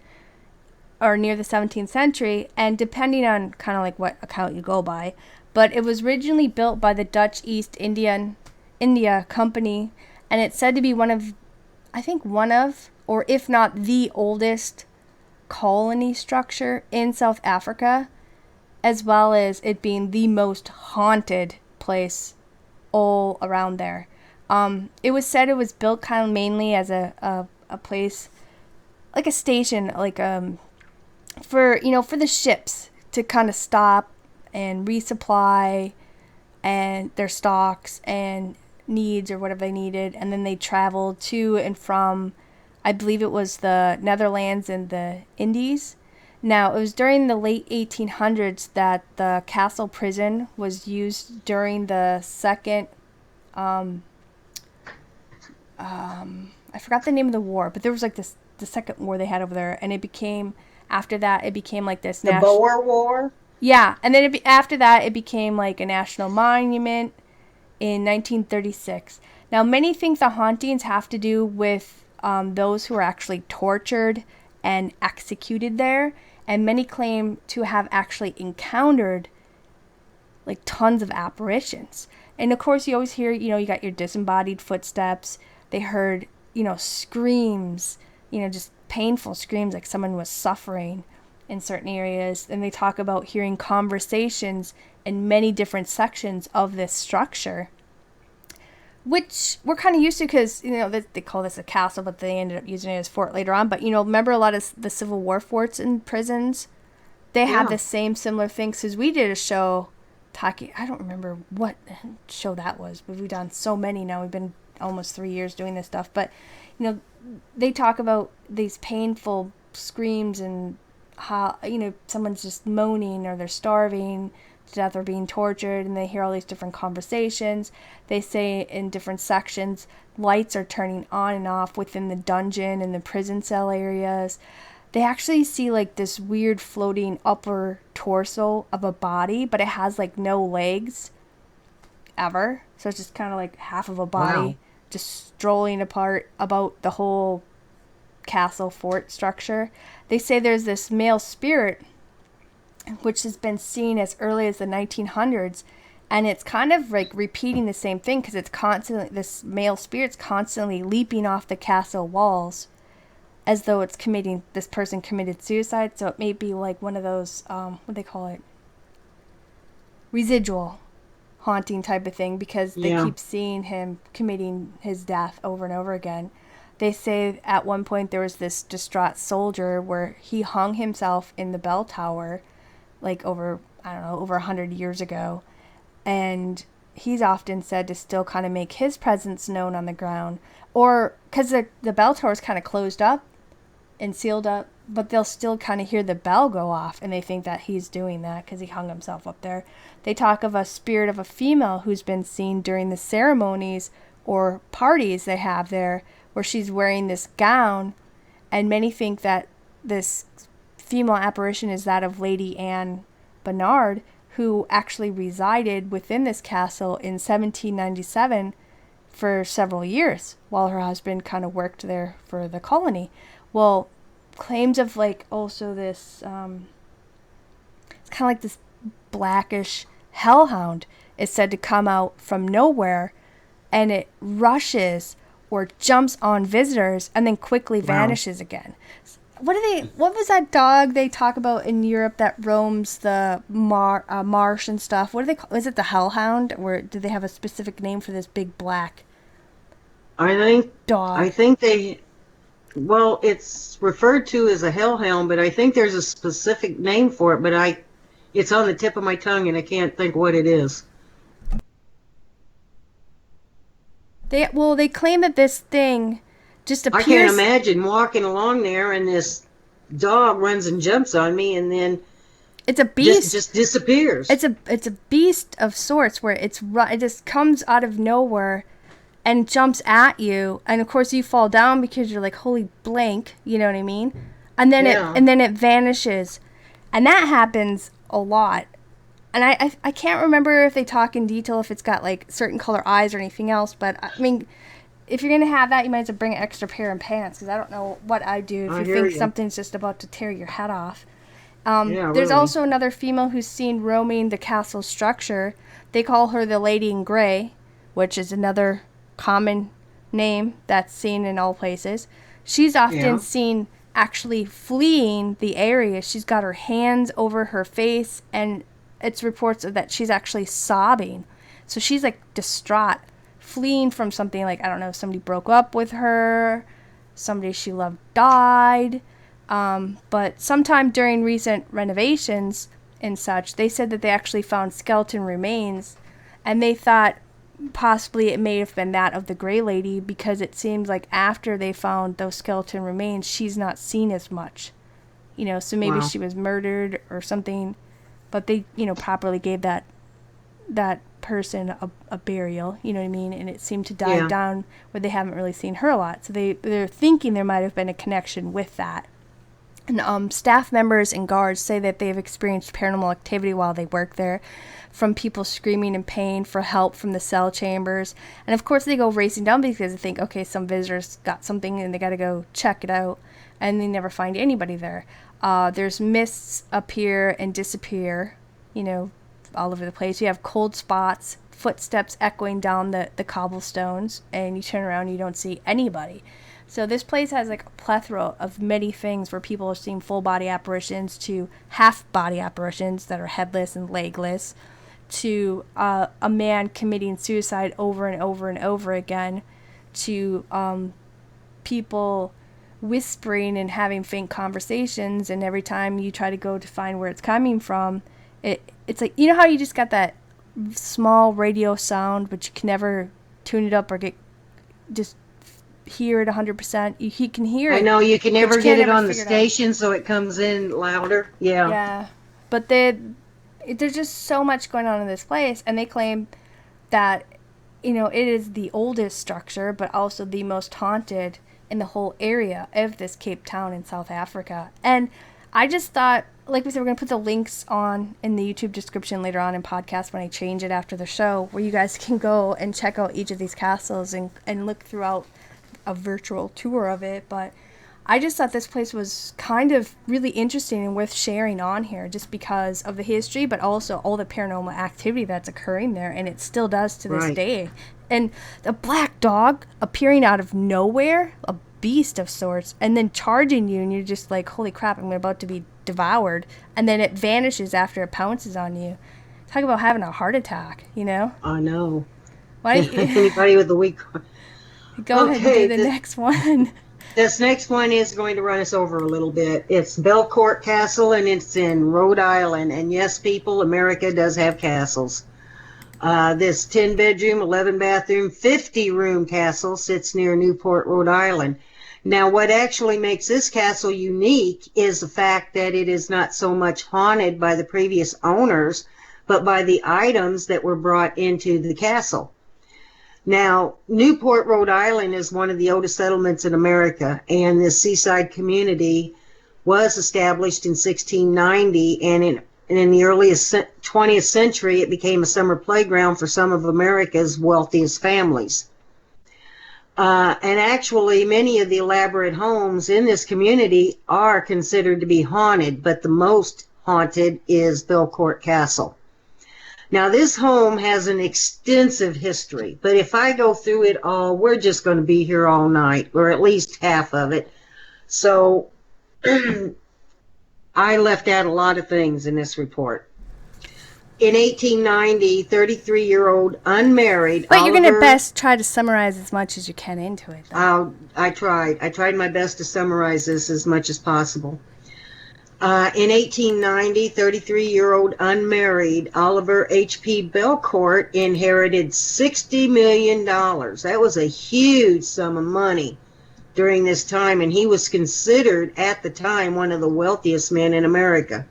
Speaker 2: or near the 17th century, and depending on kind of like what account you go by. But it was originally built by the Dutch East India Company, and it's said to be one of, or if not the oldest colony structure in South Africa, as well as it being the most haunted place all around there. It was said it was built kind of mainly as a place, like a station, like for the ships to kind of stop and resupply and their stocks and needs or whatever they needed, and then they traveled to and from, I believe it was the Netherlands and the Indies. Now, it was during the late 1800s that the castle prison was used during the second, I forgot the name of the war, but there was like the second war they had over there, and after that it became like this
Speaker 1: the Boer War?
Speaker 2: Yeah, and then after that it became like a national monument in 1936. Now, many think the hauntings have to do with those who were actually tortured and executed there, and many claim to have actually encountered like tons of apparitions. And of course you always hear, you got your disembodied footsteps. They heard, screams, just painful screams, like someone was suffering in certain areas. And they talk about hearing conversations in many different sections of this structure. which we're kind of used to because, they call this a castle, but they ended up using it as fort later on. But, remember a lot of the Civil War forts in prisons? They have the same similar things. Because we did a show talking, I don't remember what show that was, but we've done so many now. We've been almost 3 years doing this stuff. But, they talk about these painful screams and how, someone's just moaning or they're starving to death or being tortured, and they hear all these different conversations. They say in different sections, lights are turning on and off within the dungeon and the prison cell areas. They actually see like this weird floating upper torso of a body, but it has like no legs ever. So it's just kind of like half of a body just strolling apart about the whole castle fort structure. They say there's this male spirit which has been seen as early as the 1900s, and it's kind of like repeating the same thing because it's constantly, this male spirit's constantly leaping off the castle walls as though this person committed suicide. So it may be like one of those, what do they call it? Residual haunting type of thing, because they keep seeing him committing his death over and over again. They say at one point there was this distraught soldier where he hung himself in the bell tower like over 100 years ago. And he's often said to still kind of make his presence known on the ground. Or because the bell tower is kind of closed up and sealed up, but they'll still kind of hear the bell go off, and they think that he's doing that because he hung himself up there. They talk of a spirit of a female who's been seen during the ceremonies or parties they have there, where she's wearing this gown, and many think that this female apparition is that of Lady Anne Bernard, who actually resided within this castle in 1797 for several years while her husband kind of worked there for the colony. Well, claims of like also this, it's kind of like this blackish hellhound is said to come out from nowhere, and it rushes or jumps on visitors and then quickly vanishes again. What was that dog they talk about in Europe that roams the marsh and stuff? What do they call? Is it the hellhound, or do they have a specific name for this big black dog?
Speaker 1: I think it's referred to as a hellhound, but I think there's a specific name for it, but it's on the tip of my tongue and I can't think what it is.
Speaker 2: They claim that this thing just appears.
Speaker 1: I can't imagine walking along there and this dog runs and jumps on me, and then
Speaker 2: it's a beast.
Speaker 1: Just disappears.
Speaker 2: It's a beast of sorts where it just comes out of nowhere and jumps at you, and of course you fall down because you're like, holy blank, you know what I mean? And then it vanishes, and that happens a lot. And I can't remember if they talk in detail if it's got like certain color eyes or anything else, but I mean, if you're going to have that, you might as well bring an extra pair of pants, because I don't know what I'd do if you think something's just about to tear your head off. There's also another female who's seen roaming the castle structure. They call her the Lady in Grey, which is another common name that's seen in all places. She's often seen actually fleeing the area. She's got her hands over her face, and it's reports that she's actually sobbing. So she's like distraught, fleeing from something like, I don't know, somebody broke up with her, somebody she loved died. But sometime during recent renovations and such, they said that they actually found skeleton remains, and they thought possibly it may have been that of the Grey Lady, because it seems like after they found those skeleton remains, she's not seen as much. So maybe she was murdered or something, but they, properly gave that person a burial, you know what I mean? And it seemed to die down where they haven't really seen her a lot. So they're thinking there might have been a connection with that. And staff members and guards say that they've experienced paranormal activity while they work there, from people screaming in pain for help from the cell chambers. And of course they go racing down because they think, okay, some visitors got something and they got to go check it out. And they never find anybody there. There's mists appear and disappear, all over the place. You have cold spots, footsteps echoing down the cobblestones, and you turn around and you don't see anybody. So this place has like a plethora of many things where people are seeing full body apparitions to half body apparitions that are headless and legless, to a man committing suicide over and over and over again, to people whispering and having faint conversations, and every time you try to go to find where it's coming from, it's like, you know how you just got that small radio sound but you can never tune it up or just hear it 100%. He can hear it.
Speaker 1: I know, you can never get it on the station, so it comes in louder.
Speaker 2: Yeah, but there's just so much going on in this place, and they claim that, you know, it is the oldest structure but also the most haunted in the whole area of this Cape Town in South Africa. And I just thought, like we said, we're going to put the links on in the YouTube description later on in podcast when I change it after the show, where you guys can go and check out each of these castles and look throughout a virtual tour of it. But I just thought this place was kind of really interesting and worth sharing on here, just because of the history, but also all the paranormal activity that's occurring there, and it still does to this day. And the black dog appearing out of nowhere, a beast of sorts, and then charging you, and you're just like, holy crap, I'm about to be devoured, and then it vanishes after it pounces on you. Talk about having a heart attack, you know?
Speaker 1: I know.
Speaker 2: Why
Speaker 1: anybody with a weak
Speaker 2: go ahead and do the next one.
Speaker 1: This next one is going to run us over a little bit. It's Belcourt Castle, and it's in Rhode Island. And yes, people, America does have castles. This 10-bedroom, 11-bathroom, 50-room castle sits near Newport, Rhode Island. Now, what actually makes this castle unique is the fact that it is not so much haunted by the previous owners, but by the items that were brought into the castle. Now, Newport, Rhode Island is one of the oldest settlements in America, and this seaside community was established in 1690, and in the earliest 20th century, it became a summer playground for some of America's wealthiest families. And actually, many of the elaborate homes in this community are considered to be haunted, but the most haunted is Belcourt Castle. Now, this home has an extensive history, but if I go through it all, we're just going to be here all night, or at least half of it. So I left out a lot of things in this report. In 1890, 33-year-old unmarried
Speaker 2: But you're going to best try to summarize as much as you can into it.
Speaker 1: I tried my best to summarize this as much as possible. In 1890, 33-year-old unmarried Oliver H.P. Belcourt inherited $60 million. That was a huge sum of money during this time, and he was considered at the time one of the wealthiest men in America.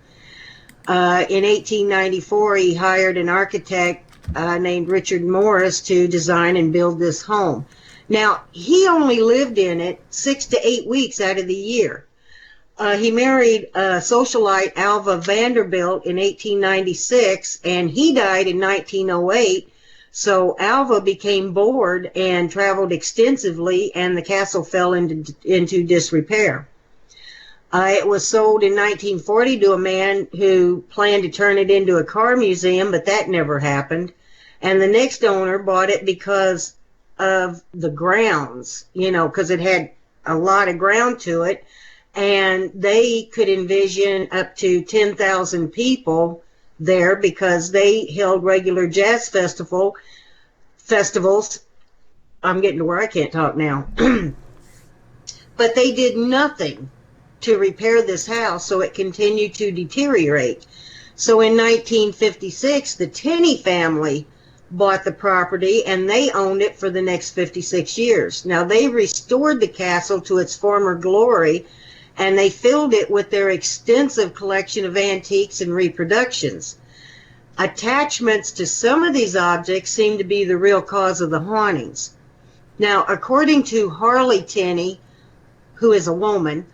Speaker 1: In 1894, he hired an architect named Richard Morris to design and build this home. Now, he only lived in it 6 to 8 weeks out of the year. He married socialite Alva Vanderbilt in 1896, and he died in 1908. So Alva became bored and traveled extensively, and the castle fell into disrepair. It was sold in 1940 to a man who planned to turn it into a car museum, but that never happened. And the next owner bought it because of the grounds, you know, because it had a lot of ground to it. And they could envision up to 10,000 people there because they held regular jazz festivals. I'm getting to where I can't talk now. But they did nothing to repair this house, so it continued to deteriorate. So in 1956, the Tenney family bought the property, and they owned it for the next 56 years. Now, they restored the castle to its former glory, and they filled it with their extensive collection of antiques and reproductions. Attachments to some of these objects seem to be the real cause of the hauntings. Now, according to Harley Tenney, who is a woman,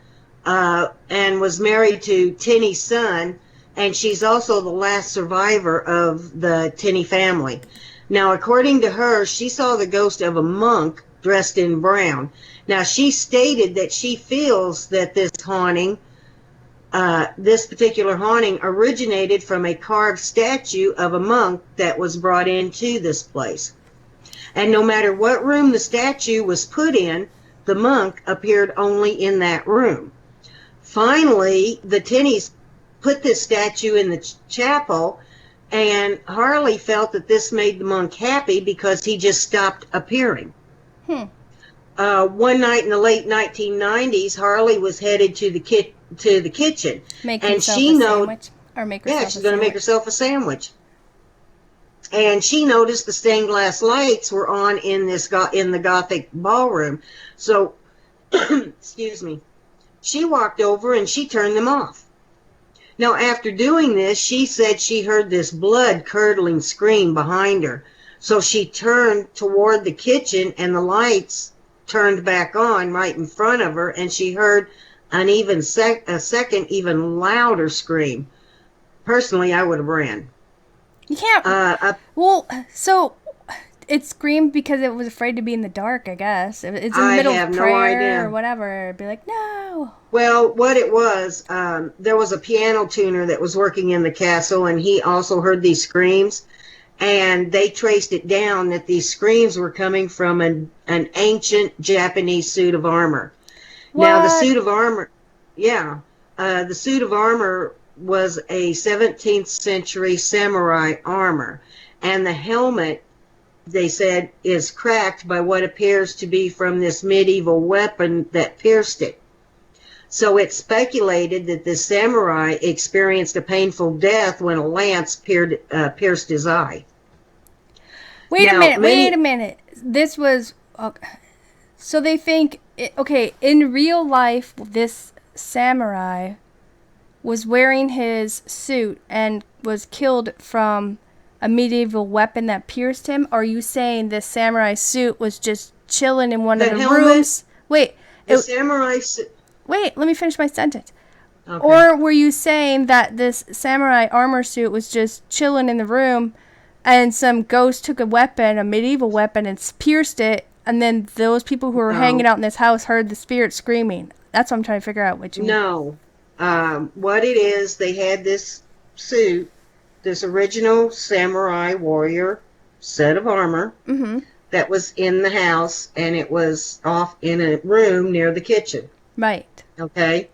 Speaker 1: and was married to Tenney's son, and she's also the last survivor of the Tenney family. Now, according to her, she saw the ghost of a monk dressed in brown. Now, she stated that she feels that this particular haunting originated from a carved statue of a monk that was brought into this place. And no matter what room the statue was put in, the monk appeared only in that room. Finally, the Tenneys put this statue in the chapel, And Harley felt that this made the monk happy because he just stopped appearing. One night in the late 1990s, Harley was headed to the kitchen,
Speaker 2: Make
Speaker 1: and
Speaker 2: himself
Speaker 1: she
Speaker 2: a
Speaker 1: know,
Speaker 2: sandwich, or make herself
Speaker 1: yeah, she's going to make herself a sandwich. And she noticed the stained glass lights were on in the Gothic ballroom. So, excuse me, she walked over and she turned them off. Now, after doing this, she said she heard this blood-curdling scream behind her. So she turned toward the kitchen, and the lights turned back on right in front of her, and she heard a second, even louder scream. Personally, I would have ran.
Speaker 2: You can't. Well, so it screamed because it was afraid to be in the dark, I guess. It's in the middle of prayer or whatever. It'd be like, no.
Speaker 1: Well, what it was, there was a piano tuner that was working in the castle, and he also heard these screams. And they traced it down that these screams were coming from an ancient Japanese suit of armor.
Speaker 2: What?
Speaker 1: Now, the suit of armor, the suit of armor was a 17th century samurai armor. And the helmet, they said, is cracked by what appears to be from this medieval weapon that pierced it. So it's speculated that the samurai experienced a painful death when a lance pierced his eye.
Speaker 2: Wait a minute. This was... so they think... Okay, in real life, this samurai was wearing his suit and was killed from a medieval weapon that pierced him? Or are you saying this samurai suit was just chilling in one of the rooms? Wait.
Speaker 1: Samurai suit...
Speaker 2: Wait, let me finish my sentence.
Speaker 1: Okay.
Speaker 2: Or were you saying that this samurai armor suit was just chilling in the room and some ghost took a weapon, a medieval weapon, and pierced it, and then those people who were hanging out in this house heard the spirit screaming? That's what I'm trying to figure out. What you mean.
Speaker 1: No. What it is, they had this suit, this original samurai warrior set of armor that was in the house, and it was off in a room near the kitchen.
Speaker 2: Right.
Speaker 1: Okay.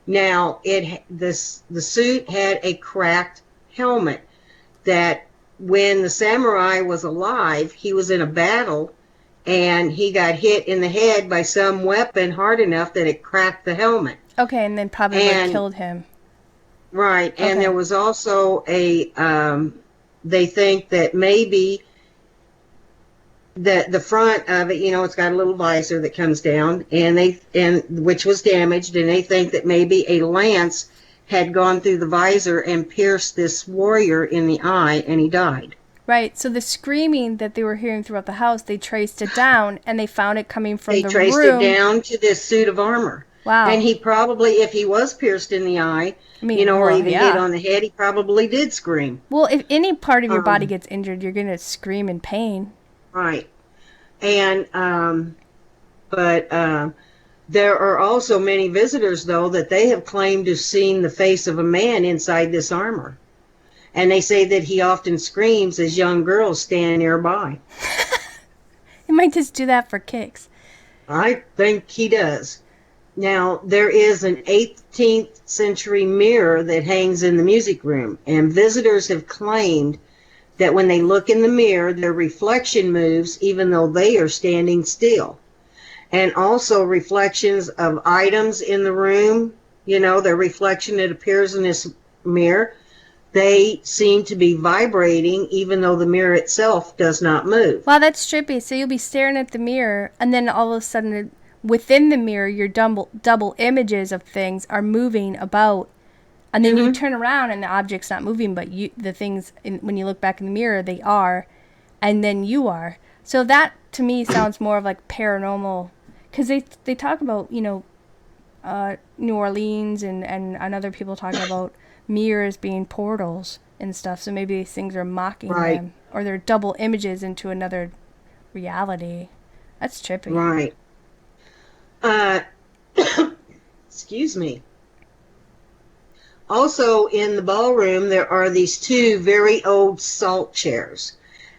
Speaker 1: Now the suit had a cracked helmet that when the samurai was alive, he was in a battle and he got hit in the head by some weapon hard enough that it cracked the helmet.
Speaker 2: Okay, and then probably killed him.
Speaker 1: Right. Okay. And there was also they think that maybe the front of it, it's got a little visor that comes down, and which was damaged, and they think that maybe a lance had gone through the visor and pierced this warrior in the eye, and he died.
Speaker 2: Right. So the screaming that they were hearing throughout the house, they traced it down, and they found it coming from the room. They traced it down to this suit of armor. Wow.
Speaker 1: And he probably, if he was pierced in the eye, or even hit on the head, he probably did scream.
Speaker 2: Well, if any part of your body gets injured, you're going to scream in pain.
Speaker 1: Right. And, there are also many visitors, though, that they have claimed to have seen the face of a man inside this armor. And they say that he often screams as young girls stand nearby.
Speaker 2: He might just do that for kicks.
Speaker 1: I think he does. Now, there is an 18th century mirror that hangs in the music room, and visitors have claimed that when they look in the mirror, their reflection moves even though they are standing still. And also reflections of items in the room, their reflection that appears in this mirror, they seem to be vibrating even though the mirror itself does not move.
Speaker 2: Wow, that's trippy. So you'll be staring at the mirror, and then all of a sudden within the mirror, your double images of things are moving about. And then you turn around and the object's not moving, but the things, when you look back in the mirror, they are, and then you are. So that, to me, sounds more of like paranormal, because they talk about, New Orleans and other people talking about mirrors being portals and stuff. So maybe these things are mocking them, or they're double images into another reality. That's trippy.
Speaker 1: Right. Excuse me. Also, in the ballroom, there are these two very old salt chairs.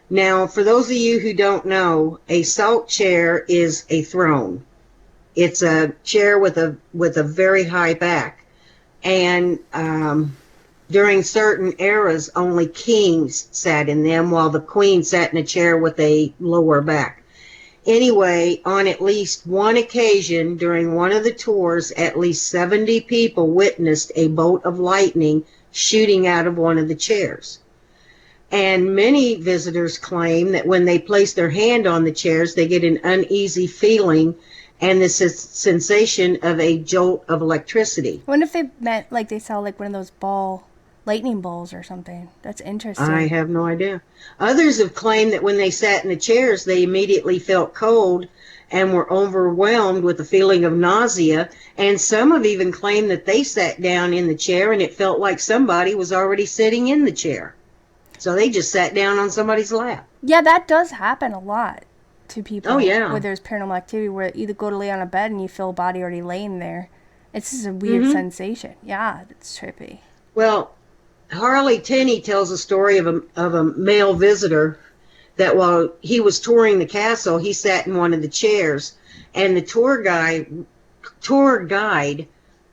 Speaker 1: Now, for those of you who don't know, a salt chair is a throne. It's a chair with a very high back. And During certain eras, only kings sat in them, while the queen sat in a chair with a lower back. Anyway, on at least one occasion during one of the tours, at least 70 people witnessed a bolt of lightning shooting out of one of the chairs. And many visitors claim that when they place their hand on the chairs, they get an uneasy feeling and the sensation of a jolt of electricity.
Speaker 2: I wonder if they meant like they saw like one of those lightning balls or something. That's interesting.
Speaker 1: I have no idea. Others have claimed that when they sat in the chairs, they immediately felt cold and were overwhelmed with a feeling of nausea. And some have even claimed that they sat down in the chair and it felt like somebody was already sitting in the chair. So they just sat down on somebody's lap.
Speaker 2: Yeah, that does happen a lot to people.
Speaker 1: Oh, yeah.
Speaker 2: Where there's paranormal activity, where you either go to lay on a bed and you feel a body already laying there. It's just a weird sensation. Yeah, that's trippy.
Speaker 1: Well, Harley Tinney tells a story of a male visitor that while he was touring the castle, he sat in one of the chairs, and the tour guide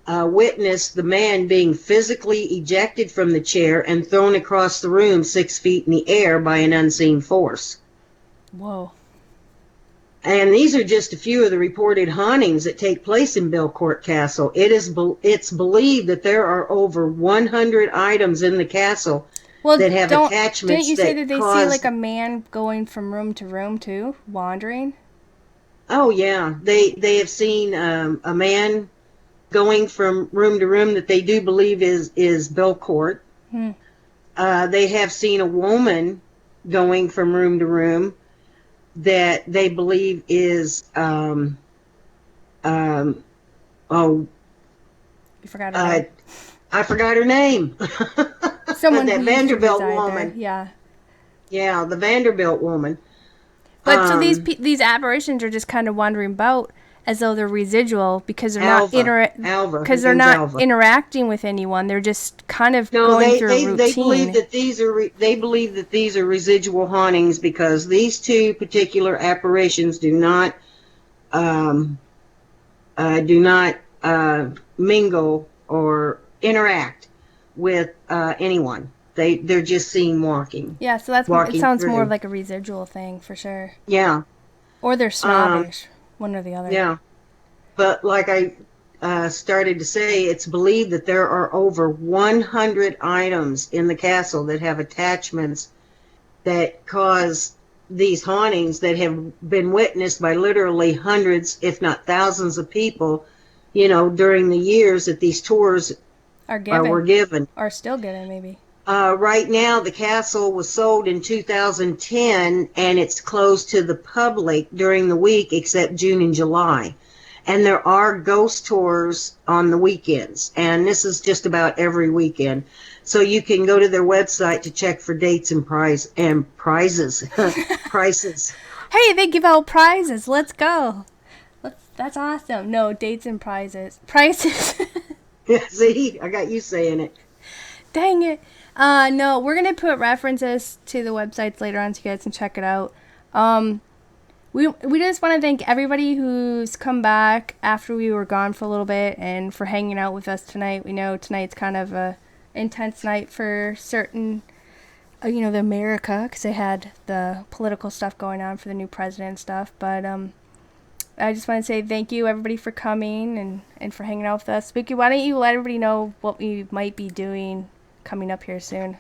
Speaker 1: witnessed the man being physically ejected from the chair and thrown across the room 6 feet in the air by an unseen force.
Speaker 2: Whoa.
Speaker 1: And these are just a few of the reported hauntings that take place in Belcourt Castle. It's believed that there are over 100 items in the castle that have attachments.
Speaker 2: Didn't you say that they see like a man going from room to room too, wandering? Oh
Speaker 1: yeah, they have seen a man going from room to room that they do believe is Belcourt. They have seen a woman going from room to room that they believe is
Speaker 2: you forgot her name.
Speaker 1: I forgot her name.
Speaker 2: Someone
Speaker 1: that Vanderbilt woman.
Speaker 2: There.
Speaker 1: Yeah, the Vanderbilt woman.
Speaker 2: But so these apparitions are just kind of wandering about as though they're residual because they're not interacting with anyone. They're just kind of going through a routine.
Speaker 1: They believe that these are residual hauntings because these two particular apparitions do not mingle or interact with anyone. They're just seen walking.
Speaker 2: Yeah, so it sounds more of like a residual thing for sure.
Speaker 1: Yeah.
Speaker 2: Or they're snobbish. One or the other.
Speaker 1: Yeah. But like I started to say, it's believed that there are over 100 items in the castle that have attachments that cause these hauntings that have been witnessed by literally hundreds, if not thousands of people, during the years that these tours were given.
Speaker 2: Or still given, maybe.
Speaker 1: Right now, the castle was sold in 2010, and it's closed to the public during the week except June and July. And there are ghost tours on the weekends, and this is just about every weekend. So you can go to their website to check for dates and prices. Prices.
Speaker 2: Hey, they give out prizes. Let's go. That's awesome. No, dates and prices. Prices.
Speaker 1: Yeah, see, I got you saying it.
Speaker 2: Dang it. No, we're going to put references to the websites later on so you guys can check it out. We just want to thank everybody who's come back after we were gone for a little bit and for hanging out with us tonight. We know tonight's kind of a intense night for certain, the America, because they had the political stuff going on for the new president and stuff. But I just want to say thank you, everybody, for coming and for hanging out with us. Spooky, why don't you let everybody know what we might be doing coming up here soon?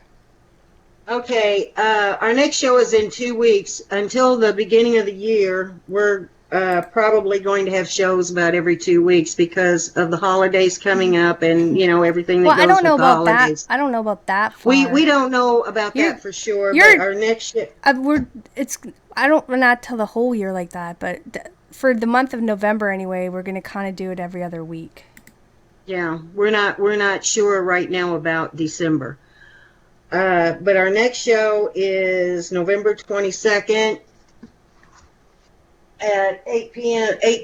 Speaker 1: Okay, our next show is in 2 weeks. Until the beginning of the year, we're probably going to have shows about every 2 weeks because of the holidays coming up and, everything that goes with the holidays.
Speaker 2: I don't know about that.
Speaker 1: We don't know about that for sure, but our next show...
Speaker 2: we're not till the whole year like that, but for the month of November anyway, we're going to kind of do it every other week.
Speaker 1: Yeah, we're not sure right now about December. But our next show is November 22nd at 8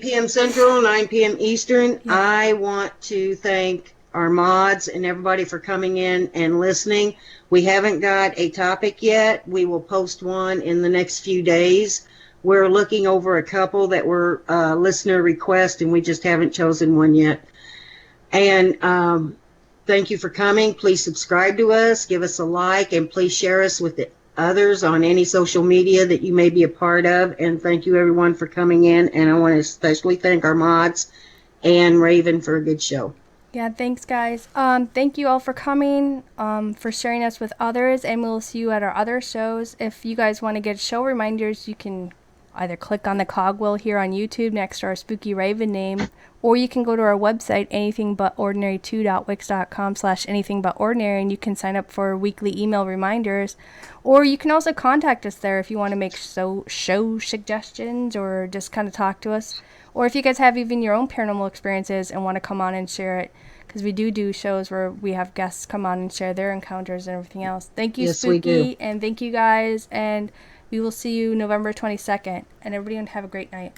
Speaker 1: p.m. Central, 9 p.m. Eastern. Yeah. I want to thank our mods and everybody for coming in and listening. We haven't got a topic yet. We will post one in the next few days. We're looking over a couple that were listener requests, and we just haven't chosen one yet. And thank you for coming. Please subscribe to us, give us a like, and please share us with the others on any social media that you may be a part of. And thank you, everyone, for coming in. And I want to especially thank our mods and Raven for a good show.
Speaker 2: Yeah, thanks, guys. Thank you all for coming, for sharing us with others, and we'll see you at our other shows. If you guys want to get show reminders, you can either click on the cogwheel here on YouTube next to our Spooky Raven name, or you can go to our website, anythingbutordinary2.wix.com/anythingbutordinary, and you can sign up for weekly email reminders. Or you can also contact us there if you want to make show suggestions or just kind of talk to us. Or if you guys have even your own paranormal experiences and want to come on and share it, because we do shows where we have guests come on and share their encounters and everything else. Thank you,
Speaker 1: Yes, we
Speaker 2: Spooky,
Speaker 1: do.
Speaker 2: and thank you, guys, and we will see you November 22nd. And everybody have a great night.